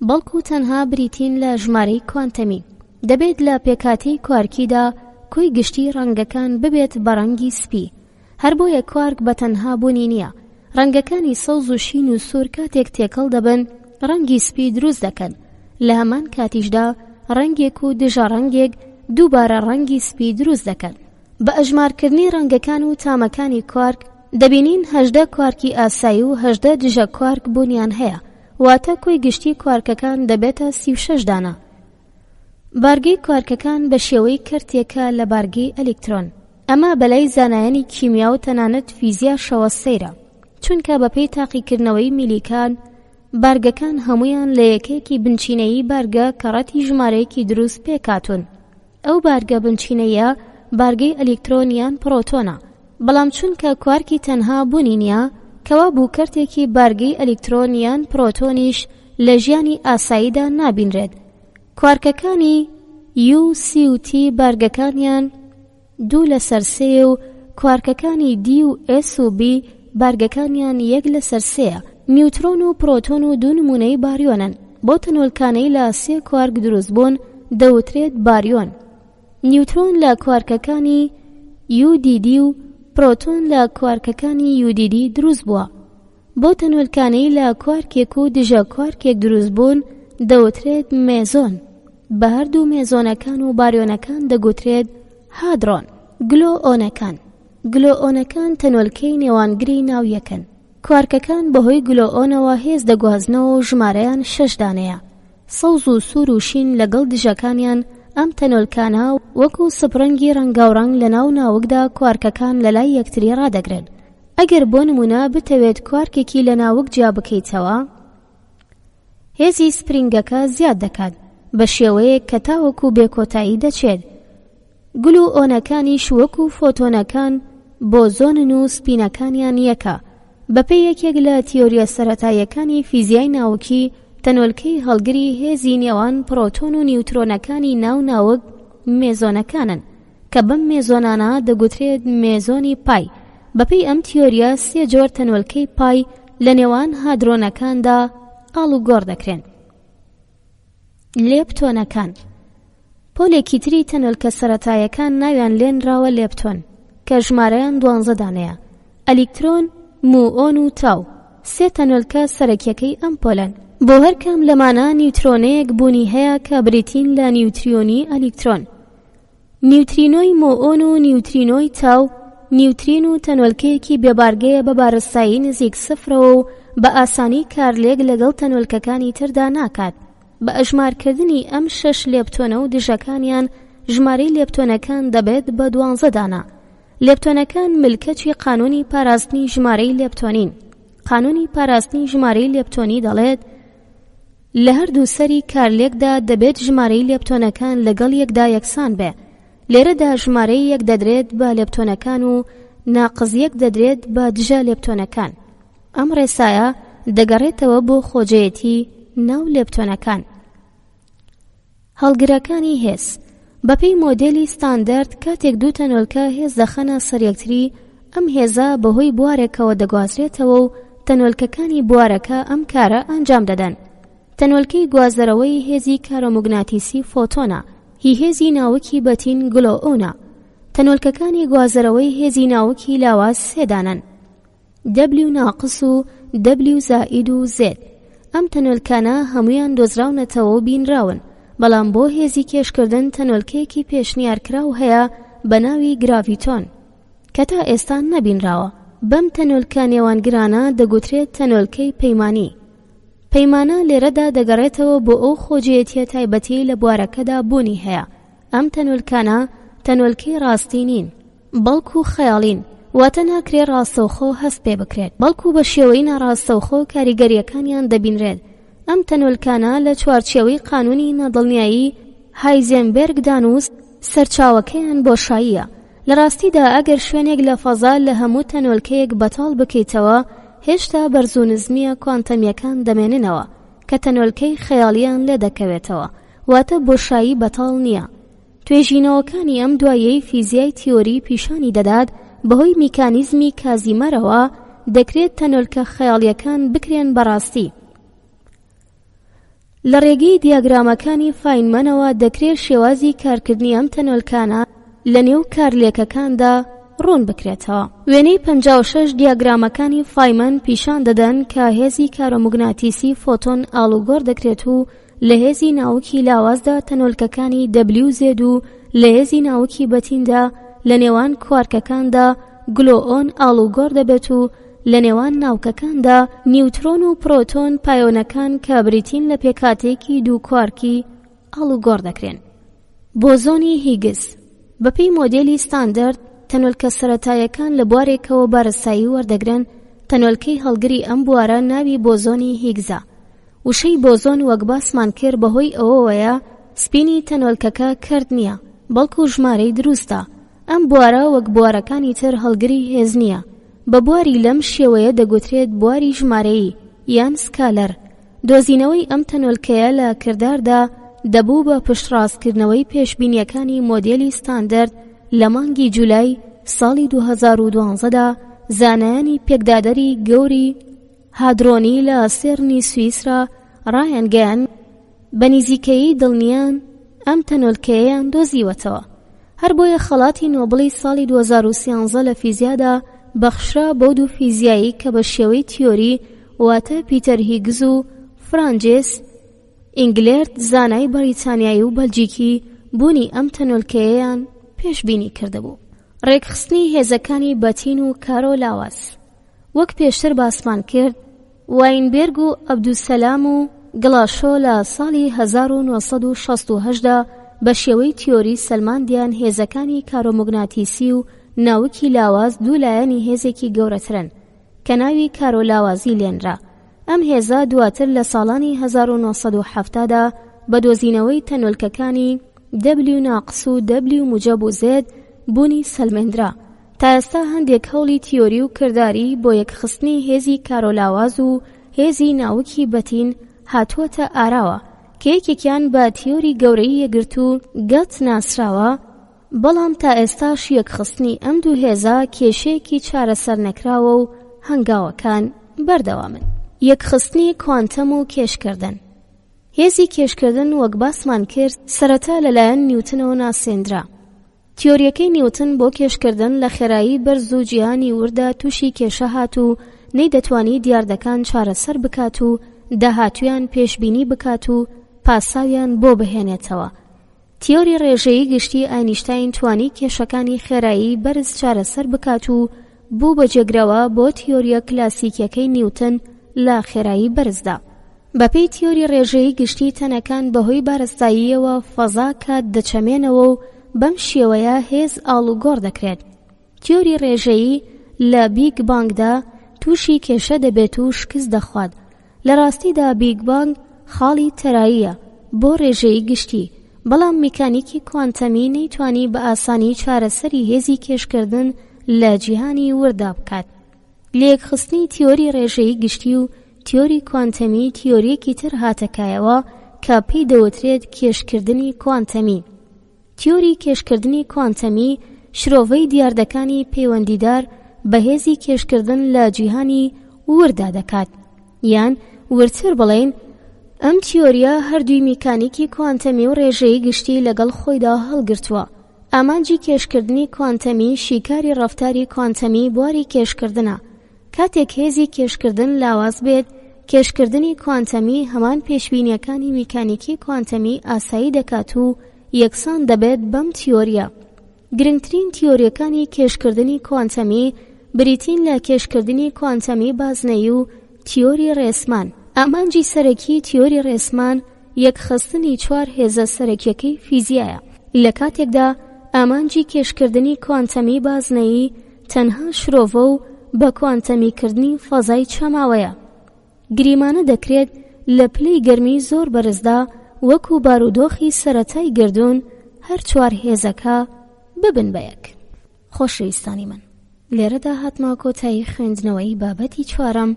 بەڵکو تەنها بریتین لە ژمارەی کوانتەمی. دەبێت لە پێکاتی کوارکیدا کۆی گشتی ڕەنگەکان ببێت بە ڕەنگی سپی. هەر بۆیە کوارک بە تەنها بوونی نییە. ڕەنگەکانی سەوز و شین و سوور کاتێک تێکەڵ دەبن ڕەنگی سپی دروست دەکەن. لە هەمان کاتیشدا ڕەنگێک و دژە ڕەنگێک دووبارە ڕەنگی سپی دروست دەکەن. بە ئەژمارکردنی ڕەنگەکان و تامەکانی کوارک دەبینین 18 کوارکی ئاسایی و 18 دژە کوارک بوونیان هەیە، واتە کۆی گشتی کوارکەکان دەبێتە 36 دانە. بارگەی کوارکەکان بە شێوەی کەرتێکە لە بارگەی ئەلکترۆن. ئەمە بەلای زانایانی کیمیا و تەنانەت فیزیا شەوە سەیرە، چونکە بەپێی تاقیکردنەوەی میلیکان بارگەکان هەمویان لە یەکەیەکی بنچینەیی بارگە کە ڕەتی ژمارەیەکی دروست پێکاتون. ئەو بارگە بنچینەیە بارگەی ئەلکترۆنیان پرۆتۆنە، بەڵام چونکە کوارکی تەنها بوونی نییە، کەوا بوو کەرتێکی بارگەی ئەلکترۆنیان پرۆتۆنیش لە ژیانی ئاساییدا نابینرێت. کوارکەکانی U, C و T بارگەکانیان 2/3 و کوارکەکانی D و S و B بارگەکانیان 1/3. نیوترۆن و پرۆتۆن و 2 نمونەی باریۆنن. بۆ تەنۆلکانەی لە 3 کوارک دروست بوون دەوترێت باریۆن. نیوترۆن لە کوارکەکانی UDD و پرۆتۆن لە کوارکەکانی UDD دروست بووە. بۆ تەنۆلکانەی لە کوارکێک و دژە کوارکێک دروست بوون دەوترێت مێزۆن. بە هەردوو مێزۆنەکان و باریۆنەکان دەگوترێت هادرۆن. گلۆئۆنەکان تەنۆلکەی نێوانگری ناویەکەن. کوارکەکان بەهۆی گلۆئۆنەوە هێز دەگوازنەوە و ژمارەیان 6 دانەیە. سەوز و سوور و شین لەگەڵ دژەکانیان ئەم تەنۆلکانە وەکو سپڕەنگی ڕەنگاوڕەنگ لە ناو ناوکدا کوارکەکان لە لای یەکتری ڕادەگرن. ئەگەر بۆ نمونە بتەوێت کوارکێکی لە ناوک جیا بکەیتەوە، هێزی سپرینگەکە زیاد دەکات بە شێوەیەک کە تاوەکو بێکۆتایی دەچێت. گلوئۆنەکانیش وەکو فۆتۆنەکان بۆزۆنن و سپینەکانیان یەکە. بەپێی یەکێک لە تیۆریە سەرەتاییەکانی فیزیای ناوکی، تەنۆلکەی هەڵگری هێزی نێوان پرۆتۆن و نیوترۆنەکانی ناو ناوک مێزۆنەکانن کە بەم مێزۆنانە دەگوترێت مێزۆنی پای. بەپێی ئەم تیۆریە 3 جۆر تەنۆلکەی پای لە نێوان هادرۆنەکاندا ئاڵوگۆڕ دەکرێن. لێپتۆنەکان. پۆلێکی تری تەنۆلکە سەرەتاییەکان ناویان لێنراوە لێپتۆن کە ژمارەیان 12 دانەیە. ئەلکترۆن، موئۆن و تاو 3 تەنۆلکە سەرەکیەکەی ئەم پۆلەن. بۆ هەر کام لەمانە نیوترۆنەیەک بوونی هەیە کە بریتین لە نیوتریۆنی ئەلکترۆن. نیوترینۆی موئۆن و نیوترینۆی تاو نیوترین و تەنۆلکەیەکی بێبارگەیە بە بارستایی نزیک سفرەوە و بە ئاسانی کارلێک لەگەڵ تەنۆلکەکانی تردا ناکات. بە ئەژمارکردنی ئەم 6 لێپتۆنە و دژەکانیان ژمارەی لێپتۆنەکان دەبێت بە 12 دانە. لێپتۆنەکان ملکەتی قانونی پاراستنی ژمارەی لێپتۆنین. قانونی پاراستنی ژمارەی لێپتۆنی دەڵێت لە هەردوو سەری کارلێکدا دەبێت ژمارەی لێپتۆنەکان لەگەڵ یەکدا یەکسان بێ. لێرەدا ژمارەی 1 دەدرێت بە لێپتۆنەکان و ناقز 1 دەدرێت بە دژە لێپتۆنەکان. ئەم ڕێسایە دەگەڕێتەوە بۆ خۆجەیەتی ناو لێپتۆنەکان. هەڵگرەکانی هێز بەپێی مۆدێلی ستاندەرد کاتێک دوو تەنۆلکە هێز دەخەنە سەر یەکتری ئەم هێزە بەهۆی بوارێکەوە دەگوازرێتەوە و تەنۆلکەکانی بوارەکە ئەم کارە ئەنجام دەدەن. تەنۆلکەی گوازەرەوەی هێزی کارۆمەگناتیسی فۆتۆنە، هی هێزی ناوکی بەتین گلۆئۆنە. تەنۆلکەکانی گوازەرەوەی هێزی ناوکی لاواز سێدانن، W ناقص و W زائید و Z. ئەم تەنۆلکانە هەمویان دۆزراونەتەوە و بینراون، بەڵام بۆ هێزی کێشکردن تەنۆلکەیەکی پێشنیارکراو هەیە بە ناوی گراڤیتۆن کە تا ئێستا نەبینراوە. بەم تەنۆلکە نێوانگرانە دەگوترێت تەنۆلکەی پەیمانی. پەیمانە لێرەدا دەگەڕێتەوە بۆ ئەو خۆجێتیە تایبەتی لە بوارەکەدا بوونی هەیە. ئەم تەنۆلکانە تەنۆلکەی ڕاستی نین، بەڵکو خەیاڵین، واتە ناکرێ ڕاستەوخۆ هەست پێ بکرێت، بەڵکو بە شێوەی ناڕاستەوخۆ کاریگەریەکانیان دەبینرێت. ئەم تەنۆلکانە لە چوارچێوەی قانونی نەدڵنیایی هایزێنبێرگ دانووست سەرچاوەکەیان بۆشاییە. لە ڕاستیدا ئەگەر شوێنێک لە فەزا لە هەموو تەنۆلکەیەک بەتاڵ بکەیتەوە، هێشتا بەرزونزمیە کوانتەمیەکان دەمێننەوە کە تەنۆلکەی خەیاڵیان لێ دەکەوێتەوە، واتە بۆشایی بەتاڵ نییە. توێژینەوەکانی ئەم دوایەی فیزیای تیۆری پیشانی دەدات بەهۆی میکانیزمی کازیمەرەوە دەکرێت تەنۆلکە خەیاڵیەکان بکرێن بەڕاستی. لە ڕێگەی دیاگرامەکانی فاینمانەوە دەکرێت شێوازی کارکردنی ئەم تەنۆلکانە لە نێو کارلێکەکاندا ڕوون بکرێتەوە. وێنەی 56 دیاگرامەکانی فاینمان پیشان دەدەن کە هێزی کارۆمەگناتیسی فۆتۆن ئاڵوگۆڕ دەکرێت و لە هێزی ناوکی لاوازدا تەنۆلکەکانی WZ و لە هێزی ناوکی بەتیندا لە نێوان کوارکەکاندا گلۆئۆن ئاڵوگۆڕ دەبێت و لە نێوان ناوکەکاندا نیوترۆن و پرۆتۆن پایۆنەکان کە بریتین لە پێکاتێکی دوو کوارکی ئاڵوگۆڕ دەکرێن. بۆزۆنی هیگز بەپێی مۆدێلی ستاندەرد تەنۆلکە سەرەتایەکان لە بوارێکەوە بارەسایی وەردەگرن. تەنۆلکەی هەڵگری ئەم بوارە ناوی بۆزۆنی هیگزە. وشەی بۆزۆن وەک باسمان کرد بەهۆی ئەوەیە سپینی تەنۆلکەکە کرد نییە، بەڵکو ژمارەی دروستە. ئەم بوارە وەک بوارەکانی تر هەڵگری هێز نییە. بە بواری لەم شێوەیە دەگوترێت بواری ژمارەیی یان سکالەر. دۆزینەوەی ئەم تەنۆلکەیە لە کرداردا دەبوو بە پشتڕاستکردنەوەی پێشبینیەکانی مۆدێلی ستاندەرد لە مانگی جولای ساڵی 2012دا زانایانی پێکدادەری گەوری هادرۆنی لە سێرنی سویسرا ڕایانگەیان بە نزیکەیی دڵنیان ئەم تەنۆلکەیەیان دۆزیوەتەوە. هەر بۆیە خەڵاتی نۆبڵی ساڵی 2013 لە فیزیادا بەخشرا بۆ دوو فیزیایی کە بە شێوەی تیۆری واتە پیتەر هیگز و فرانجێس ئینگلێرد زانای بەریتانیایی و بەلجیکی بوونی ئەم تەنۆلکەیەیان پێشبینی کردهبوو. ڕێکخستنی هێزەکانی بەتین و کارۆ لاواز. وەک پێشتر باسمان کرد، واینبێرگ و عەبدوسەلام و گڵاشۆ لە ساڵی 1968دا بە شێوەی تیۆری سەلماندیان هێزەکانی کارۆمەگناتیسی و ناوکی لاواز دوو لایەنی هێزێکی گەورەترن کە ناوی کارۆ لاوازی لێنرا. ئەم هێزە دواتر لە ساڵانی 1970دا بە دۆزینەوەی تەنۆلکەکانی W ناقص و W موجب و Z بوونی سەلمێنرا. تا ئێستا هەندێک هەوڵی تیۆری و کردداری بۆ یەکخستنی هێزی کارۆلاواز و هێزی ناوکی بەتین هاتووەتە ئاراوە کە یەکێکیان بە تیۆری گەورەی یەگرت و گەت ناسراوە، بەڵام تا ئێستاش یەکخستنی ئەم دوو هێزە کێشەیەکی چارەسەر نەکراوە و هەنگاوەکان بەردەوامن. یەکخستنی کوانتەم و کێشکردن. هێزی کێشکردن وەک باسمان کرد سەرەتا لەلایەن نیوتنەوە ناسێندرا. تیۆریەکەی نیوتن بۆ کێشکردن لە خێرایی بەرز و جیهانی وردە تووشی کێشە هات و نەیدەتوانی دیاردەکان چارەسەر بکات و داهاتویان پێشبینی بکات و پاساویان بۆ بهێنێتەوە. تیۆری ڕێژەیی گشتی ئاینیشتاین توانی کێشەکانی خێرایی بەرز چارەسەر بکات و بوو بە جێگرەوە بۆ تیۆریە کلاسیکیەکەی نیوتن لە خێرایی بەرزدا. بەپێی تیۆری ڕێژەیی گشتی تەنەکان بەهۆی بارەستاییەوە فەزا کات دەچەمێنەوە و بەم شێوەیە هێز ئاڵوگۆڕ دەکرێت. تیۆری ڕێژەیی لە بیگ بانگدا تووشی کێشە دەبێت و شکست دەخوات. لە ڕاستیدا بیگ بانگ خاڵی تەراییە بۆ ڕێژەیی گشتی، بەڵام میکانیکی کوانتەمی نەیتوانی بە ئاسانی چارەسەری هێزی کێشکردن لە جیهانی وردا بکات. لە یەکخستنی تیۆری ڕێژەیی گشتی و تیۆری کوانتەمی تیۆریەکی تر هاتەکایەوە کە پێی دەوترێت کێشکردنی کوانتەمی. تیۆری کێشکردنی کوانتەمی شرۆڤەی دیاردەکانی پەیوەندیدار بە هێزی کێشکردن لە جیهانی وردا دەکات، یان ورتر بڵێن ئەم تیۆریە هەردووی میکانیکی کوانتەمی و ڕێژەی گشتی لەگەڵ خۆیدا هەڵگرتووە. ئامانجی کێشکردنی کوانتەمی شیکاری ڕەفتاری کوانتەمی بواری کێشکردنە. کاتێک هێزی کێشکردن لاواز بێت، کێشکردنی کوانتەمی هەمان پێشبینیەکانی میکانیکی کوانتەمی ئاسایی دەکات و یەکسان دەبێت بەم تیۆریە. گرنگترین تیۆریەکانی کێشکردنی کوانتەمی بریتین لە کێشکردنی کوانتەمی بازنەیی و تیۆری ڕێسمان. ئامانجی سەرەکی تیۆری ڕێسمان یەکخستنی 4 هێزە سەرەکیەکەی فیزیایە. لە کاتێکدا ئامانجی کێشکردنی کوانتەمی بازنەیی تەنها شرۆڤە و بە کوانتەمیکردنی فەزای چەماوەیە. گریمانە دەکرێت لە پلەی گەرمی زۆر بەرزدا وەکو بارودۆخی سەرەتای گردون هەر 4 هێزەکە ببن بە یەک. خۆشەویستانی من، لێرەدا هاتمە کۆتایی خوێندنەوەی بابەتی 4ەم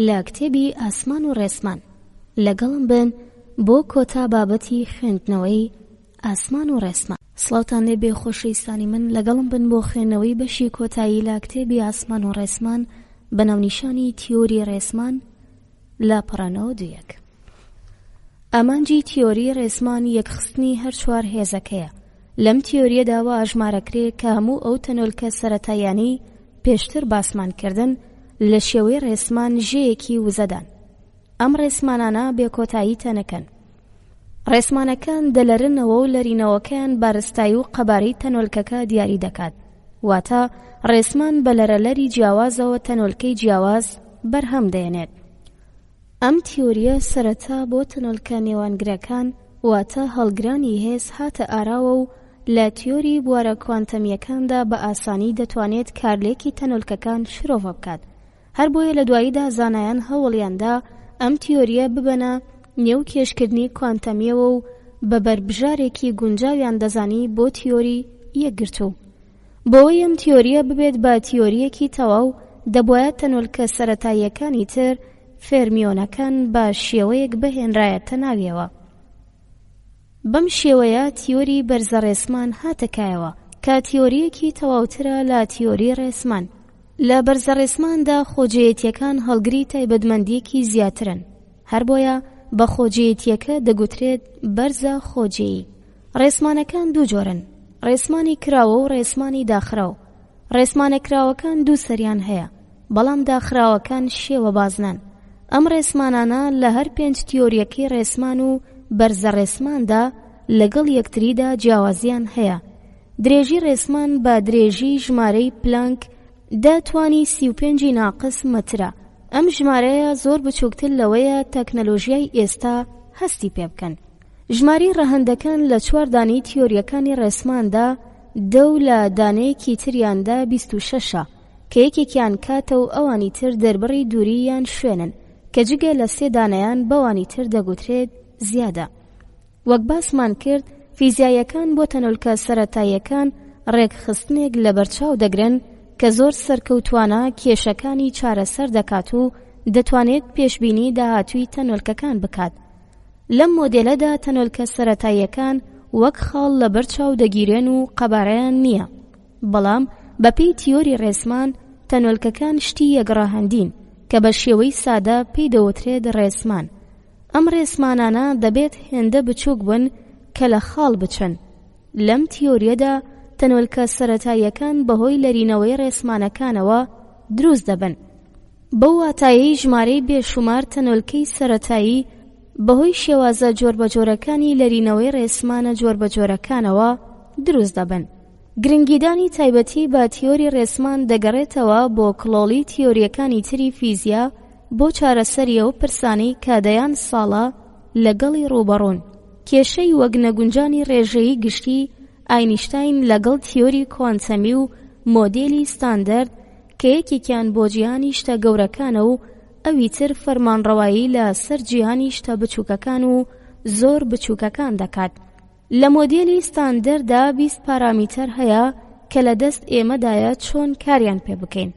لە کتێبی ئاسمان و ڕێسمان. لەگەڵم بن بۆ کۆتا بابەتی خوێندنەوەی ئاسمان و ڕێسمان. سڵاوتان لێبێ خۆشەویستانی من، لەگەڵم بن بۆ خوێندنەوەی بەشی کۆتایی لە کتێبی ئاسمان و ڕێسمان بە ناونیشانی تیۆری ڕێسمان لە پەڕانەوە 2. ئامانجی تیۆری ڕێسمان یەکخستنی هەر 4 هێزەکەیە. لەم تیۆریەدا وا ئاژمارەکرێت کە هەموو ئەو تەنۆلکە سەرەتاییانەی پێشتر باسمانکردن لە شێوەی ڕێسمان ژەیەکی وزەدان. ئەم ڕێسمانانە بێکۆتایی تەنەکەن. ڕێسمانەکان دەلەرنەوە و لەرینەوەکەیان بارستایی و قەبارەی تەنۆلکەکە دیاری دەکات، واتە ڕێسمان بە لەرەلەری جیاوازەوە تەنۆلکەی جیاواز بەرهەم دێنێت. ئەم تیۆریە سەرەتا بۆ تەنۆلکە نێوانگرەکان واتە هەڵگرانی هێز هاتە ئاراوە و لە تیۆری بوارە کوانتەمیەکاندا بە ئاسانی دەتوانێت کارلێکی تەنۆلکەکان شرۆڤە بکات. هەر بۆیە لە دواییدا زانایان هەوڵیاندا ئەم تیۆریە ببەنە نێو کێشکردنی کوانتەمیەوە و بە بەربژارێکی گونجاویان دەزانی بۆ تیۆری یەکگرتوو. بۆەوەی ئەم تیۆریە ببێت بە تیۆریەکی تەواو، دەبوایە تەنۆلکە سەرەتاییەکانی تر فێرمیۆنەکان بە شێوەیەک بهێنرایەتە ناویەوە. بەم شێوەیە تیۆری بەرزە ڕێسمان هاتەکایەوە کە تیۆریەکی تەواوترە لە تیۆری ڕێسمان. لە بەرزە ڕێسماندا خۆجێیەتیەکان هەڵگری تایبەتمەندیەکی زیاترن، هەر بۆیە بە خۆجێیەتیەکە دەگوترێت بەرزە خۆجێیی. ڕێسمانەکان دوو جۆرن: ڕێسمانی کراوە و ڕێسمانی داخراو. ڕێسمانە کراوەکان دوو سەریان هەیە، بەڵام داخراوەکان شێوە بازنان. ئەم ڕێسمانانە لە هەر 5 تیۆریەکەی ڕێسمان و بەرزە ڕێسماندا لەگەڵ یەکتریدا جیاوازیان هەیە. درێژی ڕێسمان بە درێژی ژمارەی پلانک 10^35 ناقص مەترە. ئەم ژمارەیە زۆر بچووکتر لەوەیە تەکنەلۆژیای ئێستا هەستی پێ بکەن. ژماری ڕەهەندەکان لە 4 دانەی تیۆریەکانی ڕێسماندا 10 لە دانەیەکی تریاندا 26ە کە یەکێکیان کاتە و ئەوانی تر دەربڕی دووری یان شوێنن کە جگە لە 3 دانەیان بەوانی تر دەگوترێت زیادە. وەک باسمان کرد، فیزیایەکان بۆ تەنۆلکە سەرەتاییەکان ڕێکخستنێک لە بەرچاو دەگرن کە زۆر سەرکەوتوانە کێشەکانی چارەسەر دەکات و دەتوانێت پێشبینی داهاتووی تەنۆلکەکان بکات. لەم مۆدێلەدا تەنۆلکە سەرەتاییەکان وەک خاڵ لە بەرچاو دەگیرێن و قەبارەیان نییە، بەڵام بەپێی تیۆری ڕێسمان تەنۆلکەکان شتی یەکڕاهەندین کە بە شێوەی سادە پێی دەوترێت ڕێسمان. ئەم ڕێسمانانە دەبێت هێندە بچووک بن کە لە خاڵ بچن. لەم تیۆریەدا تەنۆلکە سەرەتاییەکان بەهۆی لەرینەوەی ڕێسمانەکانەوە دروست دەبن. بەو واتایەی ژمارەی بێشومار تەنۆلکەی سەرەتایی بەهۆی شێوازە جۆربەجۆرەکانی لەرینەوەی ڕێسمانە جۆربەجۆرەکانەوە دروست دەبن. گرنگیدانی تایبەتی بە تیۆری ڕێسمان دەگەڕێتەوە بۆ کڵۆڵی تیۆریەکانی تری فیزیا بۆ چارەسەریەوە پرسانەی کادەیان ساڵە لەگەڵی ڕوبەڕوون. کێشەی وەک نەگونجانی ڕێژەیی گشتی ئاینشتاین لەگەڵ تیۆری کوانتەمی و مۆدێلی ستاندەرد کە یەکێکیان بۆ جیهانی شتە گەورەکانە و ئەوی تر فەرمانڕەوایی لە سەر جیهانی شتە بچووکەکان و زۆر بچووکەکان دەکات. لە مۆدێلی ستاندەردا 20 پارامیتەر هەیە کە لە دەست ئێمەدایە چۆن کاریان پێ بکەین.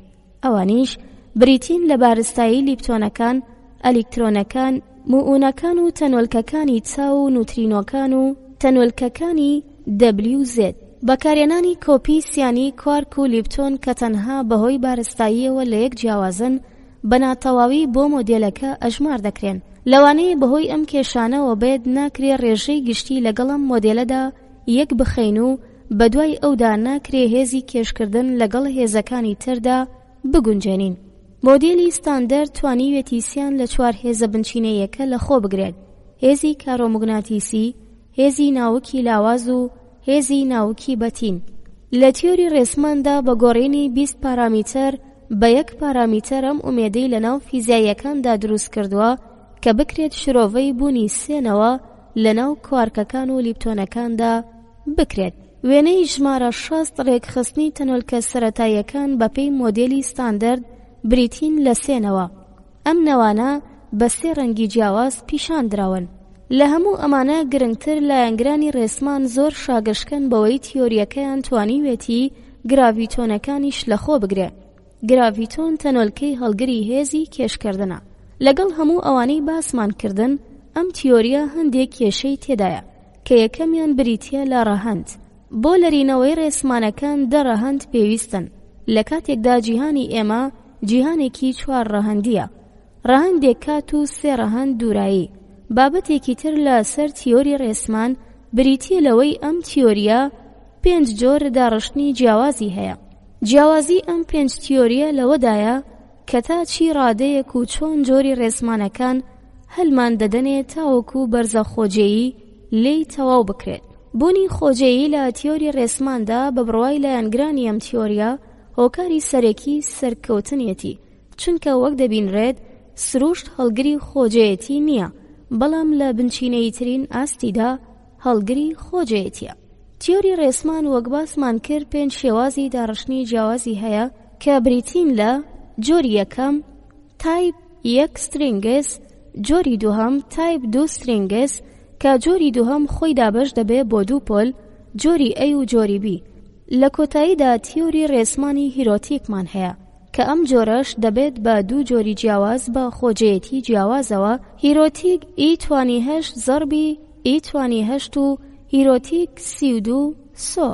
ئەوانیش بریتین لە بارستایی لیپتۆنەکان، ئەلکترۆنەکان، موئونەکان و تەنۆلکەکانی چاو و نوترینۆکان و تەنۆلکەکانی WZ. بەکارهێنانی کۆپی سیانی کوارک و لیپتۆن کە تەنها بەهۆی بارستاییەوە لە یەک جیاوازن بەناتەواوی بۆ مۆدێلەکە ئەژمار دەکرێن. لەوانەیە بەهۆی ئەم کێشانەوە بێت ناکرێ ڕێژەی گشتی لەگەڵم مۆدێلەدا یەک بخەین و بەدوای ئەودا ناکرێ هێزی کێشکردن لەگەڵ هێزەکانی تردا بگونجێنین. مۆدێلی ستاندەرد توانیوێتی سیان لە 4 هێزە بنچینەیەکە لەخۆ بگرێت: هێزی کارۆمەگناتیسی، هێزی ناوکی لاواز و هێزی ناوکی بەتین. لە تیۆری ڕێسماندا بە گۆڕینی 20 پارامیتەر بە 1 پارامیتەر ئەم ئومێدەی لەناو فیزیاییەکاندا دروست کردووە کە بکرێت شرۆڤەی بوونی سێنەوە لەناو کوارکەکان و لیپتۆنەکاندا بکرێت. وێنەی ژمارە 6 ڕێکخستنی تەنۆلکە سەرەتاییەکان بەپێی مۆدێلی ستاندەرد بریتین لە سێنەوە. ئەم نەوانە بە 3 ڕەنگی جیاواز پیشان دراون. لە هەموو ئەمانە گرنگتر لایەنگرانی ڕێسمان زۆر شاگەشکن بەوەی تیۆریەکەیان توانیوێتی گراڤیتۆنەکانیش لەخۆ بگرێت. گراڤیتۆن تەنۆلکەی هەڵگری هێزی کێشکردنە. لەگەڵ هەموو ئەوانەی باسمان کردن، ئەم تیۆریە هەندێک کێشەی تێدایە کە یەکەمیان بریتیە لە ڕەهەند. بۆ لەرینەوەی ڕێسمانەکان 10 ڕەهەند پێویستن. لە کاتێکدا جیهانی ئێمە جیهانێکی 4 ڕەهەندیە. ڕەهەندێک کات و 3 ڕەهەند دوورایی. بابەتێکی تر لە سەر تیۆری ڕێسمان بریتیە لەوەی ئەم تیۆریە 5 جۆر داڕشتنی جیاوازی هەیە. جیاوازی ئەم 5 تیۆریە لەوەدایە کە تا چی ڕادەیەک و چۆن جۆری ڕێسمانەکان هەلمان دەدەنێت تاوەکو بەرزە خۆجێیی لێی تەواو بکرێت. بوونی خۆجێیی لە تیۆری ڕێسماندا بە بڕوای لایەنگرانی ئەم تیۆریە هۆکاری سەرەکی سەرکەوتنیەتی، چونکە وەک دەبینرێت سروشت هەڵگری خۆجێیەتی نییە، بەڵام لە بنچینەی ترین ئاستیدا هەڵگری خۆجێیەتیە. تیۆری ڕێسمان وەک باسمان کرد 5 شێوازی داڕشتنی جیاوازی هەیە کە بریتین لە جۆری یەکەم تایپ 1 سترینگس، جۆری دووهەم تایپ 2 سترینگس کە جۆری دووهەم خۆی دابەش دەبێ بۆ 2 پۆل، جۆری A و جۆری B. لە کۆتاییدا تیۆری ڕێسمانی هیرۆتیکمان هەیە کە ئەم جۆرەش دەبێت بە 2 جۆری جیاواز بە خۆجێیەتی جیاوازەوە: هیرۆتیک E28 زەربی E28 و هیرۆتیک 32 سۆ.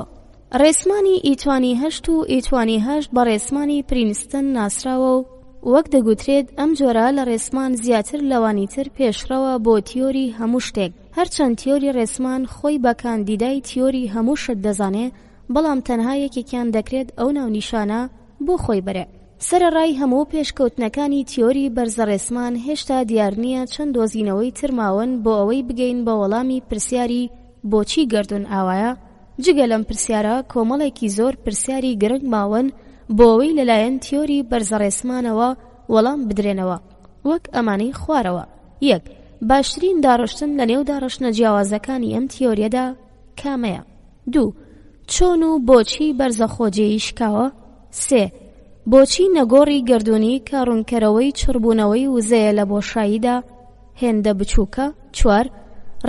ڕێسمانی E28 و E28 بە ڕێسمانی پرینستن ناسراوە و وەک دەگوترێت ئەم جۆرە لە ڕێسمان زیاتر لەوانی تر پێشڕەوە بۆ تیۆری هەموو شتێک. هەرچەند تیۆری ڕێسمان خۆی بە کاندیدای تیۆری هەموو شت دەزانێ، بەڵام تەنها یەکێکیان دەکرێت ئەو ناونیشانە بۆ خۆی بەرێ. سەرەڕای هەموو پێشکەوتنەکانی تیۆری بەرزە ڕێسمان هێشتا دیار نییە چەند دۆزینەوەی ترماون بۆ ئەوەی بگەین بە وەڵامی پرسیاری بۆچی گەردون ئاوایە. جگە لەم پرسیارە کۆمەڵێکی زۆر پرسیاری گرنگ ماون بۆ ئەوەی لەلایەن تیۆری بەرزە ڕێسمانەوە وەڵام بدرێنەوە، وەک ئەمانەی خوارەوە. 1. باشترین داڕشتن لە نێو داڕشتنە جیاوازەکانی ئەم تیۆریەدا کامەیە؟ 2. چۆن و بۆچی بەرزە خۆجێیی شکاوە؟ 3. بۆچی نەگۆڕی گەردوونی کە ڕوونکەرەوەی چڕبوونەوەی وزەیە لە بۆشاییدا هێندە بچووکە؟ 4.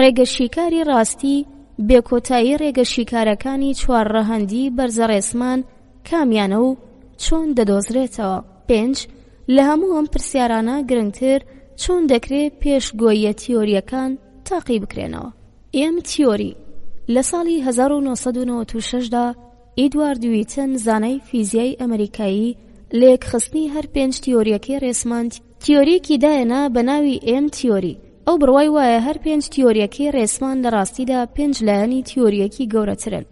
ڕێگەشیکاری ڕاستی بێکۆتایی ڕێگەشیکارەکانی 4 ڕەهەندی بەرزە ڕێسمان کامیانە و چۆن دەدۆزرێتەوە؟ 5. لە هەموو ئەم پرسیارانە گرنگتر چۆن دەکرێت پێشگۆییە تیۆریەکان تاقی بکرێنەوە؟ ئێم تیۆری. لە ساڵی 1996دا ئیدوارد ویتن زانای فیزیای ئەمریکایی لە یەکخستنی هەر 5 تیۆریەکەی ڕێسمان تیۆریەکی دایەنا بە ناوی ئێم تیۆری. ئەو بڕوای وایە هەر 5 تیۆریەکەی ڕێسمان لە ڕاستیدا 5 لایەنی تیۆریەکی گەورەترن.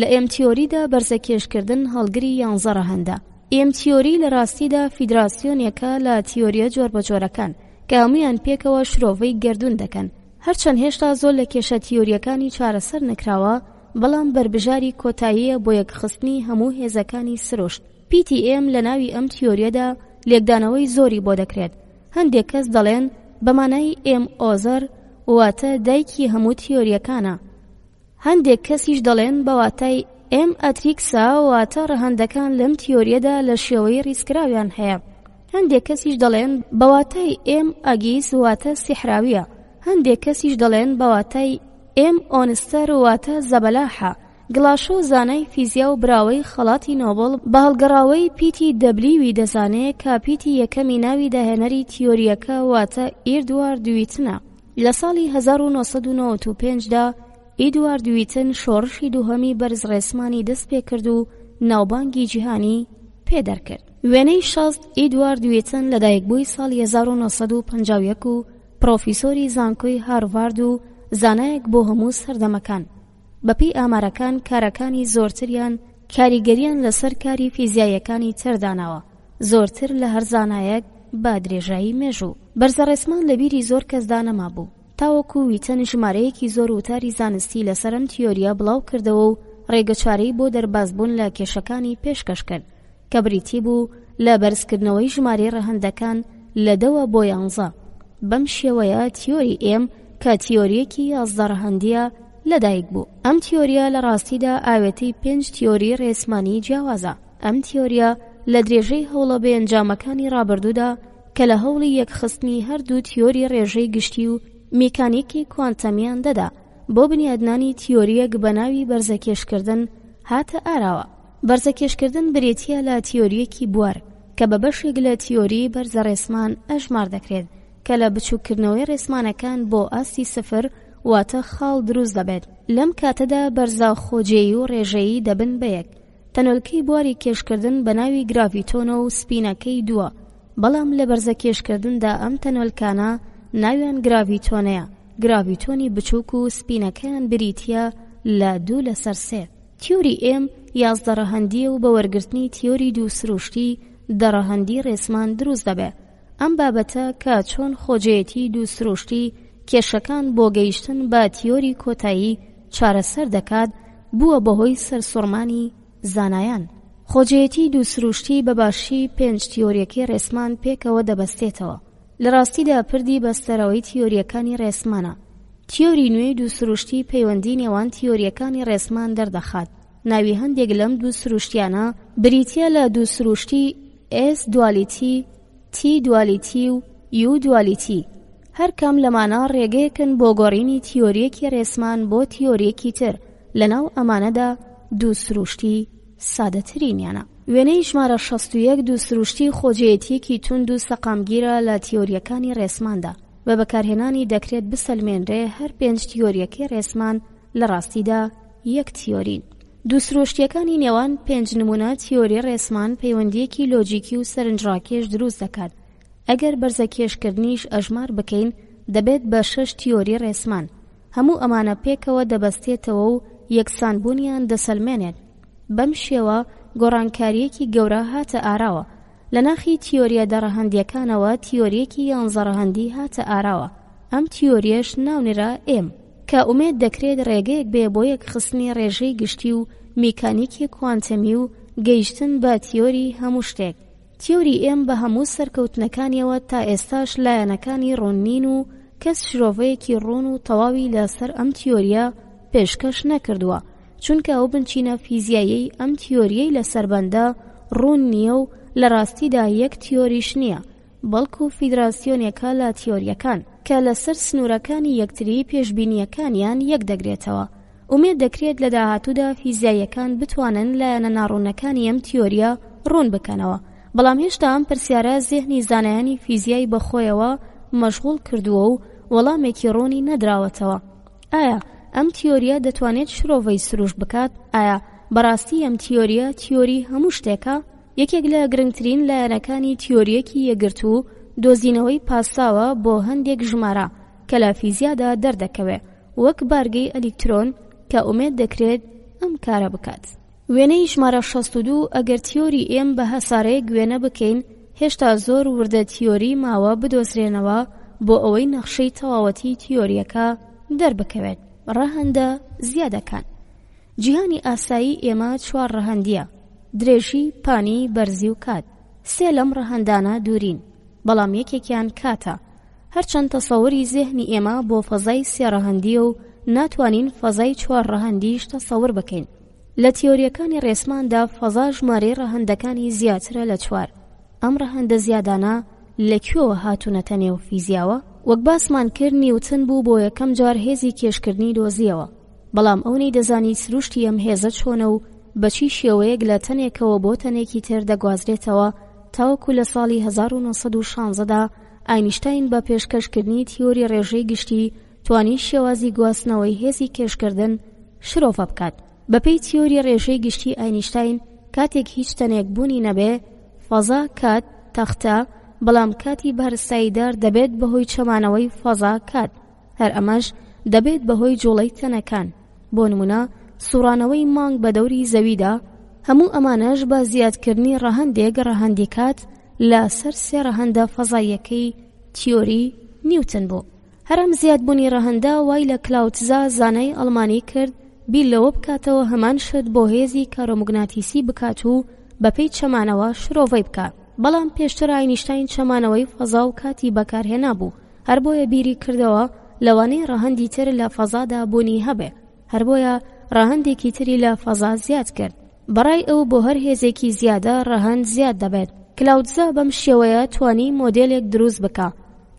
لە ئێم تیۆریدا بەرزە کێشکردن هەڵگری 11 ڕەهەندە. ئێم تیۆری لە ڕاستیدا فیدراسیۆنێکە لە تیۆریە جۆربەجۆرەکان کە هەمویان پێکەوە شرۆڤەی گەردون دەکەن. هەرچەند هێشتا زۆر لە کێشە تیۆریەکانی چارەسەر نەکراوە، بەڵام بربژاری کۆتاییە بۆ یەکخستنی هەموو هێزەکانی سروشت. PTM لە ناوی ئەم تیۆریەدا لێکدانەوەی زۆری بۆ دەکرێت. هەندێک کەس دەڵێن بەمانای ئێم ئۆزەر واتە دایکی هەموو تیۆریەکانە. هەندێک کەسیش دەڵێن بەواتای ئێم ئەتریکسا واتە ڕەهەندەکان لەم تیۆریەدا لە شێوەی ڕیسکراویان هەیە. هەندێک کەسیش دەڵێن بەواتای ئێم ئەگیس واتە سیحراویە. هەندێک کەسیش دەڵێن بەواتای ئێم ئۆنستەر واتە زەبەلاحە. گلاشۆ زانای فیزیا و براوەی خەڵاتی نۆبڵ بە هەڵگەڕاوەی پیتی دەبلیوی دەزانێت کە پیتی یەکەمی ناوی داهێنەری تیۆریەکە واتە ئیدوارد ویتنە. لە ساڵی 1995دا ئیدوارد ویتن شۆڕشی دووهەمی بەرز ڕێسمانی دەست پێ کرد و ناوبانگی جیهانی پێدەرکرد. وێنەی شەست ئیدوارد ویتن لەدایکبووی ساڵی 1951 و پرۆفیسۆری زانکۆی هاروارد و زانایەک بۆ هەموو سەردەمەکان. بەپێی ئامارەکان کارەکانی زۆرتریان کاریگەریان لەسەر کاری فیزیایەکانی ترداناوە، زۆرتر لە هەر زانایەک با درێژایی مێژوو. بەرزە ڕێسمان لە بیری زۆر کەسدا نەما بوو، تاوەکو ویتن ژمارەیەکی زۆر وتاری زانستی لەسەر ئەم تیۆریە بڵاو کردەوە و ڕێگەچارەی بۆ دەربازبوون لە کێشەکانی پێشکەش کرد کە بریتی بوو لە بەرزکردنەوەی ژمارەی ڕەهەندەکان لە 10 بۆ 11. بەم شێوەیە تیۆری ئێم کە تیۆریەکی 11 ڕەهەندیە لەدایک بوو. ئەم تیۆریە لە ڕاستیدا ئاوێتەی 5 تیۆری ڕێسمانی جیاوازە. ئەم تیۆریە لە درێژەی هەوڵە بێنجامەکانی ڕابردوودا کە لە هەوڵی یەکخستنی هەردوو تیۆری ڕێژەی گشتی و میکانیکی کوانتەمیان دەدا بۆ بنیادنانی تیۆریەک بە ناوی بەرزەکێشکردن هاتە ئاراوە. بەرزەکێشکردن بریتیە لە تیۆریەکی بوار کە بە بەشێک لە تیۆری بەرزە ڕێسمان ئەژمار دەکرێت کە لە بچووکردنەوەی ڕێسمانەکان بۆ ئاستی سفر واتە خاڵ دروست دەبێت. لەم کاتەدا بەرزە خۆجێیی و ڕێژەیی دەبن بەیەک. تەنۆلکەی بواری کێشکردن بە ناوی گراڤیتۆنە و سپینەکەی دووە، بەڵام لە بەرزە کێشکردندا ئەم تەنۆلکانە ناویان گراڤیتۆنەیە. گراڤیتۆنی بچووک و سپینەکەیان بریتیە لە 2/3. تیۆری ئێم 11 ڕەهەندیە و بە وەرگرتنی تیۆری دوو سروشتی 10 ڕەهەندی ڕێسمان دروست دەبێت. ئەم بابەتە کە چۆن خۆجێیەتی دوو سروشتی کێشەکان بۆ گەیشتن بە تیۆری کۆتایی چارەسەر دەکات بووە بەهۆی سەرسوڕمانی زانایان. خۆجێیەتی دوو سروشتی بە باشی 5 تیۆریەکەی ڕێسمان پێکەوە دەبەستێتەوە. لە ڕاستیدا پردی بەستەرەوەی تیۆریەکانی ڕێسمانە. تیۆری نوێی دوو سروشتی پەیوەندی نێوان تیۆریەکانی ڕێسمان دەردەخات. ناوی هەندێک لەم دوو سروشتیانە بریتیە لە دوو سروشتی S دوالیتی، T دوالیتی و U دوالیتی. هەر کام لەمانە ڕێگەیەکن بۆ گۆڕینی تیۆریەکی ڕێسمان بۆ تیۆریەکی تر، لەناو ئەمانەدا دوو سروشتی سادەترینیانە. وێنەی ژمارە 61 دوو سروشتی خۆجێیەتیەکی تونند و سەقامگیرە لە تیۆریەکانی ڕێسماندا. بە بەکارهێنانی دەکرێت بسەلمێنرێ هەر 5 تیۆریەکەی ڕێسمان لە ڕاستیدا یەک تیۆرین. دوو سروشتیەکانی نێوان 5 نمونە تیۆری ڕێسمان پەیوەندیەکی لۆجیکی و سەرنجڕاکێش دروست دەکات. ئەگەر بەرزەکێشکردنیش ئەژمار بکەین دەبێت بە 6 تیۆری ڕێسمان. هەموو ئەمانە پێکەوە دەبەستێتەوە و یەکسانبوونیان دەسەلمێنێت. بەم شێوە گۆڕانکاریەکی گەورە هاتە ئاراوە. لە ناخی تیۆریە دەڕەهەندیەکانەوە تیۆریەکی 11 ڕەهەندی هاتە ئاراوە. ئەم تیۆریەش ناونرا ئێم کە ئومێد دەکرێت ڕێگەیەک بێ بۆ یەکخستنی ڕێژەی گشتی و میکانیکی کوانتەمی و گەیشتن بە تیۆری هەموو شتێک. تیۆری ئێم بە هەموو سەرکەوتنەکانیەوە تا ئێستاش لایەنەکانی ڕوونین و کەس شرۆڤەیەکی ڕوون و تەواوی لەسەر ئەم تیۆریە پێشکەش نەکردووە، چونکە ئەو بنچینە فیزیایی ئەم تیۆریەی لەسەربەندە ڕوون نییە و لە ڕاستیدا یەک تیۆریش نییە، بەڵکو فیدراسیۆنێکە لە تیۆریەکان کە لەسەر سنوورەکانی یەکتری پێشبینیەکانیان یەک دەگرێتەوە. ئومێد دەکرێت لە داهاتوودا فیزیاییەکان بتوانن لایەنە ناڕوونەکانی ئەم تیۆریە ڕوون بکەنەوە، بەڵام هێشتا ئەم پرسیارە زێهنی زانایانی فیزیایی بەخۆیەوە مەشغوڵ کردووە و وەڵامێکی ڕوونی نەدراوەتەوە. ئایا ئەم تیۆریە دەتوانێت شرۆڤەی سروش بکات؟ ئایا بەڕاستی ئەم تیۆریە تیۆری هەموو شتێکە؟ یەکێک لە گرنگترین لایەنەکانی تیۆریەکی یەکگرتوو دۆزینەوەی پاساوە بۆ هەندێک ژمارە کە لە فیزیادا دەردەکەوێت، وەک بارگەی ئەلیکترۆن کە ئومێد دەکرێت ئەم کارە بکات. وێنەی ژمارە 62 ئەگەر تیۆری ئێم بە هەسارەیەک وێنە بکەین، هێشتا زۆر وردە تیۆری ماوە بدۆزرێنەوە بۆ ئەوەی نەخشەی تەواوەتی تیۆریەکە دەربکەوێت. ڕەهەندە زیادەکان. جیهانی ئاسایی ئێمە 4 ڕەهەندیە: درێژی، پانی، بەرزی و کات. 3 لەم ڕەهەندانە دوورین، بەڵام یەکێکیان کاتە. هەرچەند تەسەووری زێهنی ئێمە بۆ فەزای 3 ڕەهەندیە و ناتوانین فەزای 4 ڕەهەندیش تەسەوور بکەین. لە تیۆریەکانی ڕێسماندا فەزا ژمارەی ڕەهەندەکانی زیاترە لە 4. ئەم ڕەهەندە زیادانە لەکوێوە هاتوونەتە نێو فیزیاوە؟ وەک باسمان کرد نیوتن بوو بۆ یەکەم جار هێزی کێشکردنی دۆزیەوە. بەڵام ئەوەی دەزانی سروشتی ئەم هێزە چۆنە و بەچی شێوەیەک لە تەنێکەوە بۆ تەنێکی تر دەگوازرێتەوە تاوەکو لە ساڵی 1916دا ئاینشتاین بە پێشکەشکردنی تیۆری ڕێژەی گشتی توانی شێوازی گواستنەوەی هێزی کێشکردن شرۆڤە بکات. بەپێی تیۆری ڕێژەی گشتی ئاینشتاین کاتێک هیچ تەنێک بوونی نەبێ فەزا کات تەختە، بەڵام کاتی بەرزاییدار دەبێت بەهۆی چەمانەوەی فەزا کات، هەر ئەمەش دەبێت بەهۆی جوڵەی تەنەکان. بۆ نمونە سوڕانەوەی مانگ بە دەوری زەویدا، هەموو ئەمانەش بە زیادکردنی ڕەهەندێک ڕەهەندی کات لە سەر سێ ڕەهەندە فەزاییەکەی تیۆری نیوتن بوو. هەرم زیادبوونی ڕەهەندە وای لە کلاوتزا زانای ئەڵمانی کرد بیر لەوە بکاتەوە هەمان شت بۆ هێزی کارۆمگناتیسی بکات و بەپێی چەمانەوە شرۆڤەی بکات. بەڵام پێشتر ئاینشتاین چەمانەوەی فەزا و کاتی بەکارهێنا بوو، هەر بۆیە بیری کردەوە لەوانەیە ڕەهەندی تر لە فەزادا بوونی هەبێ، هەر بۆیە ڕەهەندێکی تری لە فەزا زیاد کرد. بەڕای ئەو بۆ هەر هێزێکی زیادە ڕەهەند زیاد دەبێت. کلاوتزا بەم شێوەیە توانی مۆدێلێک دروست بکە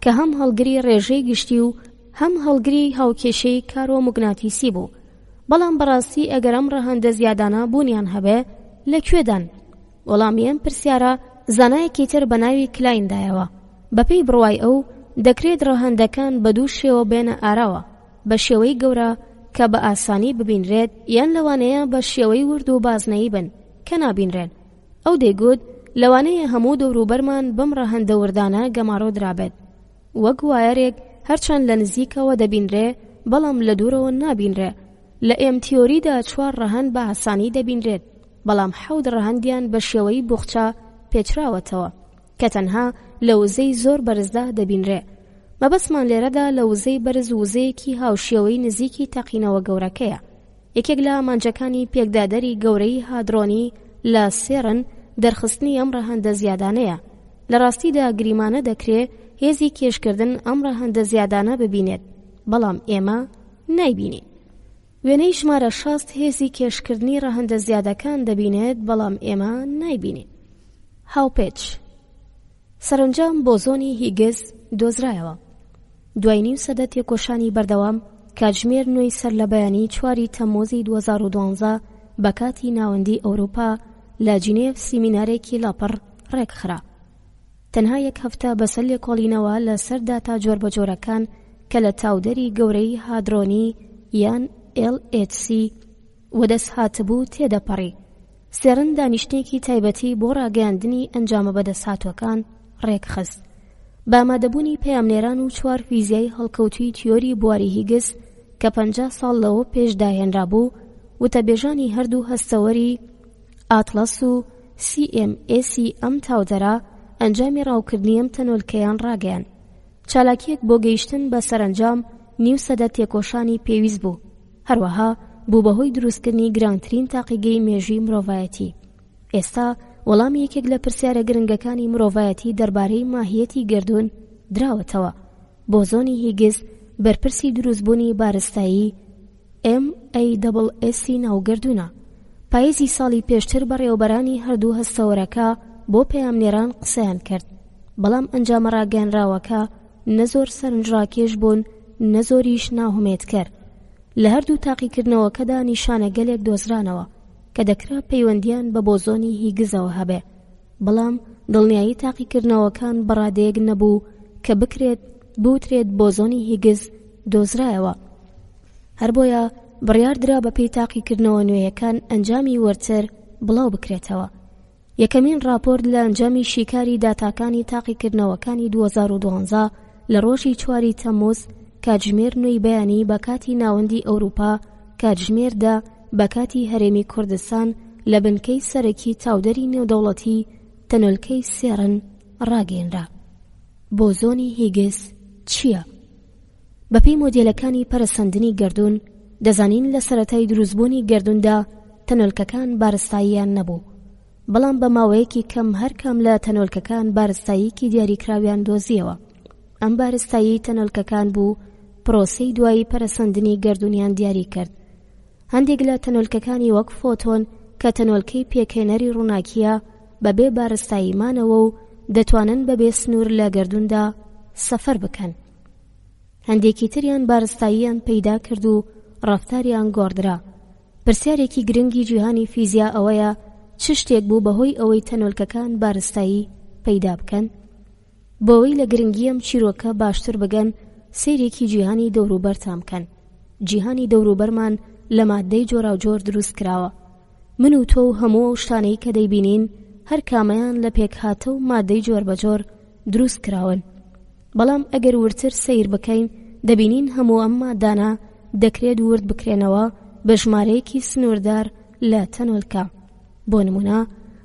کە هەم هەڵگری ڕێژەی گشتی و هەم هەڵگری هاوکێشەی کارۆمگناتیسی بوو. بەڵام بەڕاستی ئەگەر ئەم ڕەهەندە زیادانە بوونیان هەبێ لەکوێدان؟ وەڵامیان پرسیارە زانایەکی تر بە ناوی کلایندایەوە. بەپێی بڕوای ئەو دەکرێت ڕەهەندەکان بە دوو شێوە بێنە ئاراوە، بە شێوەی گەورە کە بە ئاسانی ببینرێت یان لەوانەیە بە شێوەی ورد و بازنەیی بن کە نابینرێن. ئەو دەیگوت لەوانەیە هەموو دەوروبەرمان بەم ڕەهەندە وردانە گەماڕۆ درابێت، وەک وایەرێک هەرچەند لە نزیکەوە دەبینرێ بەڵام لە دوورەوە نابینرێ. لە ئێم تیۆریدا 4 ڕەهەند بە ئاسانی دەبینرێت، بەڵام 7 ڕەهەندیان بە شێوەی بوخچە پێچراوەتەوە کە تەنها لە وزەی زۆر بەرزدا دەبینرێ. مەبەسمان لێرەدا لە وزەی بەرز وزەیەکی هاوشێوەی نزیکی تەقینەوە گەورەکەیە. یەکێک لە ئامانجەکانی پێکدادەری گەورەی هادرۆنی لە سێرن دەرخستنی ئەم ڕەهەندە زیادانەیە. لە ڕاستیدا گریمانە دەکرێت هێزی کێشکردن ئەم ڕەهەندە زیادانە ببینێت، بەڵام ئێمە نایبینین. وێنەی ژمارە 6 هێزی کێشکردنی ڕەهەندە زیادەکان دەبینێت، بەڵام ئێمە نایبینین. هاوپێچ سەرنجام بۆزۆنی هیگز دۆزرایەوە. دوای نیم سەدە تێکۆشانی بەردەوام کاتژمێر نوێی سەر لە بەیانی 4 تەمموزی 2012 بە کاتی ناوەندی ئەوروپا لە جینێڤ سیمینارێکی لاپڕ ڕێکخرا. تەنها 1 هەفتە بەسەر لێکۆڵینەوە لە سەر داتا جۆربەجۆرەکان کە لە تاودەری گەورەی هادرۆنی یان LHC وەدەست هاتبوو تێدەپەڕی. سێرن دانیشتێکی تایبەتی بۆ ڕاگەیاندنی ئەنجامە بەدەسهاتوەکان ڕێکخست. بامادەبوونی پەیامنێران و 4 فیزیای هەڵکەوتوی تیۆری بواری هیگز کە 50 ساڵ لەوە پێش داهێنرا بوو، وتەبێژانی هەردوو هەستەوەری ئاتلەس و CMAC ئەم تاودەرا ئەنجامی ڕاوکردنی ئەم تەنۆلکەیان ڕاگەیان. چالاکیەک بۆ گەیشتن بە سەرنجام نیو سەدە تێکۆشانی پێویست بوو، هەروەها بوو بەهۆی دروستکردنی گرانترین تاقیگەی مێژووی مرۆڤایەتی. ئێستا وەڵامی یەکێک لە پرسیارە گرنگەکانی مرۆڤایەتی دەربارەی ماهیەتی گردون دراوەتەوە. بۆزۆنی هیگز بەرپرسی دروستبوونی بارستایی MASS ناوگردوونە. پاییزی ساڵی پێشتر بەڕێوەبەرانی هەردوو هەستەوەرەکە بۆ پەیامنێران قسەیان کرد، بەڵام ئەنجامە ڕاگەیاندراوەکە نە زۆر سەرنجڕاکێش بوون نە زۆریش ناهومێتکەر. لە هەردوو تاقیکردنەوەکەدا نیشانەگەلێک دۆزرانەوە کە دەکرا پەیوەندیان بە بۆزۆنی هیگزەوە هەبێ، بەڵام دڵنیایی تاقیکردنەوەکان بەڕادەیەک نەبوو کە بوترێت بۆزۆنی هیگز دۆزرایەوە. هەر بۆیە بڕیاردرا بە پێی تاقیکردنەوە نوێیەکان ئەنجامی وەرتر بڵاو بکرێتەوە. یەکەمین راپۆرت لە ئەنجامی شیکاری داتاکانی تاقیکردنەوەکانی 2012 لە ڕۆژی 4 تەمموز کاتژمێر نوێی بەیانی بە کاتی ناوەندی ئەوروپا کاتژمێردا بە کاتی هەرێمی کوردستان لە بنکەی سەرەکی تاودەری نێودەوڵەتی تەنۆلکەی سێرن ڕاگەیەنرا. بۆزۆنی هیگز چییە؟ بەپێی مۆدێلەکانی پەرەسەندنی گردون دەزانین لە سەرەتای دروستبوونی گردوندا تەنۆلکەکان بارستاییان نەبوو، بەڵام بە ماوەیەکی کەم هەرکەم لە تەنۆلکەکان بارستاییکی دیاریکراویان دۆزیەوە. ئەم بارستایی تەنۆلکەکان بوو پرۆسەی دوایی پەرەسەندنی گردونیان دیاری کرد. هەندێک لە تەنۆلکەکانی وەک فۆتۆن کە تەنۆلکەی پێکهێنەری ڕووناکیە بەبێ بارستاییمانەوە و دەتوانن بەبێ سنوور لە گردوندا سەفەر بکەن. هەندێکی تریان بارستاییان پەیدا کرد و ڕافتاریان گۆڕدرا. پرسیارێکی گرنگی جیهانی فیزیا ئەوەیە چ شتێک بوو بەهۆی ئەوەی تەنۆلکەکان بارستایی پەیدا بکەن؟ بۆەوەی لە گرنگیەم چیرۆکە باشتر بگەن سەیرێکی جیهانی دەوروبەرتان بکەن. جیهانی دەوروبەرمان لە مادەی جۆراوجۆر دروست کراوە. من و تۆ و هەموو ئەو شتانەی کە دەیبینین هەر کامەیان لە پێکهاتە و مادەی جۆر بەجۆر دروست کراون. بەڵام ئەگەر ورتر سیر بکەین دەبینین هەموو ئەم مادانە دەکرێت ورد بکرێنەوە بە ژمارەیەکی سنووردار لە تەنۆلکە. بۆ نمونە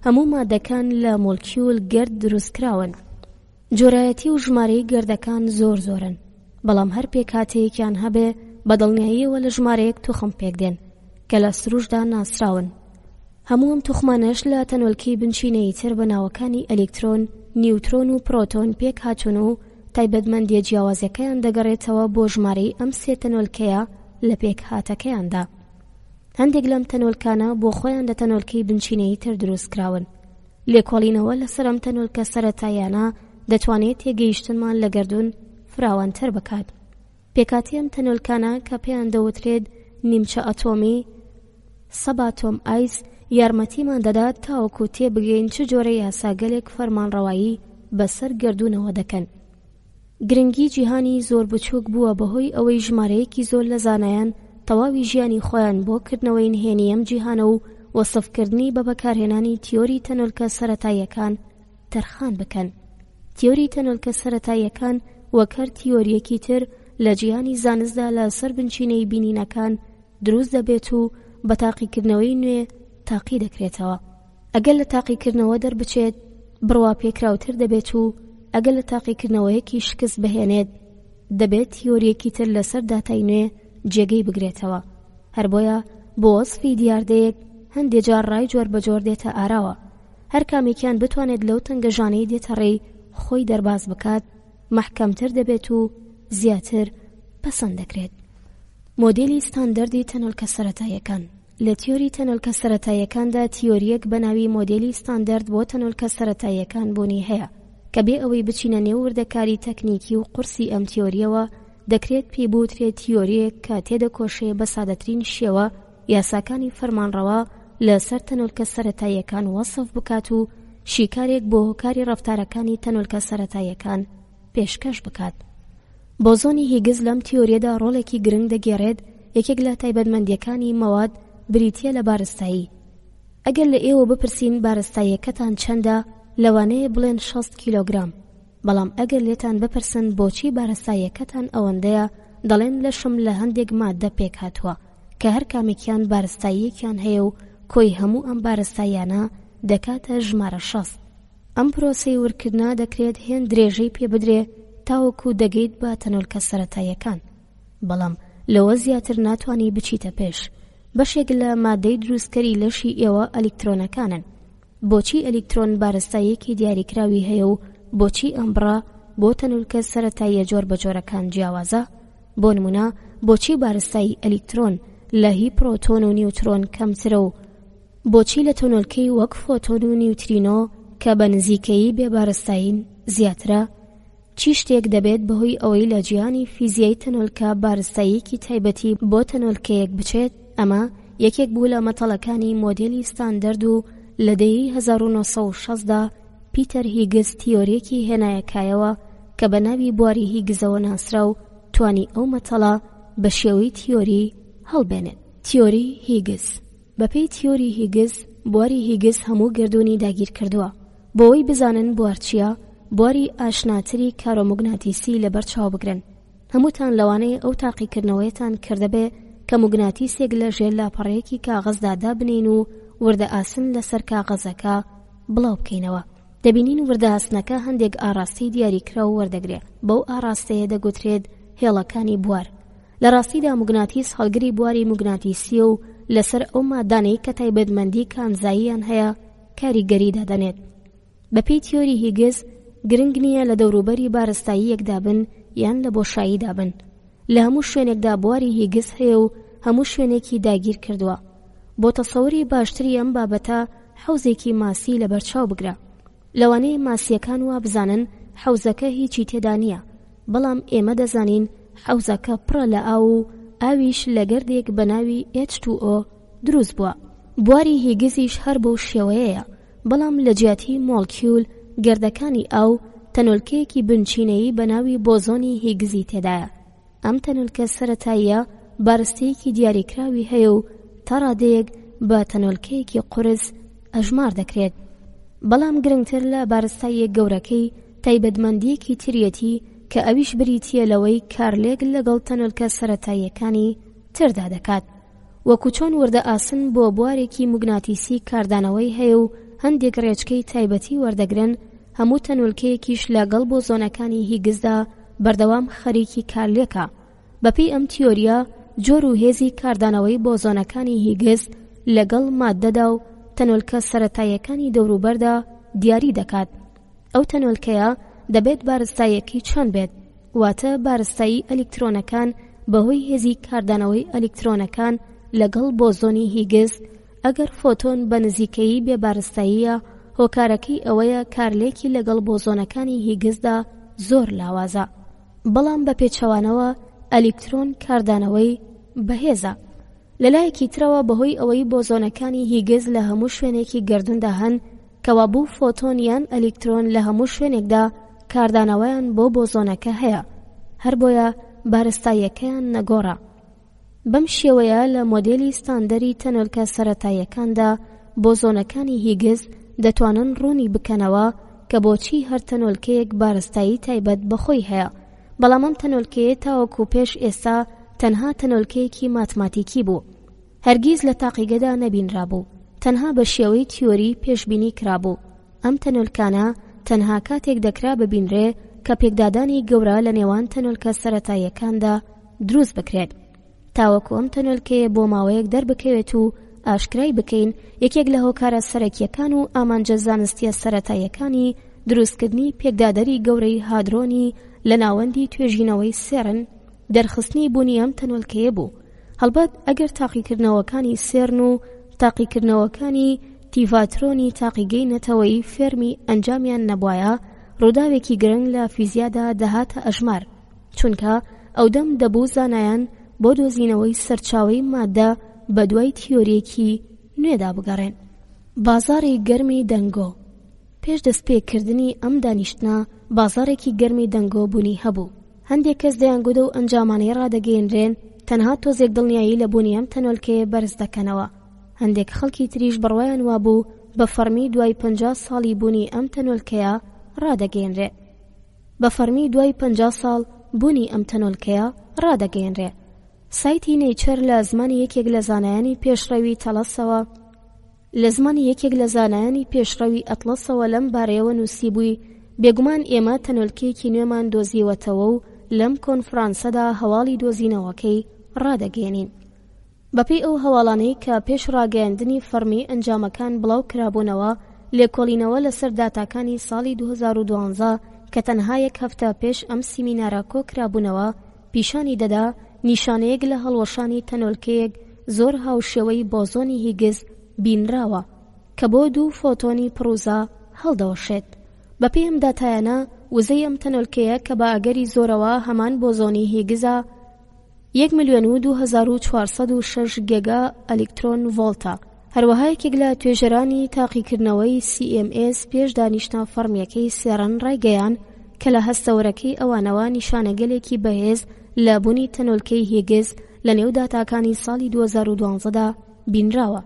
هەموو مادەکان لە مۆلکیول گەرد دروست کراون. جۆرایەتی و ژمارەی گەردەکان زۆر زۆرن، بەڵام هەر پێکهاتەیەکیان هەبێ بەدڵنیاییەوە لە ژمارەیەک توخم پێک دێن کە لە سروشدا ناسراون. هەموو ئەم توخمانەش لە تەنۆلکەی بنچینەی تر بە ناوەکانی ئەلێکترۆن، نیوترۆن و پرۆتۆن پێک هاتوون و تایبەتمەندیە جیاوازەکەیان دەگەڕێتەوە بۆ ژمارەی ئەم سێ تەنۆلکەیە لە پێک هاتەکەیاندا. هەندێک لەم تەنۆلکانە بۆ خۆیان لە تەنۆلکەی بنچینەی تر دروست کراون. لێکۆڵینەوە لەسەر ئەم تەنۆلکە سەرەتایانە دەتوانێت تێگەیشتنمان لە گەردون فراوانتر بکات. پێکاتی ئەم تەنۆلکانە کە پێیان دەوترێت نیمچە ئەتۆمی سەباتۆم ئایس یارمەتیمان دەدات تاوەکو تێبگەین چ جۆرە یاساگەلێک فەرمانڕەوایی بەسەر گەردونەوە دەکەن. گرنگی جیهانی زۆر بچووک بووە بەهۆی ئەوەی ژمارەیەکی زۆر لە زانایان تەواوی ژیانی خۆیان بۆ کردنەوەی نهێنی ئەم جیهانە و وەسفکردنی بە بەکارهێنانی تیۆری تەنۆلکە سەرەتاییەکان تەرخان بکەن. تیۆری تەنۆلکە سەرەتاییەکان وەک هەر تیۆریەکی تر لە جیهانی زانستدا لە سەر بنچینەی بینینەکان دروست دەبێت و بە تاقیکردنەوەی نوێ تاقی دەکرێتەوە. ئەگەر لە تاقیکردنەوە دەربچێت بڕوا پێکراوتر دەبێت و ئەگەر لە تاقیکردنەوەیەکی شکست بهێنێت دەبێت تیۆریەکی تر لەسەر داتای نوێ جێگەی بگرێتەوە. هەر بۆیە بۆ وەسفی دیاردەیەک هەندێک جار ڕای جۆر بەجۆر دێتە ئاراوە. هەر کامێکیان بتوانێت لەو تەنگەژانەی دێتە ڕێی خۆی دەرباز بکات محکەمتر دەبێت و زیاتر پەسەند دەکرێت. مۆدێلی ستاندەردی تەنۆلکە سەرەتاییەکان. لە تیۆری تەنۆلکە سەرەتاییەکاندا تیۆریەک بە ناوی مۆدێلی ستاندەرد بۆ تەنۆلکە سەرەتاییەکان بوونی هەیە کە بێ ئەوەی بچینە نێو وردەکاری تەکنیکی و قورسی ئەم تیۆریەوە دەکرێت پێی بوترێت تیۆریەک کە تێدەکۆشێ بە سادەترین شێوە یاساکانی فەرمانڕەوا لەسەر تەنۆلکە سەرەتاییەکان وەسف بکات و شیکارێک بۆ هۆکاری ڕەفتارەکانی تەنۆلکە سەرەتاییەکان پێشکەش بکات. بۆزۆنی هیگز لەم تیۆریەدا ڕۆڵێکی گرنگ دەگێڕێت. یەکێک لە تایبەتمەندیەکانی مەواد بریتیە لە بارستایی. ئەگەر لە ئێوە بپرسین بارستاییەکەتان چەندە لەوانەیە بڵێن 60 کیلۆگرام، بەڵام ئەگەر لێتان بپرسن بۆچی بارستاییەکەتان ئەوەندەیە دەڵێن لەشم لە هەندێک ماددە پێک هاتووە کە هەر کامێکیان بارستاییەکیان هەیە و کۆی هەموو ئەم بارستاییانە دەکاتە ژمارە 60. ئەم پرۆسەی ورکردنا دەکرێت هێن درێژەی پێ بدرێ تاوەکو دەگەیت بە تەنۆلکە سەرەتاییەکان، بەڵام لەوە زیاتر ناتوانی بچیتە پێش. بەشێک لە مادەی دروستکەری لەشی ئێوە ئەلیکترۆنەکانن. بۆچی ئەلیکترۆن بارستاییەکی دیاریکراوی هەیە و بۆچی ئەمبڕا بۆ تەنۆلکە سەرەتاییە جۆر بە جۆرەکان جیاوازە؟ بۆ نمونە بۆچی بارستایی ئەلیکترۆن لە هی پرۆتۆن و نیوترۆن کەمترە و بۆچی لە تەنۆلکەی وەک فۆتۆن و نیوترینۆ کە بە نزیکەیی بێبارستایین زیاترە؟ چی شتێک دەبێت بەهۆی ئەوەی لە جیهانی فیزیای تەنۆلکە بارستاییەکی تایبەتی بۆ تەنۆلکەیەک بچێت؟ ئەمە یەکێک بوو لە مەتەڵەکانی مۆدێلی ستاندەرد و لە دەیەی 1960دا پیتەر هیگز تیۆریەکی هێنایەکایەوە کە بە ناوی بواری هیگزەوە ناسرا و توانی ئەو مەتەڵە بە شێوەی تیۆری هەڵبێنێت. تیۆری هیگز. بەپێی تیۆری هیگز بواری هیگز هەموو گردوونی داگیر کردووە. بۆەوەی بزانن بوار چییە، بواری ئاشناتری کارۆمۆگناتیسی لەبەرچاو بگرن. هەمووتان لەوانەیە ئەو تاقیکردنەوەیتان کردەبێ کە موگناتیسێک لە ژێر لاپەڕەیەکی کاغەزدا دابنین و وردە ئاسن لەسەر کاغەزەکە بڵاو بکەینەوە. دەبینین وردە ئاسنەکە هەندێک ئاراستی دیاریکرا و وەردەگرێت. بەو ئاراستەیە دەگوترێت هێڵەکانی بوار. لە ڕاستیدا موگناتیس هەڵگری بواری موگناتیسیە و لەسەر ئەو مادانەی کە تایبەتمەندی کانزاییان هەیە کاریگەری دادەنێت. بەپێی تیۆری هیگز گرنگ نییە لە دەوروبەری بارستایی یەکدابن یان لە بۆشایی دابن. لە هەموو شوێنێکدا بواری هیگز هەیە و هەموو شوێنێکی داگیر کردووە. بۆ تەسەووری باشتری ئەم بابەتە حەوزێکی ماسی لەبەرچاو بگرە. لەوانەیە ماسیەکان وا بزانن حەوزەکە هیچی تێدا نییە، بەڵام ئێمە دەزانین حەوزەکە پڕە لە ئاو و ئاویش لە گەردێک بە ناوی H2O دروست بووە. بواری هیگزیش هەر بەو شێوەیەیە، بەڵام لە جیاتی مۆڵکیول گەردەکانی ئاو تەنۆلکەیەکی بنچینەیی بە ناوی بۆزۆنی هیگزی تێدایە. ئەم تەنۆلکە سەرەتاییە بارستەیەکی دیاریکراوی هەیە و تا ڕادەیەک بە تەنۆلکەیەکی قورس ئەژمار دەکرێت. بەڵام گرنگتر لە بارستاییە گەورەکەی تایبەتمەندیەکی تریەتی کە ئەویش بریتیە لەوەی کارلێک لەگەڵ تەنۆلکە سەرەتاییەکانی تردا دەکات. وەکو چۆن وردە ئاسن بۆ بوارێکی موگناتیسی کاردانەوەی هەیە و هەندێک ڕێچکەی تایبەتی وەردەگرن، هەموو تەنۆلکەیەکیش لەگەڵ بۆزۆنەکانی هیگزدا بەردەوام خەریکی کارلێکە. بەپێی ئەم تیۆریە جۆر و هێزی کاردانەوەی بۆزۆنەکانی هیگز لەگەڵ ماددەدا و تەنۆلکە سەرەتاییەکانی دەوروبەردا دیاری دەکات. ئەو تەنۆلکەیە دەبێت بارستاییەکی چۆن بێت، واتە بارستایی ئەلکترۆنەکان بەهۆی هێزی کاردانەوەی ئەلکترۆنەکان لەگەڵ بۆزۆنی هیگز. ئەگەر فۆتۆن بە نزیکەیی بێبارستاییە، هۆکارەکەی ئەوەیە کارلێکی لەگەڵ بۆزۆنەکانی هیگزدا زۆر لاوازە، بەڵام بە پێچەوانەوە ئەلکترۆن کاردانەوەی بەهێزە. لەلایەکی ترەوە بەهۆی ئەوەی بۆزۆنەکانی هیگز لە هەموو شوێنێکی گەردوندا هەن، کەوابوو فۆتۆن یان ئەلکترۆن لە هەموو شوێنێکدا کاردانەوەیان بۆ بۆزۆنەکە هەیە، هەر بۆیە بارستاییەکەیان نەگۆڕە. بەم شێوەیە لە مۆدێلی ستاندەری تەنۆلکە سەرەتاییەکاندا بۆزۆنەکانی هیگز دەتوانن ڕوونی بکەنەوە کە بۆچی هەر تەنۆلکەیەک بارستایی تایبەت بەخۆی هەیە. بەڵام ئەم تەنۆلکەیە تاوەکو پێش ئێستا تەنها تەنۆلکەیەکی ماتماتیکی بوو، هەرگیز لە تاقیگەدا نەبینرابوو، تەنها بە شێوەی تیۆری پێشبینی کرابوو. ئەم تەنۆلکانە تەنها کاتێک دەکرا ببینرێ کە پێکدادانی گەورە لە نێوان تەنۆلکە سەرەتاییەکاندا دروست بکرێت. تاوەکو ئەم تەنۆلکەیە بۆ ماوەیەک دەربکەوێت و ئاشکرای بکەین یەکێک لە هۆکارە سەرەکیەکان و ئامانجە زانستیە سەرەتاییەکانی دروستکردنی پێکدادەری گەورەی هادرۆنی لە ناوەندی توێژینەوەی سێرن دەرخستنی بوونی ئەم تەنۆلکەیە بوو. هەڵبەت ئەگەر تاقیکردنەوەکانی سێرن و تاقیکردنەوەکانی تیڤاترۆنی تاقیگەی نەتەوەی فێرمی ئەنجامیان نەبوایە، ڕووداوێکی گرنگ لە فیزیادا دەهاتە ئەژمار، چونکە ئەودەم دەبوو زانایان بۆ دۆزینەوەی سەرچاوەی ماددە بە دوای تیۆریەکی نوێدا بگەڕێن. بازاڕی گەرمی دەنگۆ. پێش دەستپێکردنی ئەم دانیشتنە بازارێکی گەرمی دەنگۆ بوونی هەبوو. هەندێک کەس دەیانگوتە و ئەنجامانەی ڕادەگەیەنرێن تەنها تۆزێک دڵنیایی لە بوونی ئەم تەنۆلکەیە بەرز دەکەنەوە. هەندێک خەڵکی تریش بڕوایان وابوو بە فەرمی دوای 50 ساڵی بوونی ئەم تەنۆلکەیە ڕادەگەیەنرێ. بە فەرمی دوای 50 ساڵ بوونی ئەم تەنۆلکەیە ڕادەگەیەنرێ. سایتی نەیچەر لە زمانی یەکێک لە زانایانی پێشڕەوی تەلەسەوە ئەتلەسەوە لەم بارەیەوە نووسیبووی بێگومان ئێمە تەنۆلکەیەکی نوێمان دۆزیوەتەوە و لەم کۆنفرانسەدا هەواڵی دۆزینەوەکەی ڕادەگەێنین. بەپێی ئەو هەواڵانەی کە پێش ڕاگەیاندنی فەرمی ئەنجامەکان بڵاو کرابوونەوە، لێکۆڵینەوە لەسەر داتاکانی ساڵی 2012 کە تەنها یەک هەفتە پێش ئەم سیمینارە کۆکرابوونەوە پیشانی دەدا نیشانەیەک لە هەڵوەشانی تەنۆلکەیەک زۆر هاوشێوەی بۆزۆنی هیگز بینراوە کە بۆ 2 فۆتۆنی پڕوزە هەڵدەوەشێت. بەپێی ئەم داتایانە وزەی ئەم تەنۆلکەیە کە بە ئاگەری زۆرەوە هەمان بۆزۆنی هیگزە 1,2406 گێگا ئەلکترۆن ڤۆڵتە. هەروەها یەکێک لە توێژەرانی تاقیکردنەوەی CMS پێش دانیشتە فەرمیەکەی سێڕەن ڕایگەیان کە لە هەستەوەرەکەی ئەوانەوە نیشانەگەلێکی بەهێز لە بوونی تەنۆلکەی هیگز لە نێو داتاکانی ساڵی 2012دا بینراوە.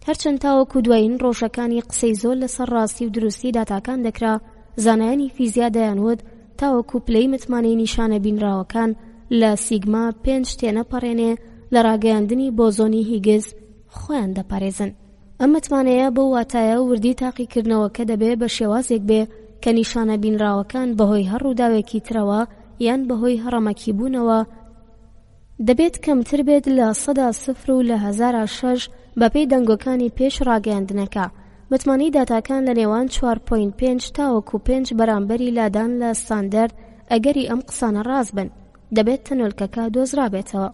هەرچەند تاوەکو دوایین ڕۆژەکانی قسەی زۆر لەسەر ڕاستی و دروستی داتاکان دەکرا، زانایانی فیزیا دەیانوت تاوەکو پلەی متمانەی نیشانە بینراوەکان لە سیگما 5 تێنەپەڕێنێ لە ڕاگەیاندنی بۆزۆنی هیگز خۆیان دەپارێزن. ئەم متمانەیە بۆ واتایە وردی تاقیکردنەوەکە دەبێت بە شێوازێک بێ کە نیشانە بینراوەکان بەهۆی هەر ڕووداوێکی ترەوە یان بەهۆی هەڕەمەکی بوونەوە دەبێت کەمتر بێت لە 0 و لە 1006 بەپێی دەنگۆکانی پێش ڕاگەیاندنەکە. متمانەی داتاکان لە نێوان 4.5 تاوەکو 5 بەرامبەری لادان لە ستاندەرد ئەگەری ئەم قسانە ڕاست بن، دەبێت تەنۆلکەکە دۆزرابێتەوە.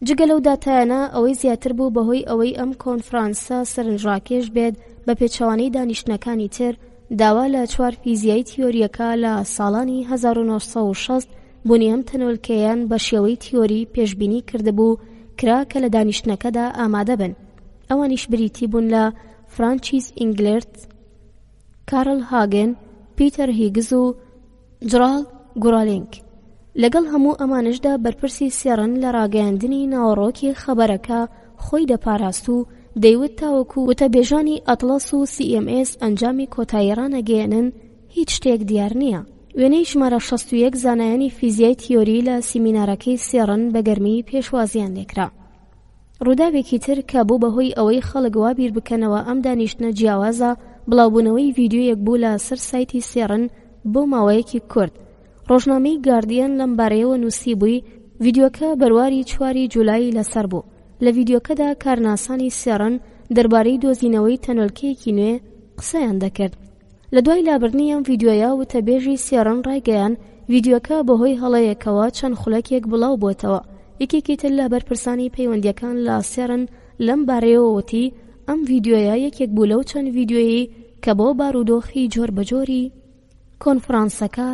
جگە لەو داتایانە ئەوەی زیاتر بوو بەهۆی ئەوەی ئەم کۆنفرانسە سەرنجڕاکێش بێت بە پێچەوانەی دانیشتنەکانی تر، داوا لە 4 فیزیایی تیۆریەکە لە ساڵانی 1960 بوونی ئەم تەنۆلکەیان بە شێوەی تیۆری پێشبینی کردبوو کرا کە لە دانیشتنەکەدا ئامادە بن. ئەوانیش بریتی بوون لە فرانچیس ئینگلرت، کارل هاگن، پیتەر هیگز و جرال گۆرالینگ. لەگەڵ هەموو ئەمانشدا بەرپرسی سێڕن لە ڕاگەیاندنی ناوەڕۆکی خەبەرەکە خۆی دەپاراست و دەیوت تاوەکو وتەبێژانی ئەتڵەس و CMS ئەنجامی کۆتایی ڕانەگەیەنن هیچ شتێک دیار نییە. وێنەی ژمارە 61 زانایانی فیزیای تیۆری لە سیمینارەکەی سێڕن بە گەرمی پێشوازیان لێکرا. ڕووداوێکی تر کە بوو بەهۆی ئەوەی خەڵک وا بیر بکەنەوە ئەم دانیشتنە جیاوازە بڵاوبوونەوەی ڤیدیۆیەک بوو لە سەر سایتی سێڕن بۆ ماوەیەکی کورت. ڕۆژنامەی گاردیان لەم بارەیەوە نووسی بووی ڤیدیۆکە بەرواری 4 جولای لەسەر بوو. لە ڤیدیۆکەدا کارناسانی سێڕن دەربارەی دۆزینەوەی تەنۆلکەیەکی نوێ قسەیان دەکرد. لە دوای لابردنی ئەم ڤیدیۆیە وتەبێژی سێڕن ڕایگەیان ڤیدیۆکە بەهۆی هەڵەیەکەوە چەند خولەکێک بڵاو بۆتەوە. یەکێکی تر لە بەرپرسانی پەیوەندیەکان لە سێڕن لەم بارەیەوە وتی ئەم ڤیدیۆیە یەکێک بوو لەو چەند ڤیدیۆیی کە بۆ بارودۆخی جۆربەجۆری کۆنفرانسەکە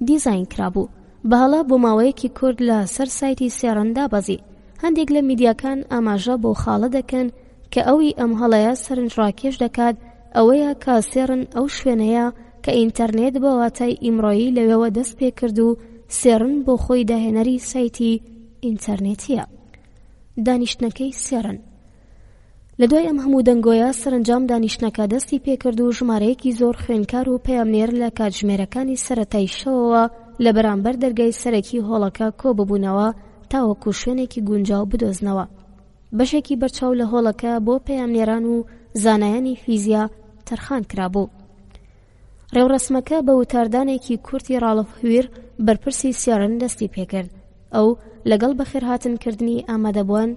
دیزاین کرابوو. بەهەڵە بۆ ماوەیەکی کورد لە سەر سایتی سێڕن دابەزی. هەندێک لە میدیاکان ئاماژە بۆ خاڵە دەکەن کە ئەوی ئەم هەڵەیە سەرنجڕاکێش دەکات ئەوەیە کە سێڕن ئەو شوێنەیە کە ئینتەرنێت بە واتای ئیمڕۆیی لەوێوە دەست پێ کرد و سێڕن بۆ خۆی داهێنەری سایتی ئینتەرنێتیە. دانیشتنەکەی سێڕن لە دوای ئەم هەموو دەنگۆیە سەرنجام دانیشتنەکە دەستی پێکرد و ژمارەیەکی زۆر خوێندکار و پەیامنێر لە کاتژمێرەکانی سەرەتای شەوەوە لە بەرامبەر دەرگای سەرەکی هۆڵەکە کۆببوونەوە تاوەکو شوێنێکی گونجاو بدۆزنەوە. بەشێکی بەرچاو لە هۆڵەکە بۆ پەیامنێران و زانایانی فیزیا تەرخان کرابوو. ڕێوڕەسمەکە بە وتاردانێکی کورتی ڕالف هویر بەرپرسی سێڕن دەستی پێکرد. ئەو لەگەڵ بەخێرهاتنکردنی ئامادەبووان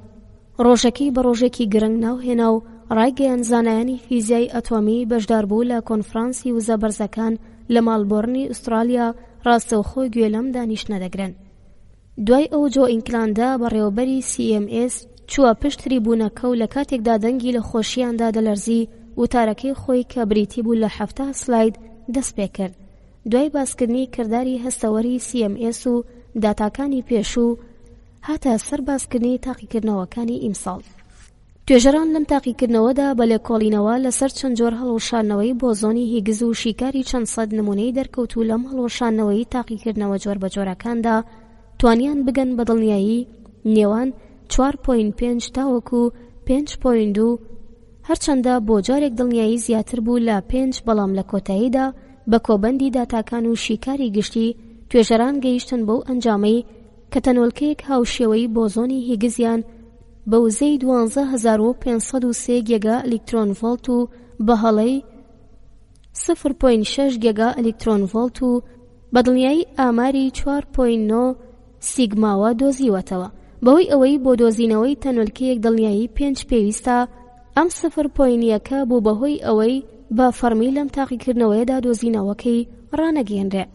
ڕۆژەکەی بە ڕۆژێکی گرنگ ناوهێنا و ڕایگەیان زانایانی فیزیای ئەتۆمی بەشداربوو لە کۆنفرانسی وزە بەرزەکان لە ماڵبۆرنی ئوسترالیا ڕاستەوخۆی گوێ لەم دانیشتنە دەگرن. دوای ئەو جۆ ئینکلاندا بەڕێوەبەری CMS چووە پشتری بوونەکە و لە کاتێکدا دەنگی لە خۆشییاندا دەلەرزی وتارەکەی خۆی کە بریتی بوو لە 7 سلاید دەست پێ کرد. دوای باسکردنی کردداری هەستەوەری CMS و داتاکانی پێشوو هاتە سەر باسکردنی تاقیکردنەوەکانی ئیمساڵ. توێژەران لەم تاقیکردنەوەدا بە لێکۆڵینەوە لەسەر چەند جۆر هەڵوەشانەوەی بۆزۆنی هیگز و شیکاری چەند سەد نمونەی دەرکەوتو لەم هەڵوەشانەوەی تاقیکردنەوە جۆر بە جۆرەکاندا توانیان بگەن بە دڵنیایی نێوان 4.5 تاوەکو 5.2 هەرچەندە بۆ جارێک دڵنیایی زیاتر بوو لە 5 بەڵام لە کۆتاییدا بە کۆبەندی داتاکان و شیکاری گشتی توێژەران گەیشتن بەو ئەنجامەی کە تەنۆلکەیەک هاوشێوەی بۆزۆنی هیگزیان بە وزەی 12503 گێگا ئەلکترۆن ڤۆلت و بە هەڵەی 0.6 گێگا ئەلکترۆن ڤۆلت و بە دڵنیایی ئاماری 4.9 سیگماوە دۆزیوەتەوە. بەهۆی ئەوەی بۆ دۆزینەوەی تەنۆلکەیەک دڵنیایی 5 پێویستە، ئەم 0.1 بوو بەهۆی ئەوەی بە فەرمی لەم تاقیکردنەوەیەدا دۆزینەوەکەی ڕانەگەیەنرێ.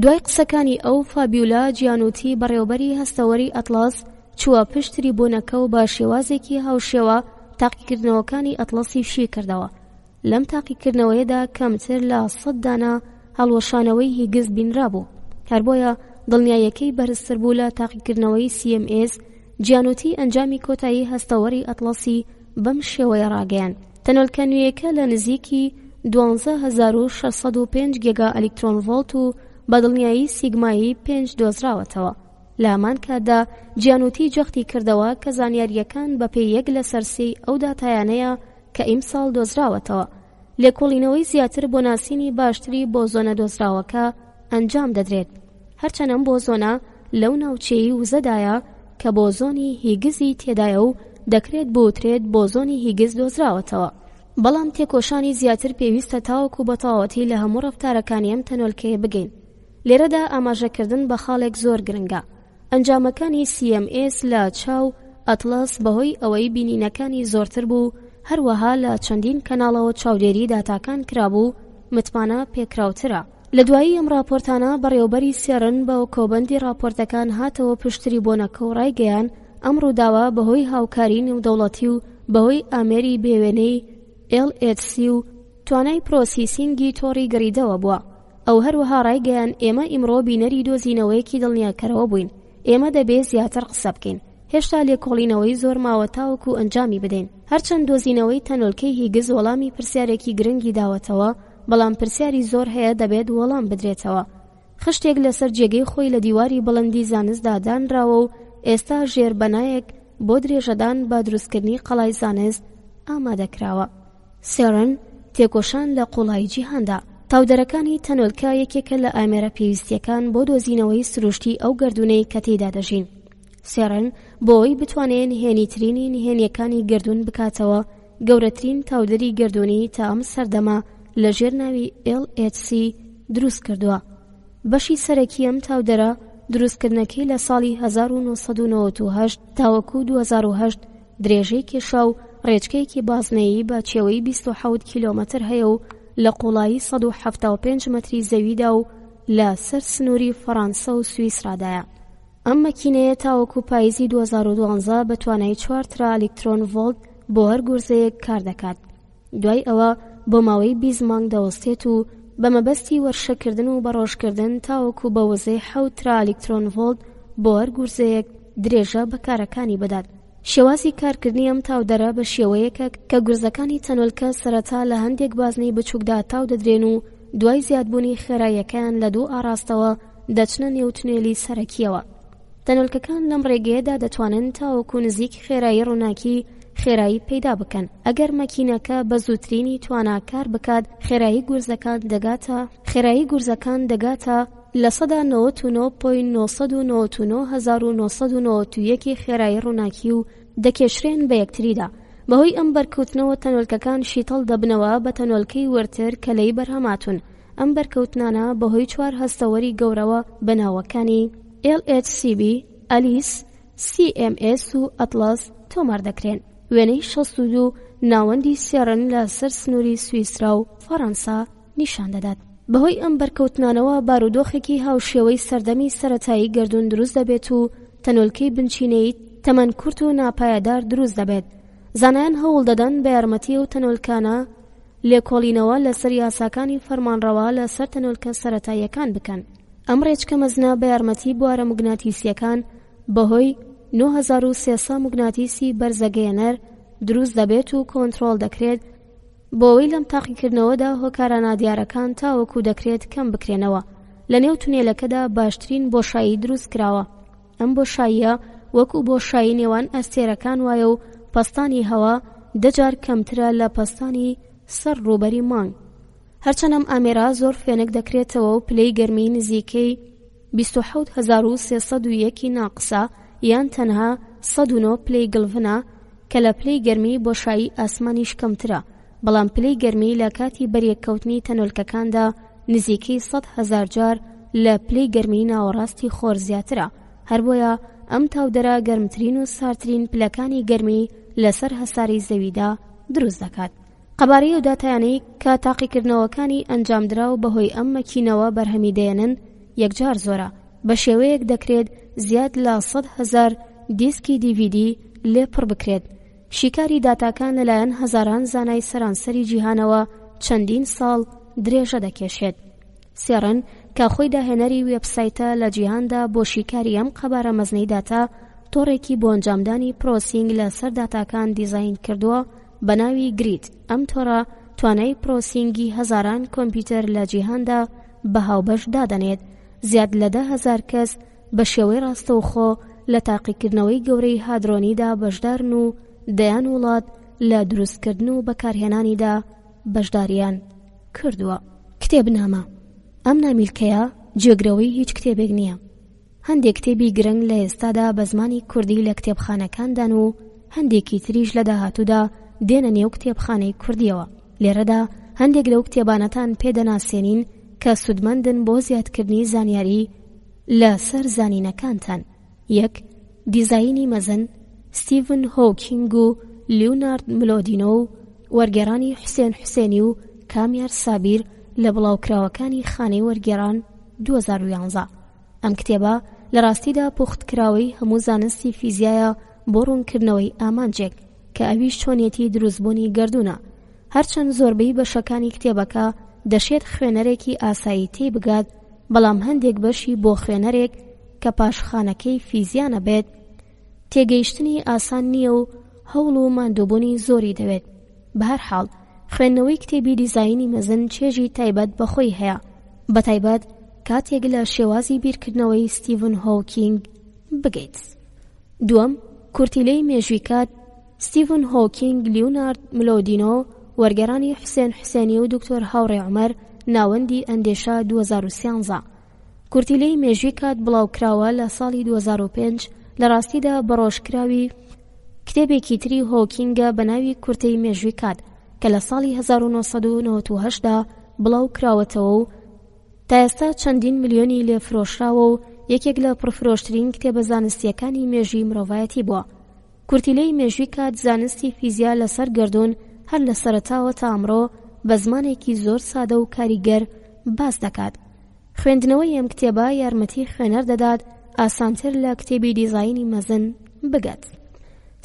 دوای قسەکانی ئەو فابیولا جیانوتی بەڕێوەبەری هەستەوەری ئەتڵاس چووە پشتری بوونەکە و بە شێوازێکی هاوشێوە تاقیکردنەوەکانی ئەتڵەسی فشی کردەوە. لەم تاقیکردنەوەیەدا کەمتر لە 100 دانە هەڵوەشانەوەی هیگز بینرا بوو. هەر بۆیە دڵنیایەکەی بەرزتر بوو لە تاقیکردنەوەی CMS. جیانوتی ئەنجامی کۆتایی هەستەوەری ئەتڵەسی بەم شێوەیە ڕاگەیان. تەنۆلکە نوێیەکە لە نزیکی 12605 گێگا ئەلکترۆن ڤۆلت و بە دڵنیایی سیگمایی 5 دۆزراوەتەوە. لە هەمان کاتدا جیانوتی جەختی کردەوە کە زانیاریەکان بە پێی 1 لە سەرسی ئەو داتایانەیە کە ئیمساڵ دۆزراوەتەوە. لێکۆڵینەوەی زیاتر بۆ ناسینی باشتری بۆ زۆنە دۆزراوەکە ئەنجام دەدرێت. هەرچەنەم بۆ زۆنە لەو ناوچەی وزەدایە کە بۆ زۆنی هیگزی تێدایە و دەکرێت بوترێت بۆ زۆنی هیگز دۆزراوەتەوە. بەڵام تێکۆشانی زیاتر پێویستە تاوەکو بە تەواوەتی لە هەموو ڕەفتارەکانی ئەم تەنۆلکەیە بگەین. لێرەدا ئاماژەکردن بە خاڵێک زۆر گرنگە. ئەنجامەکانی CMS لە چاو ئەتڵاس بەهۆی ئەوەی بینینەکانی زۆرتر بوو، هەروەها لە چەندین کەناڵەوە چاودێری داتاکان کرابوو، متمانە پێکراوترە. لە دوایی ئەم راپۆرتانە بەڕێوەبەری سێڕن بە کۆبەندی راپۆرتەکان هاتەوە پشتری بۆنەکە و ڕایگەیان ئەم ڕووداوە بەهۆی هاوکاری نێودەوڵەتی و بەهۆی ئامێری بێوێنەی LHC و توانای پرۆسیسینگی تۆڕی گەڕیدەوە بووە. ئەو هەروەها ڕایگەیان ئێمە ئیمڕۆ بینەری دۆزینەوەیەکی دڵنیاکەرەوە بووین. ئێمە دەبێت زیاتر قسە بکەین. هێشتا لێکۆڵینەوەی زۆر ماوە تاوەکو ئەنجامی بدەین. هەرچەند دۆزینەوەی تەنۆلکەی هیگز وەڵامی پرسیارێکی گرنگی داوەتەوە، بەڵام پرسیاری زۆر هەیە دەبێت وەڵام بدرێتەوە. خشتێک لەسەر جێگەی خۆی لە دیواری بڵندی زانستدا دانراوە و ئێستا ژێربەنایەک بۆ درێژەدان بە دروستکردنی قەڵای زانست ئامادەکراوە. سێرن تێکۆشان لە قوڵای جیهاندا. تاودەرەکانی تەنۆلکە یەکێکە لە ئامێرە پێویستیەکان بۆ دۆزینەوەی سروشتی ئەو گردونەی کە تێیدا دەژین. سێرن بۆی بتوانێت نهێنیترینی نهێنیەکانی گردون بکاتەوە، گەورەترین تاودەری گردونی تا ئەم سەردەما لە ژێر ناوی LHC دروست کردووە. بەشی سەرەکی ئەم تاودەرە دروستکردنەکەی لە ساڵی 1998 تاوەکو 2008 درێژەی کێشا و ڕێچکەیەکی بازنەیی بە چێوەی 27 کیلۆمەتر هەیە و لە قوڵایی 175 مەتری زەویدا و لە سەر سنووری فەڕەنسا و سویسرادایە. ئەم مەکینەیە تاوەکو پاییزی 2012 بە توانای 4 ترا ئەلکترۆن ڤۆلت بۆ هەر گورزەیەک کار دەکات. دوای ئەوە بۆ ماوەی 20 مانگ دەوەستێت و بە مەبەستی وەرشەکردن و بەڕۆژکردن تاوەکو بە وزەی 7 ترا ئەلکترۆن ڤۆلت بۆ هەر گورزەیەک درێژە بەکارەکانی بدات. شێوازی کارکردنی ئەم تاودەرە بە شێوەیەکە کە گورزەکانی تەنۆلکە سەرەتا لە هەندێک بازنەی بچووکدا تاو دەدرێن و دوای زیادبوونی خێراییەکان لە دوو ئاراستەوە دەچنە نێو تونێلی سەرەکیەوە. تەنۆلکەکان لەم ڕێگەیەدا دەتوانن تاوەکو نزیک خێرایی ڕووناکی خێرایی پەیدا بکەن. ئەگەر مەکینەکە بە زووترینی توانە کار بکات، خێرایی گورزەکان دەگاتە لە 99.999,991 خێرایی ڕووناکی و دەکێشرێن بە یەکتریدا. بەهۆی ئەم بەرکەوتنەوە تەنۆلکەکان شیتڵ دەبنەوە بە تەنۆلکەی ورتر کە لەی بەرهەماتون. ئەم بەرکەوتنانە بەهۆی 4 هەستەوەری گەورەوە بەناوەکانی LHCb، ئەلیس، CMS و ئەتڵەس تۆمار دەکرێن. وێنەی 62 ناوەندی سێرن لە سەر سنووری سویسرا و فەڕەنسا نیشان دەدات. بەهۆی ئەم بەرکەوتنانەوە بارودۆخێکی هاوشێوەی سەردەمی سەرەتایی گردون دروست دەبێت و تەنۆلکەی بنچینەی تەمەن کورت و ناپایەدار دروست دەبێت. زانایان هەوڵ دەدەن بە یارمەتی ئەو تەنۆلکانە لێکۆڵینەوە لەسەر یاساکانی فەرمانڕەوا لەسەر تەنۆلکە سەرەتاییەکان بکەن. ئەم ڕێچکە مەزنە بە یارمەتی بوارە موگناتیسیەکان بەهۆی 9300 موگناتیسی بەرزەگەیەنەر دروست دەبێت و کۆنتڕۆڵ دەکرێت بۆەوەی لەم تاقیکردنەوەدا هۆکارانە دیارەکان تاوەکو دەکرێت کەم بکرێنەوە. لە نێو تونێلەکەدا باشترین بۆشایی دروست کراوە. ئەم بۆشاییە وەکو بۆشایی نێوان ئەستێرەکان وایە و پەستانی هەوا 10 جار کەمترە لە پەستانی سەر ڕووبەری مانگ. هەرچەندەم ئامێرا زۆر فێنک دەکرێتەوە و پلەی گەرمی نزیکەی 27301 ناقسە یان تەنها 109 پلەی گڵڤنە کە لە پلەی گەرمی بۆشایی ئاسمانیش کەمترە، بەڵام پلەی گەرمی لە کاتی بەریەککەوتنی تەنۆلکەکاندا نزیکەی 100,000 جار لە پلەی گەرمی ناوەڕاستی خۆر زیاترە. هەر بۆیە ئەم تاودەرە گەرمترین و ساردترین پلەکانی گەرمی لەسەر هەساری زەویدا دروست دەکات. قەبارەی و داتایانەی کە تاقیکردنەوەکانی ئەنجامدرا و بەهۆی ئەم مەکینەوە بەرهەمی دێنن یەکجار زۆرە. بە شێوەیەک دەکرێت زیاد لە 100,000 دیسکی DVD لێ پڕ بکرێت. شیکاری داتاکان لەلایەن هەزاران زانای سەرانسەری جیهانەوە چەندین ساڵ درێژە دەکێشێت. سێرن کە خۆی داهێنەری وێبسایتە لە جیهاندا بۆ شیکاری ئەم قەبارە مەزنەی داتا تۆڕێکی بۆ ئەنجامدانی پرۆسینگ لەسەر داتاکان دیزاین کردووە بە ناوی گریت. ئەم تۆڕە توانای پرۆسینگی هەزاران کۆمپیوتەر لە جیهاندا بە هاوبەش دادەنێت. زیاد لە 10,000 کەس بە شێوەی ڕاستەوخۆ لە تاقیکردنەوەی گەورەی هادرۆنیدا بەشدارن و دەیان وڵات لە دروستکردن و بەکارهێنانیدا بەشداریان کردووە. کتێبنامە. ئەم نامیلکەیە جێگرەوەی هیچ کتێبێک نییە. هەندێک کتێبی گرنگ لە ئێستادا بە زمانی کوردی لە کتێبخانەکاندان و هەندێکی تریش لە داهاتوودا دێنە نێو کتێبخانەی کوردیەوە. لێرەدا هەندێک لەو کتێبانەتان پێدەناسێنین کە سودمەندن بۆ زیادکردنی زانیاری لە سەر زانینەکانتان. 1. دیزاینی مەزن، ستیڤن هۆکینگ و لیونارد ملۆدینۆ و وەرگێڕانی حوسێن حوسێنی و کامیار سابیر لە بڵاوکراوەکانی خانەی وەرگێڕان 2011. ئەم کتێبە لە ڕاستیدا پوختکراوەی هەموو زانستی فیزیایە بۆ ڕوونکردنەوەی ئامانجێک کە ئەویش چۆنیەتی دروستبوونی گردوونە. هەرچەند زۆربەی بەشەکانی کتێبەکە دەشێت خوێنەرێکی ئاسایی تێی بگات، بەڵام هەندێک بەشی بۆ خوێنەرێک کە پاشخانەکەی فیزیانە بێت تێگەیشتنی ئاسان نییە و هەوڵ و ماندووبوونی زۆری دەوێت. بە هەر حاڵ خوێندنەوەی کتێبی دیزاینی مەزن چێژی تایبەت بەخۆی هەیە، بەتایبەت کاتێک لە شێوازی بیرکردنەوەی ستیڤن هۆکینگ بگەیت. دووەم، کورتیلەی مێژووی ستیڤن هۆکینگ، لیونارد ملۆدینۆ، وەرگەرانی حوسێن حوسێنی و دکتۆر هاوڕێ عومەر، ناوەندی ئەندێشە 2013. کورتیلەی مێژووی کات بڵاوکراوە لە ساڵی 2005 لە ڕاستیدا بەڕۆژکراوی کتێبێکی تری هۆکینگە بە ناوی کورتەی مێژووی کات کە لە ساڵی 1998دا بڵاو کراوەتەوە و تا ئێستا چەندین ملیۆنی لێفرۆشراوە و یەکێک لە پڕفرۆشترین کتێبە زانستیەکانی مێژووی مرۆڤایەتی بووە. کورتیلەی مێژووی کات زانستی فیزیا لەسەر گردون هەر لە سەرەتاوە تا ئەمڕۆ بە زمانێکی زۆر سادە و کاریگەر باس دەکات. خوێندنەوەی ئەم کتێبە یارمەتی خوێنەر دەدات ئاسانتر لە کتێبی دیزاینی مەزن بگات.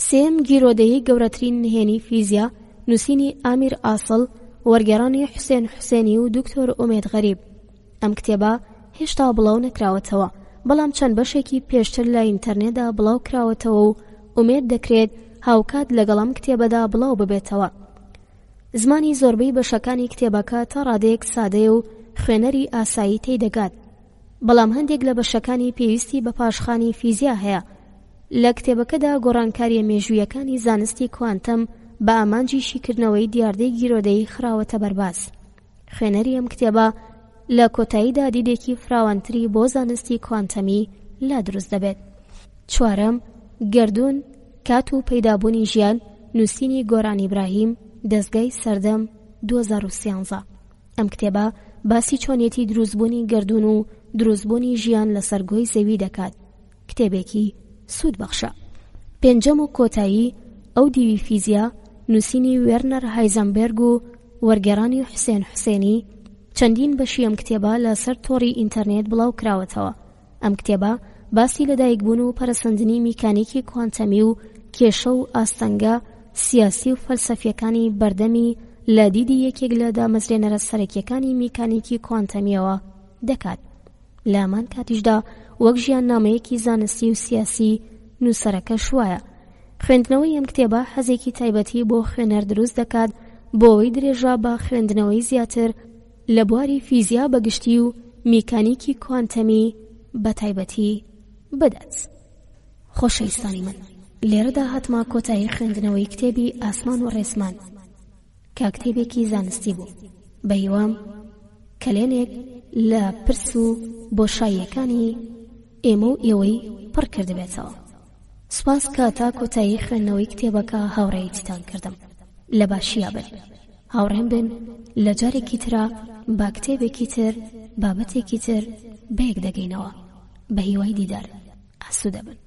سێم، گیرۆدەیی گەورەترین نهێنی فیزیا، نووسینی ئامیر ئاسڵ، وەرگێڕانی حوسێن حوسێنی و دکتۆر ئومێد غەریب. ئەم کتێبە هێشتا بڵاو نەکراوەتەوە، بەڵام چەند بەشێکی پێشتر لە ئینتەرنێتدا بڵاو کراوەتەوە و ئومێد دەکرێت هاوکات لەگەڵ کتێبەدا بڵاو ببێتەوە. زمانی زۆربەی بەشەکانی کتێبەکە تا ڕادەیەک سادەیە و خوێنەری ئاسایی تێی دەگات، بەڵام هەندێک لە بەشەکانی پێویستی بە پاشخانی فیزیا هەیە. لە کتێبەکەدا گۆڕانکاریە مێژوویەکانی زانستی کوانتەم بە ئامانجی شیکردنەوەی دیاردەی گیرۆدەیی خراوەتە بەرباز. خوێنەری ئەم کتێبە لە کۆتاییدا دیدێکی فراوانتری بۆ زانستی کوانتەمی لا دروست دەبێت. چوارەم، گەردون، کات و پەیدابوونی ژیان، نووسینی گۆران ئیبراهیم، دەستگای سەردەم، 2013. ئەم کتێبە باسی چۆنیەتی دروستبوونی گەردون و دروستبوونی ژیان لە سەرگۆی زەوی دەکات. کتێبێکی سوود بەخشە. پێنجەم و کۆتایی، ئەو دیوی فیزیا، نووسینی وێرنەر هایزەنبێرگ و وەرگێڕانی حوسێن حوسێنی. چەندین بەشی ئەم کتێبە لە سەر تۆڕی ئینتەرنێت بڵاو کراوەتەوە. ئەم کتێبە باسی لەدایکبوون و پەرەسەندنی میکانیکی کوانتەمی و کێشە و ئاستەنگە سیاسی و فەلسەفیەکانی بەردەمی لە دیدی یەکێک لە دامەزرێنەرە سەرەکیەکانی میکانیکی کوانتەمیەوە دەکات. لە هەمان کاتیشدا وەک ژیان نامەیەکی زانستی و سیاسی نووسەرەکەش وایە. خوێندنەوەی ئەم کتێبە حەزێکی تایبەتی بۆ خوێنەر دروست دەکات بۆ ئەوەی درێژە بە خوێندنەوەی زیاتر لە بواری فیزیا بەگشتی و میکانیکی کوانتەمی بە تایبەتی بدات. خۆشەویستانی من، لێرەدا هاتمە کۆتایی خوێندنەوەی کتێبی ئاسمان و ڕێسمان کە کتێبێکی زانستی بوو، بە هیوام کەلێنێک لە پرس و بۆشاییەکانی ئێمە و ئێوەی پڕ کردبێتەوە. سوپاس کە تا کۆتایی خوێندنەوەی کتێبەکە هاوڕێیتان کردم. لە باشییا بن، هاوڕێم بن، لە جارێکی ترە با کتێبێکی تر، بابەتێکی تر بەیەک دەگەینەوە. بە هیوای دیدار، ئاسوودە بن.